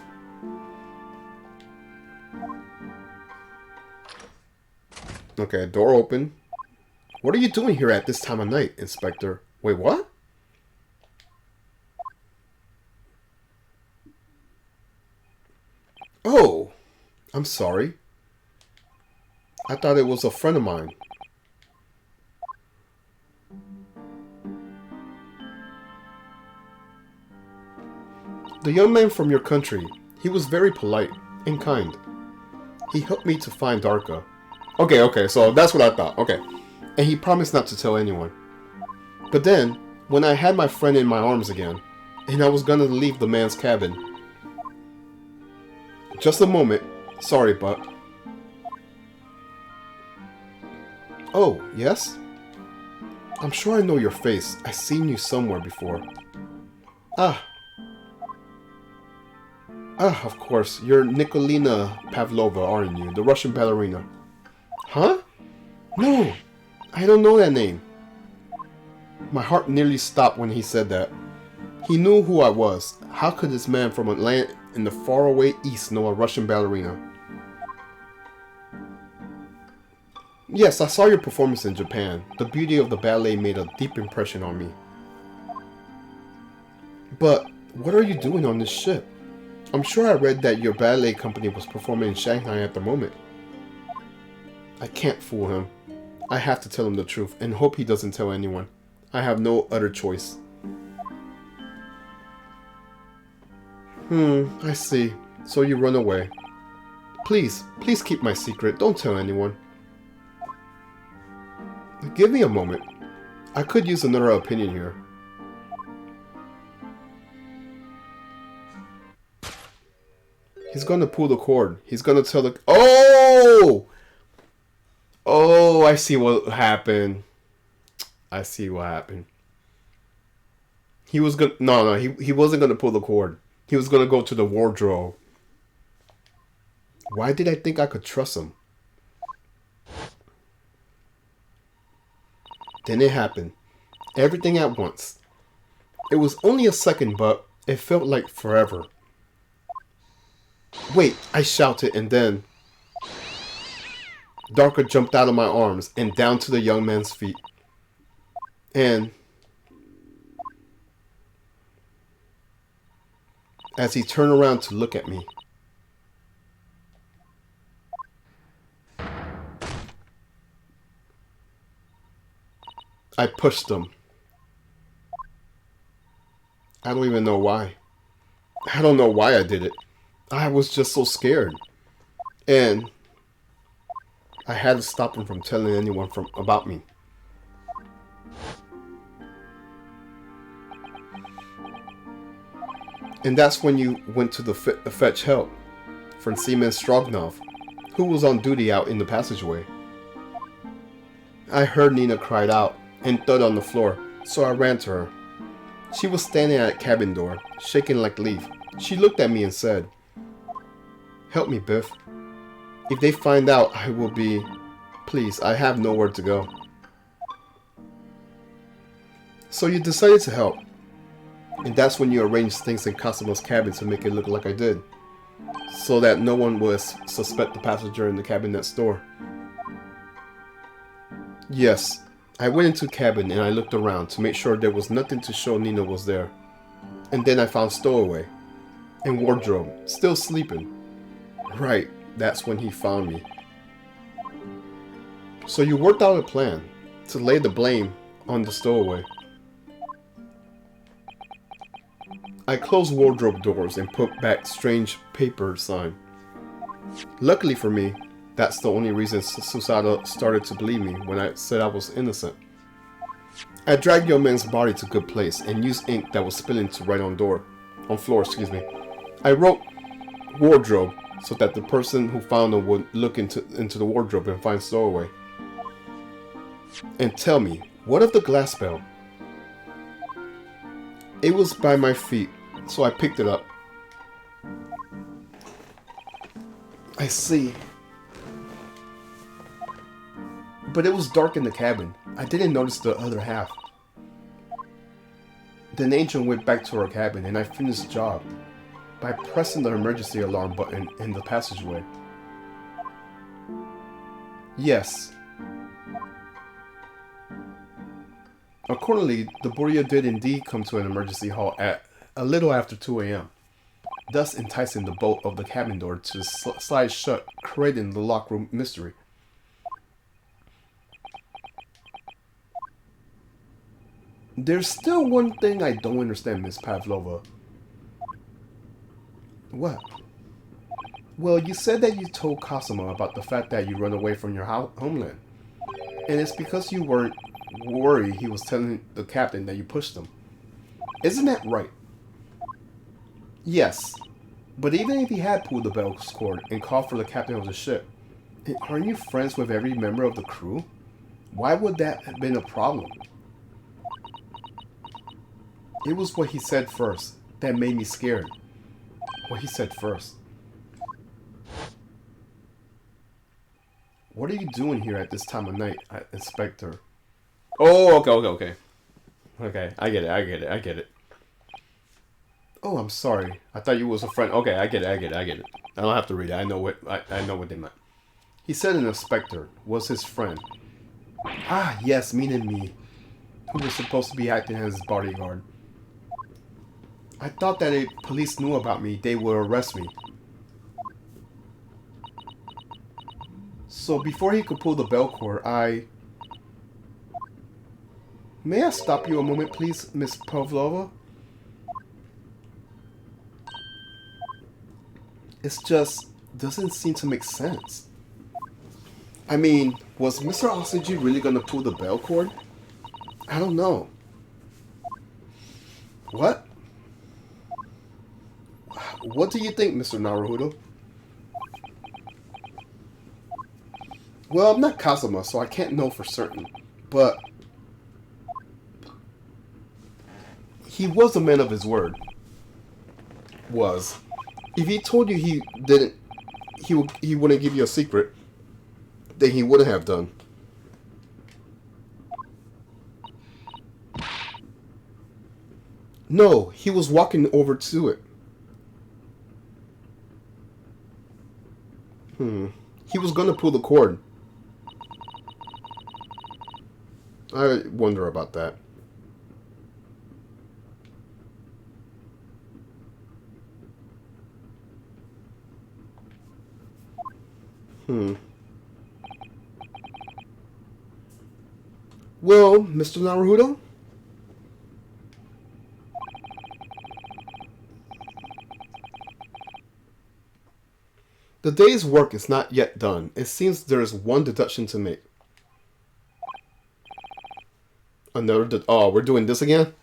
Okay, door open. What are you doing here at this time of night, Inspector? Wait, what? Oh, I'm sorry. I thought it was a friend of mine. The young man from your country. He was very polite and kind. He helped me to find Darka. Okay, so that's what I thought. Okay. And he promised not to tell anyone. But then, when I had my friend in my arms again, and I was gonna leave the man's cabin... Just a moment. Sorry, Buck. Oh, yes? I'm sure I know your face. I've seen you somewhere before. Ah, of course. You're Nikolina Pavlova, aren't you? The Russian ballerina. Huh? No, I don't know that name. My heart nearly stopped when he said that. He knew who I was. How could this man from a land in the faraway east know a Russian ballerina? Yes, I saw your performance in Japan. The beauty of the ballet made a deep impression on me. But what are you doing on this ship? I'm sure I read that your ballet company was performing in Shanghai at the moment. I can't fool him. I have to tell him the truth and hope he doesn't tell anyone. I have no other choice. I see. So you run away. Please keep my secret. Don't tell anyone. Give me a moment. I could use another opinion here. He's gonna pull the cord. He's gonna tell the... Oh! Oh, I see what happened. I see what happened. He was gonna... No, he wasn't gonna pull the cord. He was gonna go to the wardrobe. Why did I think I could trust him? Then it happened. Everything at once. It was only a second, but it felt like forever. Wait, I shouted, and then... Darka jumped out of my arms and down to the young man's feet. And... as he turned around to look at me... I pushed him. I don't even know why. I don't know why I did it. I was just so scared. And I had to stop him from telling anyone about me. And that's when you went to fetch help from Seaman Stroganov, who was on duty out in the passageway. I heard Nina cried out and thud on the floor, so I ran to her. She was standing at the cabin door, shaking like a leaf. She looked at me and said, "Help me, Biff. If they find out, I will be... Please, I have nowhere to go." So you decided to help. And that's when you arranged things in Cosimo's cabin to make it look like I did. So that no one would suspect the passenger in the cabin next door. Yes, I went into the cabin and I looked around to make sure there was nothing to show Nina was there. And then I found Stowaway and Wardrobe still sleeping. Right, that's when he found me. So you worked out a plan to lay the blame on the Stowaway. I closed wardrobe doors and put back strange paper sign. Luckily for me, that's the only reason Susada started to believe me when I said I was innocent. I dragged your man's body to a good place and used ink that was spilling to write on floor. I wrote wardrobe so that the person who found them would look into the wardrobe and find stowaway. And tell me, what of the glass bell? It was by my feet, so I picked it up. I see. But it was dark in the cabin. I didn't notice the other half. Then Angel went back to her cabin and I finished the job by pressing the emergency alarm button in the passageway. Yes. Accordingly, the Borea did indeed come to an emergency halt at a little after 2 a.m., thus enticing the bolt of the cabin door to slide shut, creating the lock room mystery. There's still one thing I don't understand, Miss Pavlova. What? Well, you said that you told Cosima about the fact that you run away from your homeland. And it's because you weren't worried he was telling the captain that you pushed him. Isn't that right? Yes. But even if he had pulled the bell's cord and called for the captain of the ship, aren't you friends with every member of the crew? Why would that have been a problem? It was what he said first that made me scared. What he said first. What are you doing here at this time of night, Inspector? Oh, okay. Okay, I get it. Oh, I'm sorry. I thought you was a friend. Okay, I get it. I don't have to read it. I know what they meant. He said an inspector was his friend. Ah, yes, meaning me, who was supposed to be acting as his bodyguard. I thought that if police knew about me, they would arrest me. So before he could pull the bell cord, May I stop you a moment, please, Miss Pavlova? It just doesn't seem to make sense. I mean, was Mr. Oxygen really gonna pull the bell cord? I don't know. What? What do you think, Mr. Naruhodo? Well, I'm not Kazuma, so I can't know for certain. But he was a man of his word. Was. If he told you he wouldn't give you a secret, then he wouldn't have done. No, he was walking over to it. He was gonna pull the cord. I wonder about that. Well, Mr. Naruhodo? The day's work is not yet done. It seems there is one deduction to make. Another oh, we're doing this again?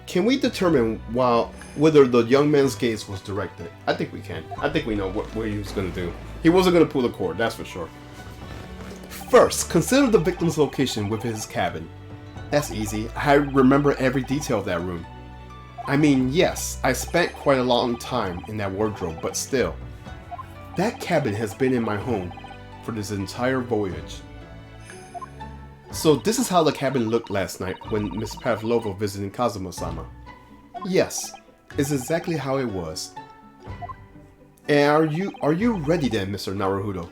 Can we determine whether the young man's gaze was directed? I think we can. I think we know what he was going to do. He wasn't going to pull the cord, that's for sure. First, consider the victim's location within his cabin. That's easy. I remember every detail of that room. I mean, yes, I spent quite a long time in that wardrobe, but still. That cabin has been in my home for this entire voyage. So this is how the cabin looked last night when Miss Pavlova visited Kazuma-sama. Yes, it's exactly how it was. And are you ready then, Mr. Naruhodo?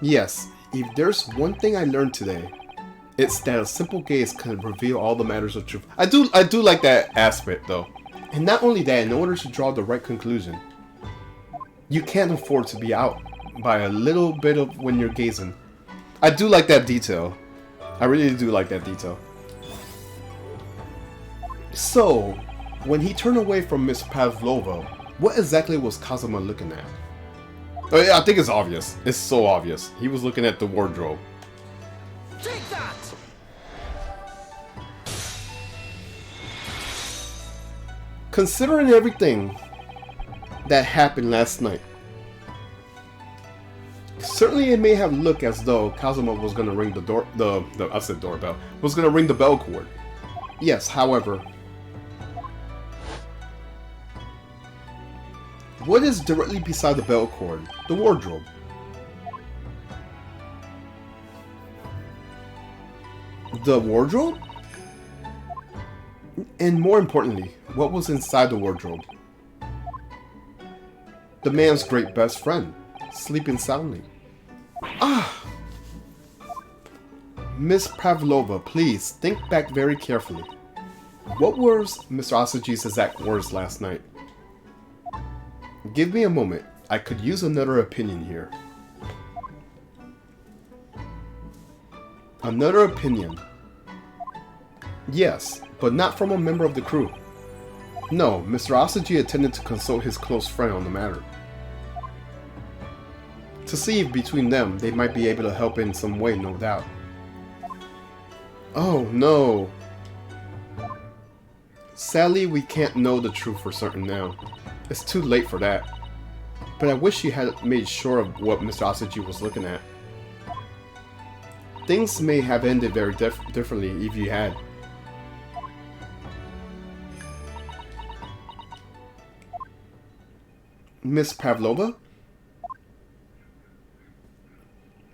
Yes, if there's one thing I learned today, it's that a simple gaze can reveal all the matters of truth. I do like that aspect though. And not only that, in order to draw the right conclusion, you can't afford to be out by a little bit of when you're gazing. I do like that detail. I really do like that detail. So, When he turned away from Miss Pavlova, what exactly was Kazuma looking at? Oh, yeah, I think it's obvious. It's so obvious. He was looking at the wardrobe. Take that! Considering everything that happened last night, certainly it may have looked as though Kazuma was gonna ring I said doorbell, was gonna ring the bell cord. Yes, however, what is directly beside the bell cord? The wardrobe. The wardrobe? And more importantly, what was inside the wardrobe? The man's great best friend, sleeping soundly. Ah! Miss Pavlova, please think back very carefully. What were Mr. Asaji's exact words last night? Give me a moment. I could use another opinion here. Another opinion. Yes, but not from a member of the crew. No, Mr. Asaji intended to consult his close friend on the matter. To see if between them they might be able to help in some way, no doubt. Oh no. Sadly, we can't know the truth for certain now. It's too late for that. But I wish you had made sure of what Mr. Asaji was looking at. Things may have ended very differently if you had. Miss Pavlova?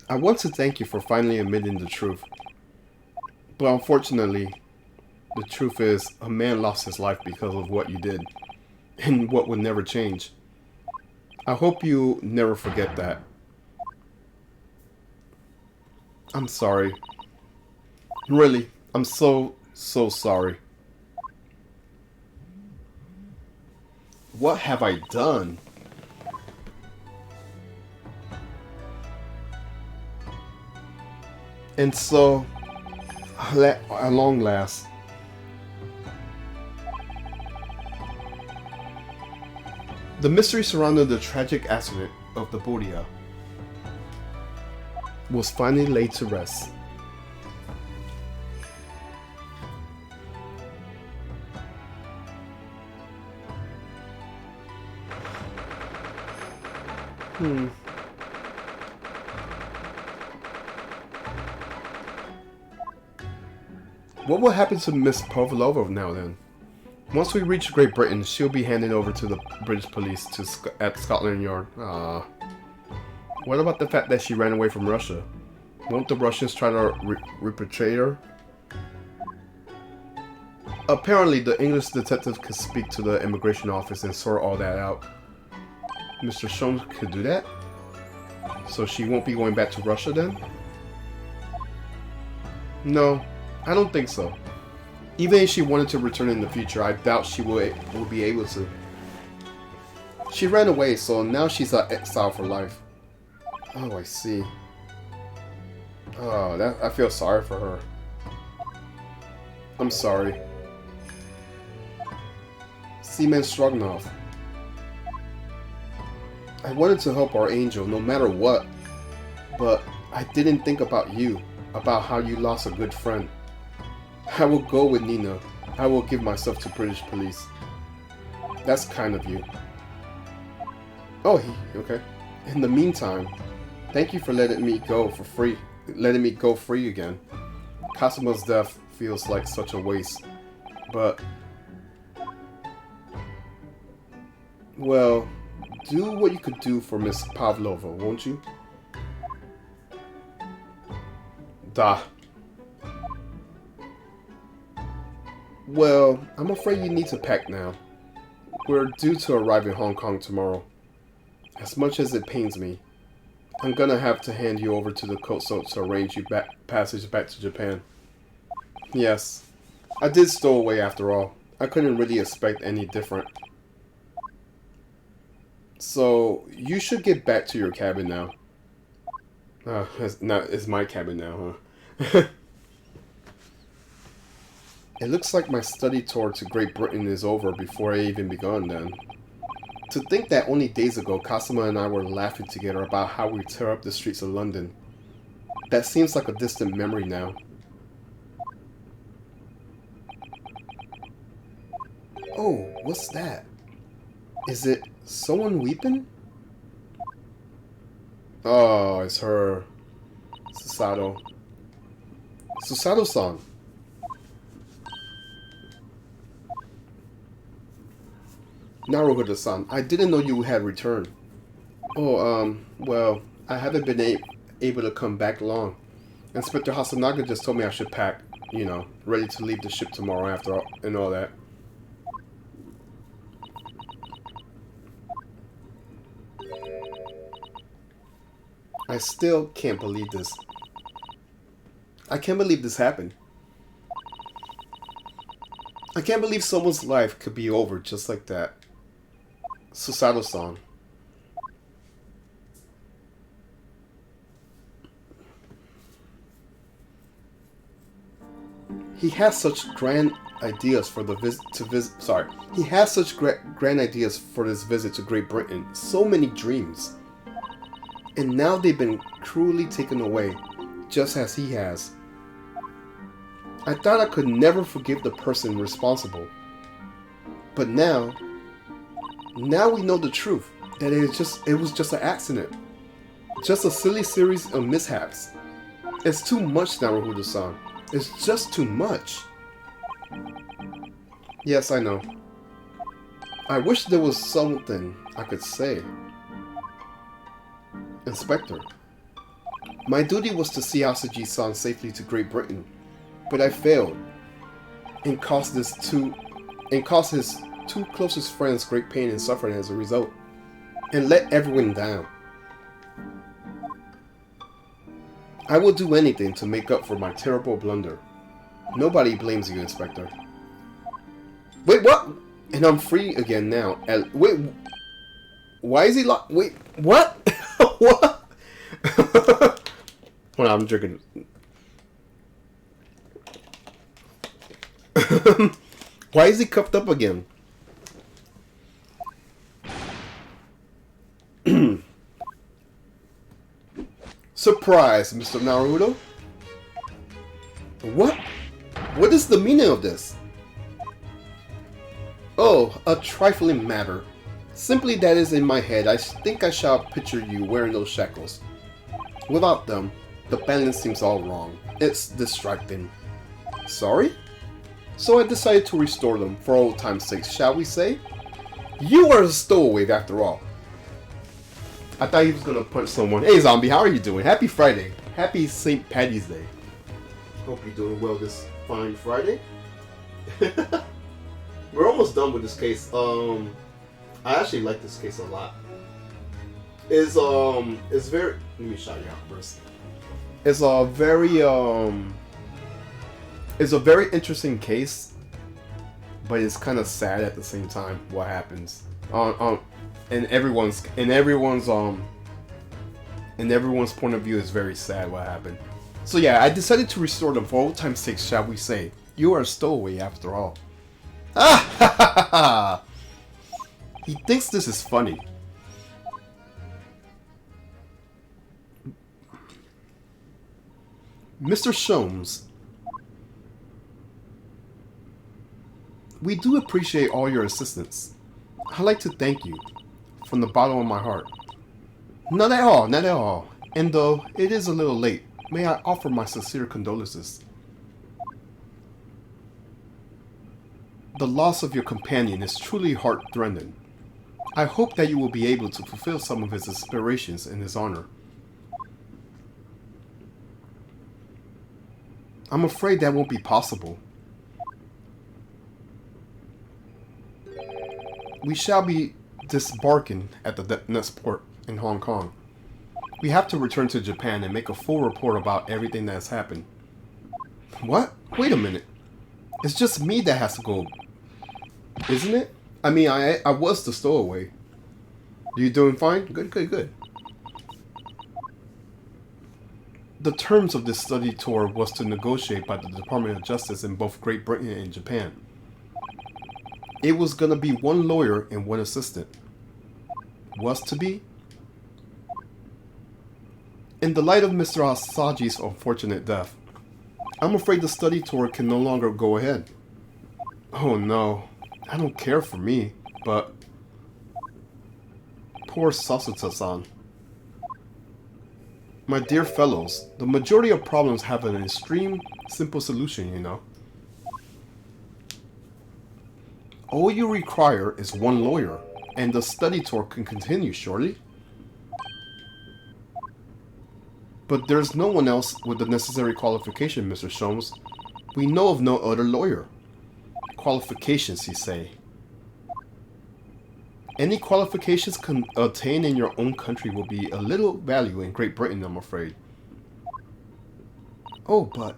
I want to thank you for finally admitting the truth. But unfortunately, the truth is, a man lost his life because of what you did. And what would never change. I hope you never forget that. I'm sorry. Really, I'm so sorry. What have I done? And so, at long last, the mystery surrounding the tragic accident of the Bodia was finally laid to rest. What will happen to Miss Pavlova now then? Once we reach Great Britain, she'll be handed over to the British police at Scotland Yard. What about the fact that she ran away from Russia? Won't the Russians try to repatriate her? Apparently, the English detective could speak to the immigration office and sort all that out. Mr. Sholmes could do that? So she won't be going back to Russia then? No, I don't think so. Even if she wanted to return in the future, I doubt she will be able to. She ran away, so now she's an exile for life. Oh, I see. Oh, I feel sorry for her. I'm sorry. Seaman Stroganoff. I wanted to help our angel no matter what, but I didn't think about you, about how you lost a good friend. I will go with Nina. I will give myself to British police. That's kind of you. Oh, okay. In the meantime, thank you for letting me go for free. Letting me go free again. Kazuma's death feels like such a waste. But, well, do what you could do for Miss Pavlova, won't you? Da. Well, I'm afraid you need to pack now. We're due to arrive in Hong Kong tomorrow. As much as it pains me, I'm gonna have to hand you over to the Kotso to arrange you passage back to Japan. Yes, I did stow away after all. I couldn't really expect any different. So, you should get back to your cabin now. It's my cabin now, huh? It looks like my study tour to Great Britain is over before I even begun then. To think that only days ago Kasuma and I were laughing together about how we tear up the streets of London. That seems like a distant memory now. Oh, what's that? Is it someone weeping? Oh, it's her. Susato. Susato-san. Naruhodo-san, I didn't know you had returned. Oh, well, I haven't been able to come back long. Inspector Hasanaga just told me I should pack, ready to leave the ship tomorrow after all, and all that. I still can't believe this. I can't believe this happened. I can't believe someone's life could be over just like that. Susato-san. He has such grand ideas for the He has such grand ideas for this visit to Great Britain. So many dreams. And now they've been cruelly taken away, just as he has. I thought I could never forgive the person responsible. But now we know the truth, that it was just an accident. Just a silly series of mishaps. It's too much, Naruhodo-san. It's just too much. Yes, I know. I wish there was something I could say. Inspector, my duty was to see Asaji-san safely to Great Britain, but I failed, and caused his two closest friends great pain and suffering as a result, and let everyone down. I will do anything to make up for my terrible blunder. Nobody blames you, Inspector. Wait, what? And I'm free again now. Wait, why is he locked? Wait, what? What? Hold on, I'm drinking. Why is he cuffed up again? Surprise, Mr. Naruto. What? What is the meaning of this? Oh, a trifling matter. Simply that is in my head. I think I shall picture you wearing those shackles. Without them, the balance seems all wrong. It's distracting. Sorry? So I decided to restore them for old time's sake, shall we say? You are a stowaway after all. I thought he was gonna punch someone. Hey zombie, how are you doing? Happy Friday. Happy St. Patty's Day. Hope you're doing well this fine Friday. We're almost done with this case. I actually like this case a lot. It's very, let me shout you out first. It's a very interesting case, but it's kind of sad at the same time what happens. In everyone's point of view is very sad what happened. So yeah, I decided to restore them for old time's sake, shall we say. You are a stowaway after all. Ah ha ha ha! He thinks this is funny. Mr. Sholmes, we do appreciate all your assistance. I'd like to thank you from the bottom of my heart. Not at all, not at all. And though it is a little late, may I offer my sincere condolences. The loss of your companion is truly heart-rending. I hope that you will be able to fulfill some of his aspirations in his honor. I'm afraid that won't be possible. We shall be disembarking at the next port in Hong Kong. We have to return to Japan and make a full report about everything that has happened. What? Wait a minute. It's just me that has to go, isn't it? I mean, I was the stowaway. You doing fine? Good, good, good. The terms of this study tour was to negotiate by the Department of Justice in both Great Britain and Japan. It was gonna be one lawyer and one assistant. Was to be? In the light of Mr. Asaji's unfortunate death, I'm afraid the study tour can no longer go ahead. Oh no, I don't care for me, but... Poor Sasuta-san. My dear fellows, the majority of problems have an extreme, simple solution, you know. All you require is one lawyer, and the study tour can continue, surely? But there's no one else with the necessary qualification, Mr. Sholmes. We know of no other lawyer. Qualifications, you say? Any qualifications attained in your own country will be a little value in Great Britain, I'm afraid. Oh, but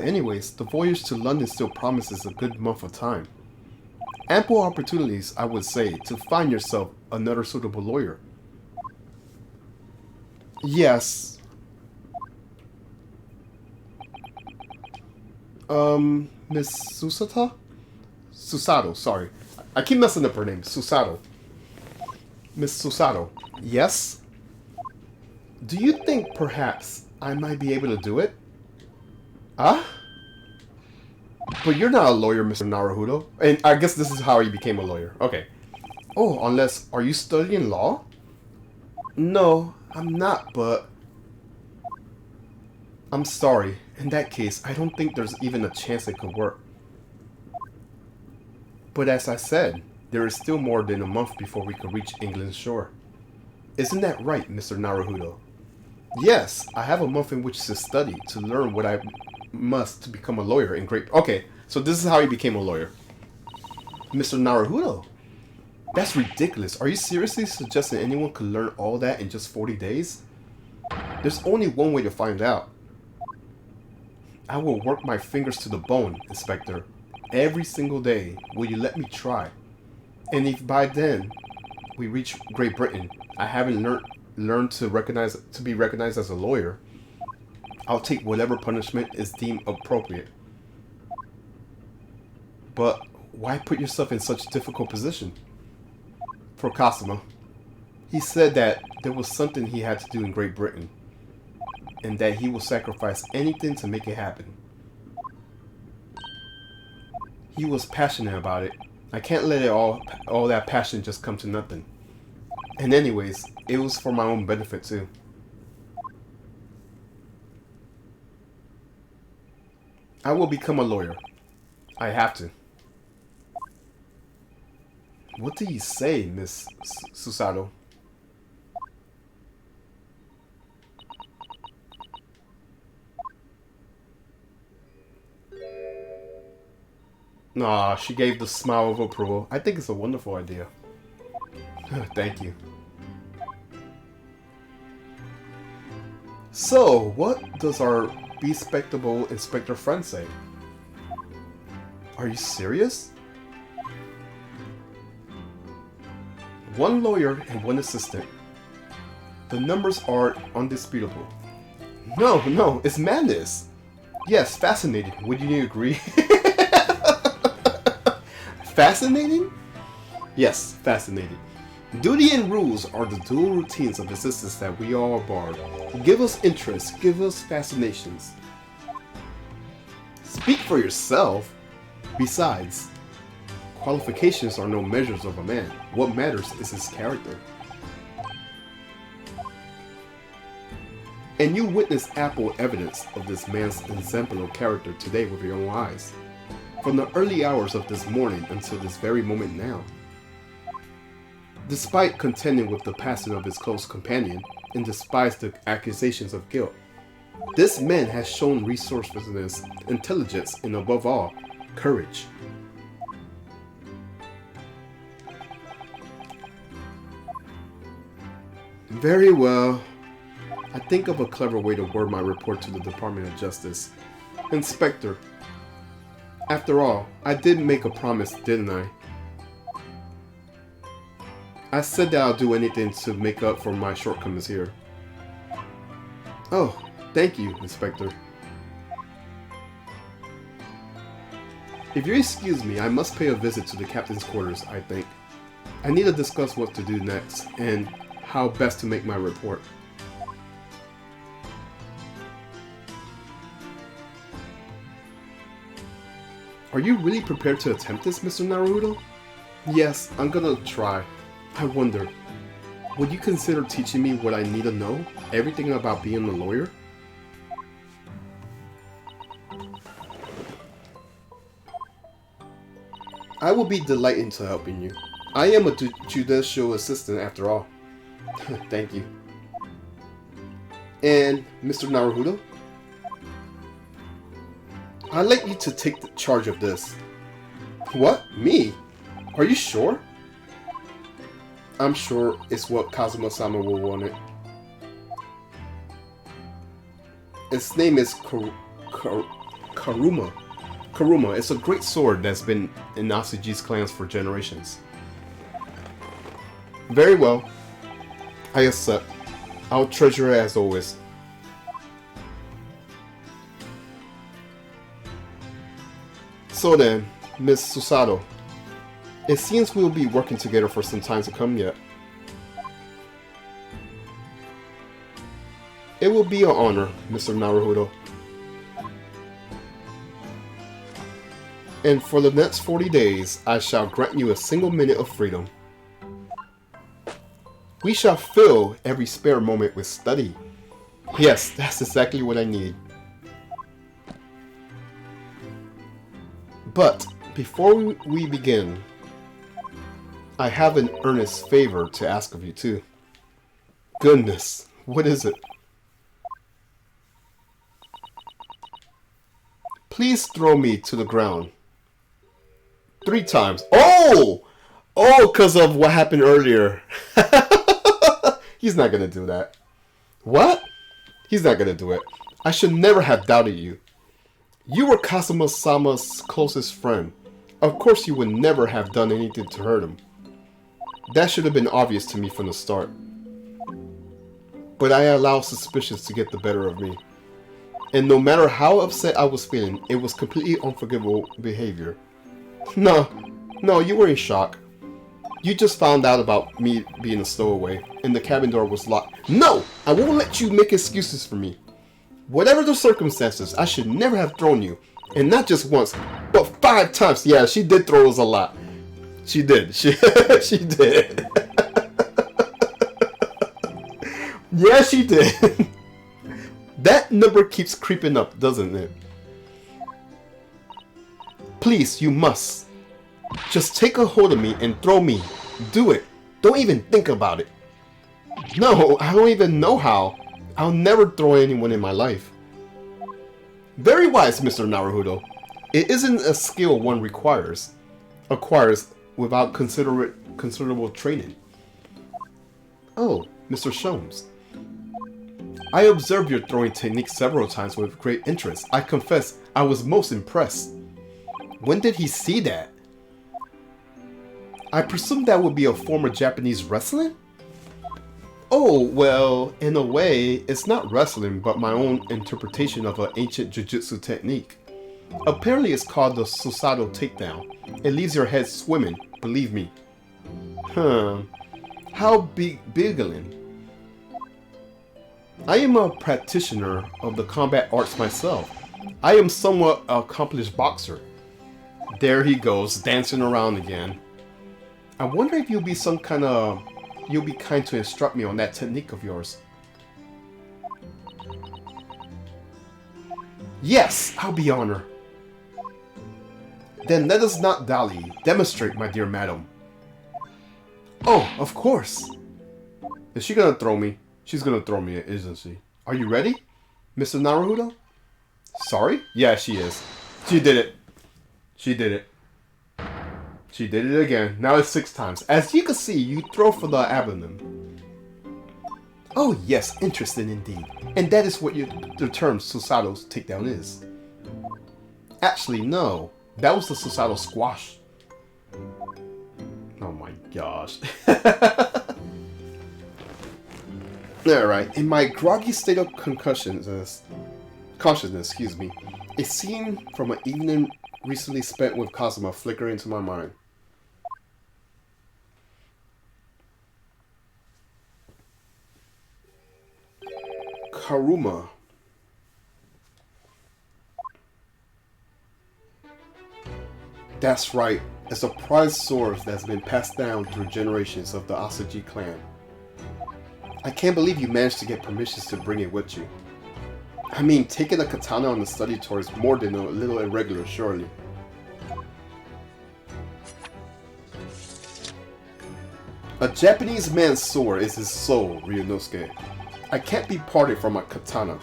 anyways, the voyage to London still promises a good month of time. Ample opportunities, I would say, to find yourself another suitable lawyer. Yes. Miss Susata? Susato, sorry. I keep messing up her name. Susato. Miss Susato. Yes? Do you think perhaps I might be able to do it? Huh? But you're not a lawyer, Mr. Naruhodo. And I guess this is how you became a lawyer. Okay. Oh, unless... Are you studying law? No, I'm not, but... I'm sorry. In that case, I don't think there's even a chance it could work. But as I said, there is still more than a month before we can reach England's shore. Isn't that right, Mr. Naruhodo? Yes, I have a month in which to study, to learn what I must to become a lawyer in Great... Okay, so this is how he became a lawyer. Mr. Naruhodo? That's ridiculous. Are you seriously suggesting anyone could learn all that in just 40 days? There's only one way to find out. I will work my fingers to the bone, Inspector. Every single day. Will you let me try? And if by then we reach Great Britain, I haven't learned to be recognized as a lawyer, I'll take whatever punishment is deemed appropriate. But why put yourself in such a difficult position? For Kasuma, he said that there was something he had to do in Great Britain, and that he will sacrifice anything to make it happen. He was passionate about it. I can't let all that passion just come to nothing. And anyways, it was for my own benefit too. I will become a lawyer. I have to. What do you say, Miss Susato? Nah, she gave the smile of approval. I think it's a wonderful idea. Thank you. So, what does our bespectable Inspector friend say? Are you serious? One lawyer and one assistant. The numbers are undisputable. No, it's madness. Yes, fascinating. Would you agree? Fascinating? Yes, fascinating. Duty and rules are the dual routines of existence that we all borrow. Give us interest, give us fascinations. Speak for yourself. Besides, qualifications are no measures of a man. What matters is his character. And you witnessed ample evidence of this man's exemplary character today with your own eyes. From the early hours of this morning until this very moment now. Despite contending with the passing of his close companion, and despite the accusations of guilt, this man has shown resourcefulness, intelligence, and above all, courage. Very well. I think of a clever way to word my report to the Department of Justice. Inspector, after all, I did make a promise, didn't I? I said that I'll do anything to make up for my shortcomings here. Oh, thank you, Inspector. If you excuse me, I must pay a visit to the captain's quarters, I think. I need to discuss what to do next, and how best to make my report. Are you really prepared to attempt this, Mr. Naruto? Yes, I'm gonna try. I wonder, would you consider teaching me what I need to know? Everything about being a lawyer? I will be delighted to helping you. I am a judicial assistant after all. Thank you. And Mr. Naruto? I'd like you to take the charge of this. What? Me? Are you sure? I'm sure it's what Kazuma-sama will want it. Its name is Karuma. Karuma. It's a great sword that's been in Nasuji's clans for generations. Very well. I accept. I'll treasure it as always. So then, Miss Susato, it seems we'll be working together for some time to come yet. It will be an honor, Mr. Naruto. And for the next 40 days, I shall grant you a single minute of freedom. We shall fill every spare moment with study. Yes, that's exactly what I need. But before we begin, I have an earnest favor to ask of you too. Goodness, what is it? Please throw me to the ground. 3 times. Oh! Oh, because of what happened earlier. He's not going to do that. What? He's not going to do it. I should never have doubted you. You were Kazuma-sama's closest friend. Of course you would never have done anything to hurt him. That should have been obvious to me from the start. But I allowed suspicions to get the better of me. And no matter how upset I was feeling, it was completely unforgivable behavior. No, you were in shock. You just found out about me being a stowaway, and the cabin door was locked. No! I won't let you make excuses for me. Whatever the circumstances, I should never have thrown you. And not just once, but 5 times. Yeah, she did throw us a lot. She did. She did. Yeah, she did. That number keeps creeping up, doesn't it? Please, you must. Just take a hold of me and throw me. Do it. Don't even think about it. No, I don't even know how. I'll never throw anyone in my life. Very wise, Mr. Naruto. It isn't a skill one acquires without considerable training. Oh, Mr. Sholmes. I observed your throwing technique several times with great interest. I confess, I was most impressed. When did he see that? I presume that would be a form of Japanese wrestling? Oh, well, in a way, it's not wrestling, but my own interpretation of an ancient jujutsu technique. Apparently it's called the Susato takedown. It leaves your head swimming, believe me. How beguiling. I am a practitioner of the combat arts myself. I am somewhat accomplished boxer. There he goes, dancing around again. I wonder if you'll be kind to instruct me on that technique of yours. Yes, I'll be honored. Then let us not dally. Demonstrate, my dear madam. Oh, of course. Is she gonna throw me? She's gonna throw me, isn't she? Are you ready, Mr. Naruto? Sorry? Yeah, she is. She did it. She did it. She did it again. Now it's 6 times. As you can see, you throw for the abdomen. Oh yes, interesting indeed. And that is what the term Susato's takedown is. Actually, no. That was the Susato squash. Oh my gosh. Alright, in my groggy state of consciousness, a scene from an evening recently spent with Kazuma flickered into my mind. Karuma. That's right, it's a prized sword that's been passed down through generations of the Asaji clan. I can't believe you managed to get permissions to bring it with you. I mean, taking a katana on the study tour is more than a little irregular, surely. A Japanese man's sword is his soul, Ryunosuke. I can't be parted from a katana.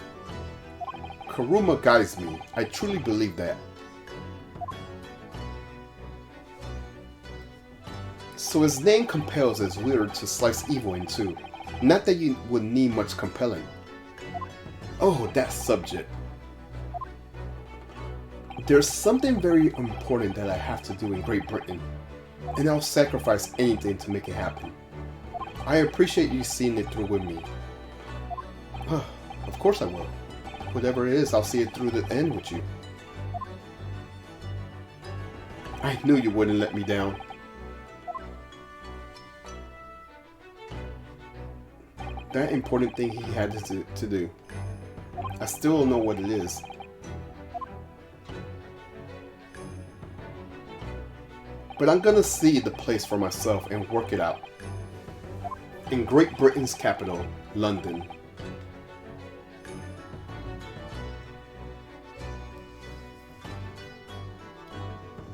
Karuma guides me. I truly believe that. So his name compels his wielder to slice evil in two. Not that you would need much compelling. Oh, that subject. There's something very important that I have to do in Great Britain, and I'll sacrifice anything to make it happen. I appreciate you seeing it through with me. Of course I will. Whatever it is, I'll see it through the end with you. I knew you wouldn't let me down. That important thing he had to do. I still don't know what it is. But I'm gonna see the place for myself and work it out. In Great Britain's capital, London.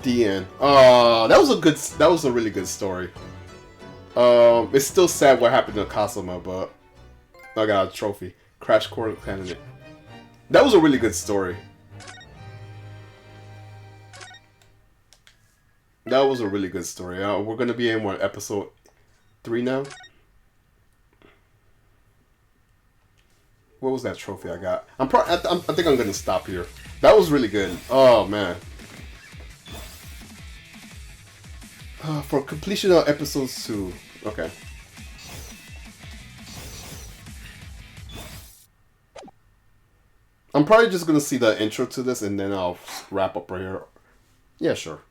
The end. That was a really good story. It's still sad what happened to Kazuma, but I got a trophy. Crash Course candidate. That was a really good story. That was a really good story. We're gonna be in what, episode 3 now? What was that trophy I got? I think I'm gonna stop here. That was really good. Oh man. For completion of episode 2. Okay. I'm probably just gonna see the intro to this and then I'll wrap up right here. Yeah, sure.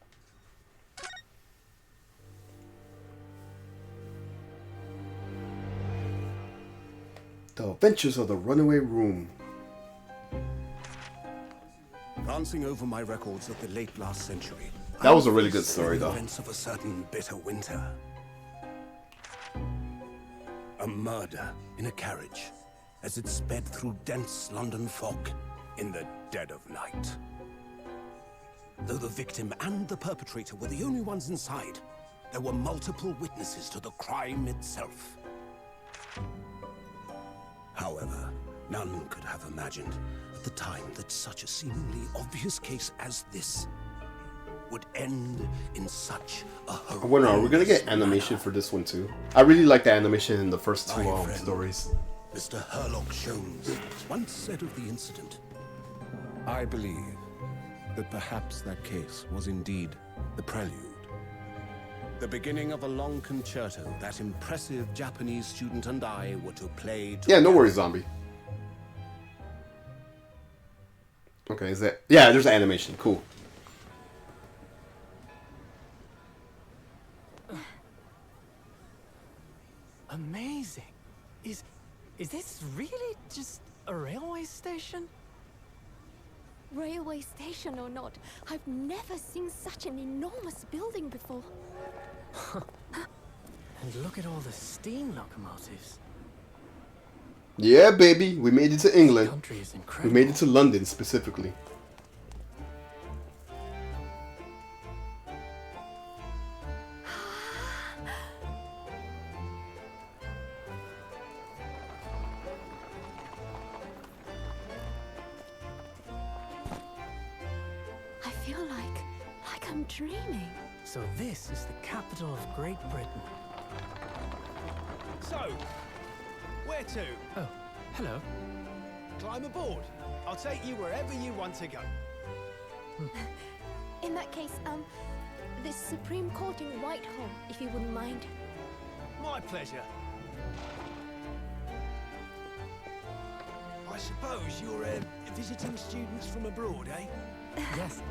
The Adventures of the Runaway Room. Glancing over my records of the late last century. That was a really good story, though. Events of a certain bitter winter. A murder in a carriage as it sped through dense London fog in the dead of night. Though the victim and the perpetrator were the only ones inside, there were multiple witnesses to the crime itself. However, none could have imagined at the time that such a seemingly obvious case as this would end in such a horrendous I wonder, are we gonna get animation for this one too? I really like the animation in the first two stories. Mr. Herlock Sholmes once said of the incident, I believe that perhaps that case was indeed the prelude. The beginning of a long concerto that impressive Japanese student and I were to play together. Yeah, no worries, zombie. Okay, is that... Yeah, there's animation. Cool. Amazing. Is this really just a railway station? Railway station or not, I've never seen such an enormous building before. And look at all the steam locomotives. Yeah, baby, we made it to England. This country is We incredible. made it to London specifically. I feel like I'm dreaming. So this is the capital of Great Britain. So, where to? Oh, hello. Climb aboard. I'll take you wherever you want to go. In that case, the Supreme Court in Whitehall, if you wouldn't mind. My pleasure. I suppose you're visiting students from abroad, eh? Yes.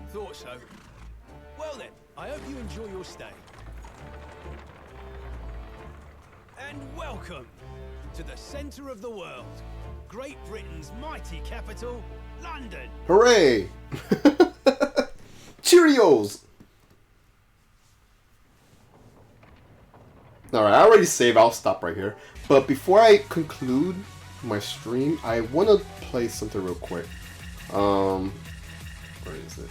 Thought so. Well then, I hope you enjoy your stay. And welcome to the centre of the world, Great Britain's mighty capital, London. Hooray! Cheerios! Alright, I already saved. I'll stop right here. But before I conclude my stream, I want to play something real quick. Where is it?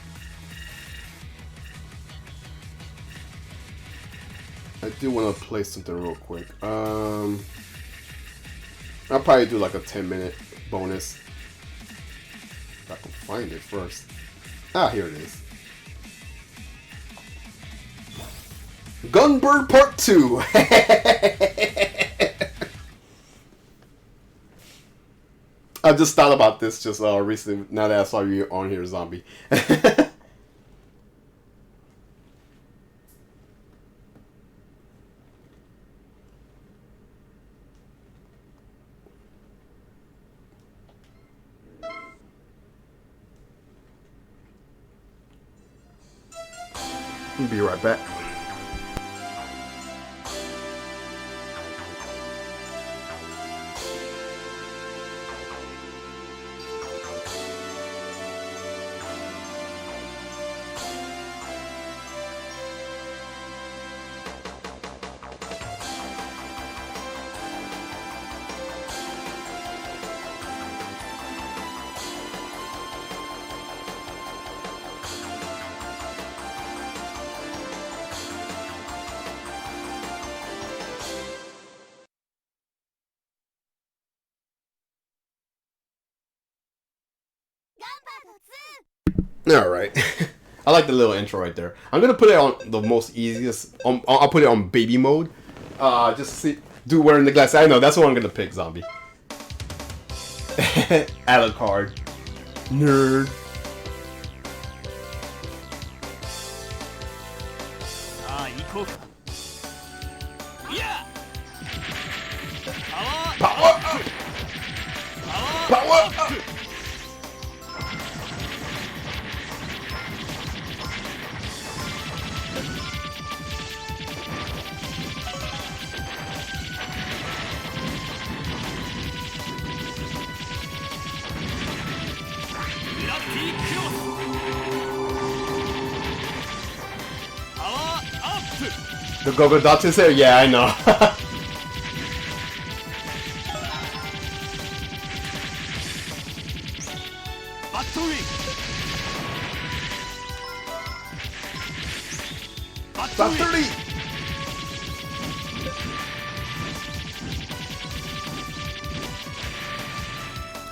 I do want to play something real quick. I'll probably do like a 10-minute bonus. If I can find it first. Ah, here it is. Gunbird Part 2! I just thought about this just recently, now that I saw you on here, Zombie. I'll be right back. Alright. I like the little intro right there. I'm gonna put it on the most easiest. I'll put it on baby mode. Just see, do wearing the glasses. I know, that's what I'm gonna pick, Zombie. Alucard. Nerd. Yeah! Power up! Power up! The Go-Go Dots is here? Yeah, I know. Battery!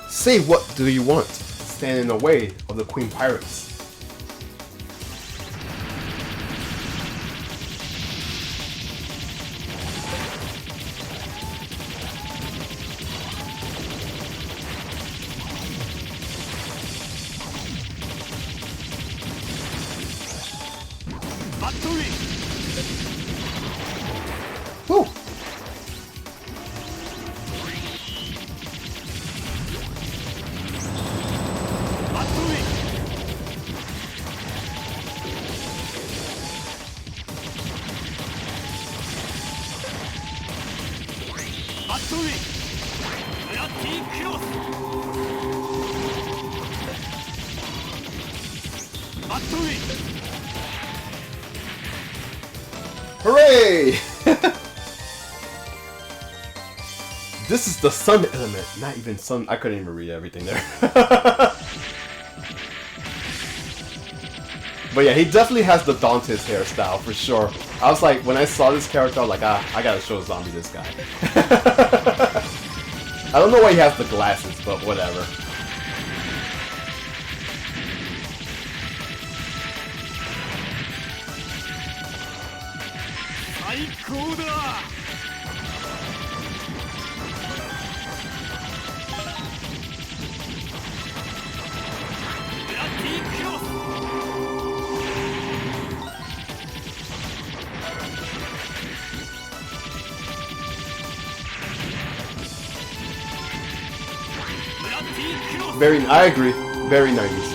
Say, what do you want? Stand in the way of the Queen Pirates. Woo! Hooray! This is the sun element, not even sun. I couldn't even read everything there. But yeah, he definitely has the Dante's hairstyle for sure. I was like, when I saw this character, I was like, I gotta show Zombie this guy. I don't know why he has the glasses, but whatever. Very, I agree. Very 90s.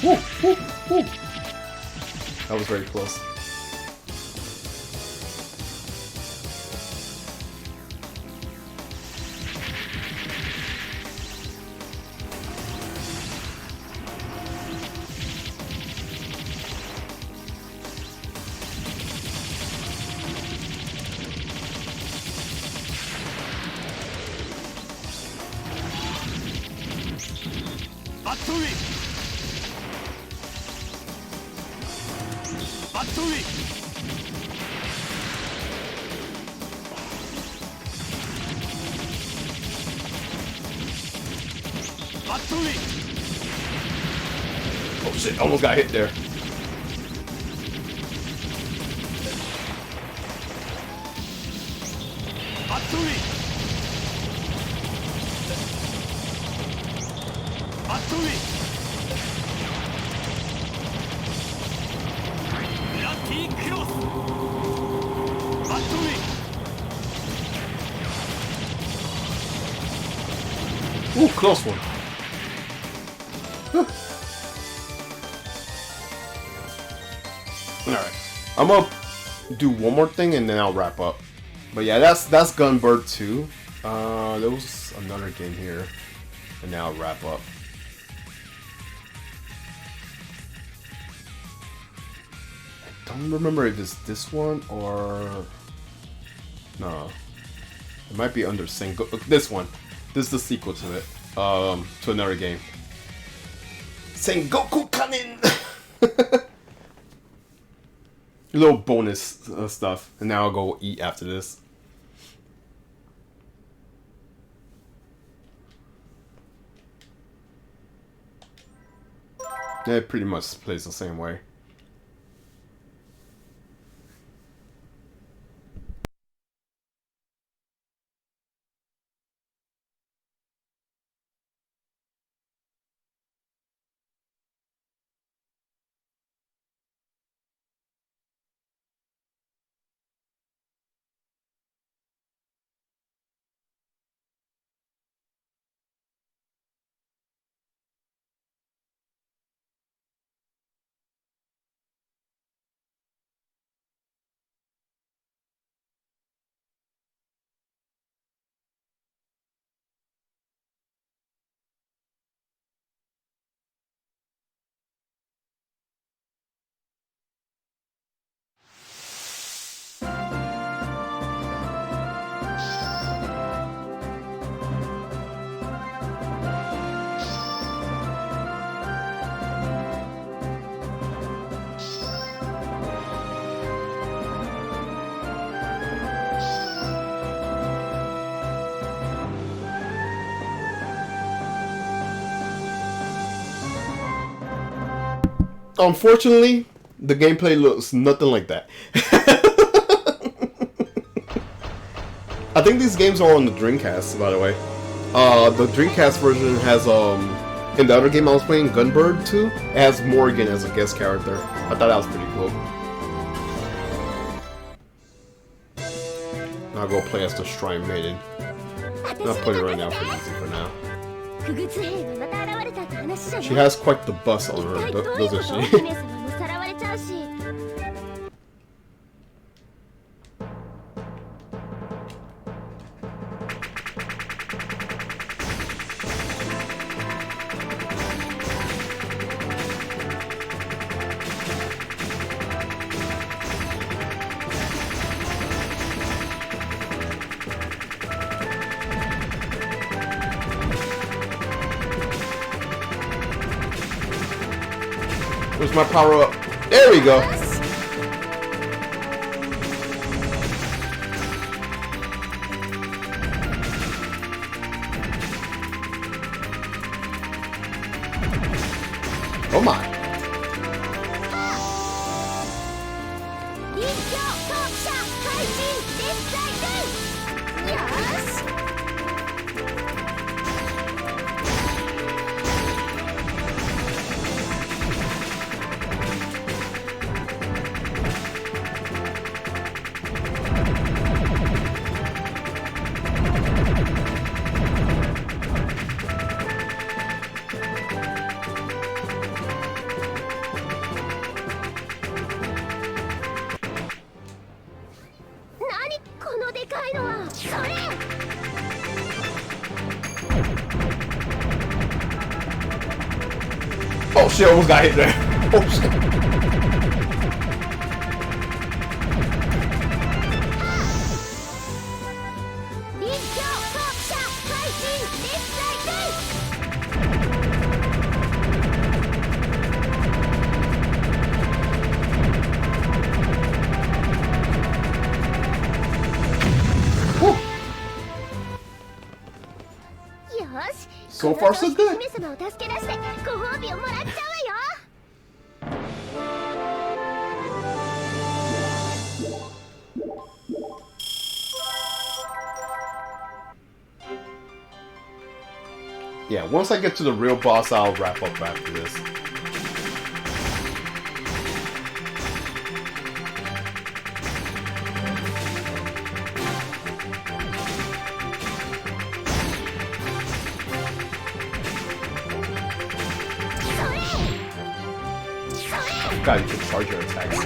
Woo, woo, woo. That was very close. Matsui! Matsui! Matsui! Oh shit, almost got hit there. Matsui! Matsui! Lucky cross! Matsui! Ooh, close one. Alright. I'm gonna do one more thing and then I'll wrap up. But yeah, that's Gunbird 2. There was another game here. And now I'll wrap up. I don't remember if it's this one or... No. It might be under Sengoku. This one. This is the sequel to it. To another game. Sengoku Kanin! Little bonus stuff. And now I'll go eat after this. Yeah, it pretty much plays the same way. Unfortunately, the gameplay looks nothing like that. I think these games are on the Dreamcast, by the way. The Dreamcast version has, in the other game I was playing, Gunbird 2, it has Morgan as a guest character. I thought that was pretty cool. I'll go play as the Shrine Maiden. I'll play it right now for easy for now. She has quite the bust on her, doesn't she? Where's my power up? There we go. Oh my. Oh shit, almost got hit there. Oh shit. Whew. So far so good. Yeah, once I get to the real boss, I'll wrap up after this. God, you can charge your attacks.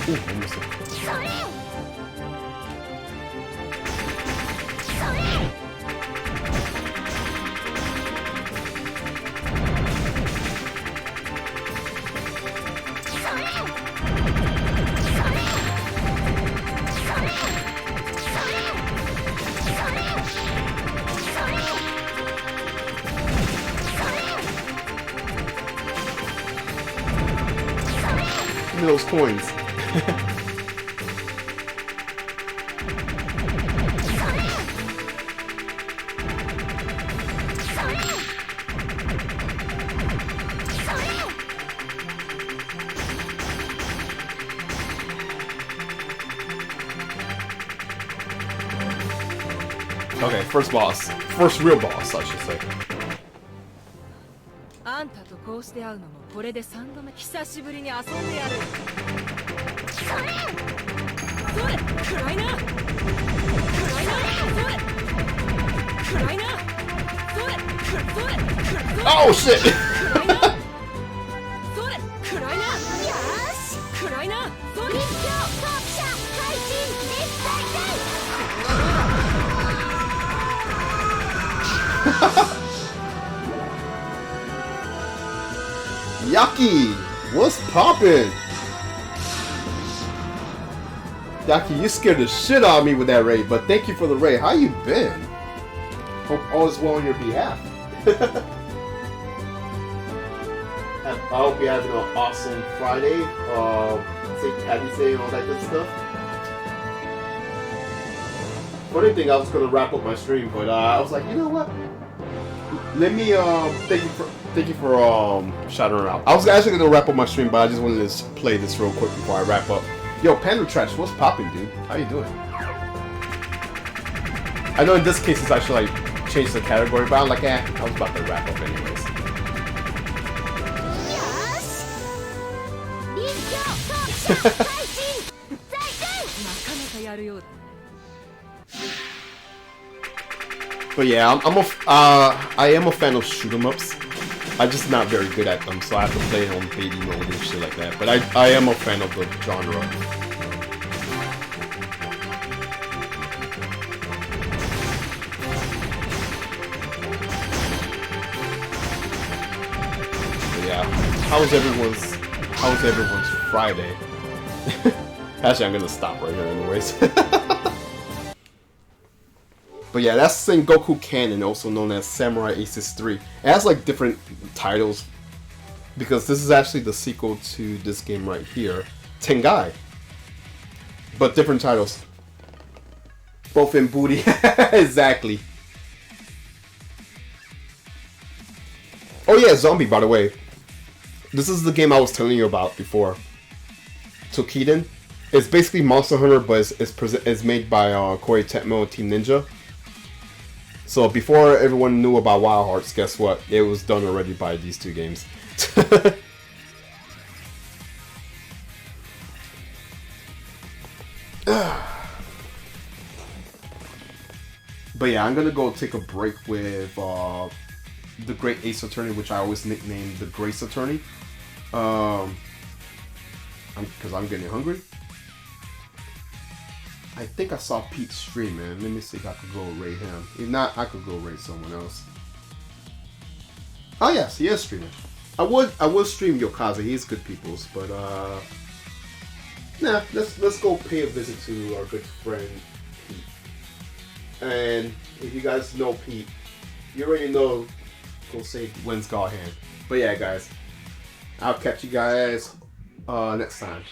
Ooh, almost hit. Give me those coins. Okay, first boss. First real boss, I should say. あんたとこうして会うのもこれで3度目。久しぶりに遊んでやる。それ暗いな。暗いな。それ暗いな。Oh shit! 暗いな。それ暗いな。よし。暗いな。それ。立教放射開始熱大会。Yaki, what's poppin'? Yaki, you scared the shit out of me with that raid, but thank you for the raid. How you been? Hope all is well on your behalf. I hope you're having an awesome Friday. St. Patty's Day and all that good stuff. Funny thing, I was gonna wrap up my stream, but I was like, you know what? Let me thank you for shouting her out. I was actually gonna wrap up my stream, but I just wanted to play this real quick before I wrap up. Yo, Panda Trash, what's poppin', dude? How you doing? I know in this case it's actually like change the category, but I'm like, I was about to wrap up anyways. But yeah, I am a fan of shoot 'em ups. I'm just not very good at them, so I have to play it on baby mode and shit like that. But I am a fan of the genre. But yeah, how was everyone's Friday? Actually, I'm gonna stop right here anyways. But yeah, that's Sengoku Canon, also known as Samurai Aces 3. It has like different titles, because this is actually the sequel to this game right here, Tengai. But different titles. Both in booty. Exactly. Oh yeah, Zombie, by the way. This is the game I was telling you about before. Tokiden. It's basically Monster Hunter, but it's made by Koei Tecmo Team Ninja. So before everyone knew about Wild Hearts, guess what? It was done already by these two games. But yeah, I'm gonna go take a break with the Great Ace Attorney, which I always nickname the Grace Attorney. Because I'm getting hungry. I think I saw Pete stream, man. Let me see if I could go raid him. If not, I could go raid someone else. Oh yes, he is streaming. I would stream Yokaza. He's good peoples, but nah. Let's go pay a visit to our good friend Pete. And if you guys know Pete, you already know. Go say when's God hand. But yeah, guys, I'll catch you guys next time.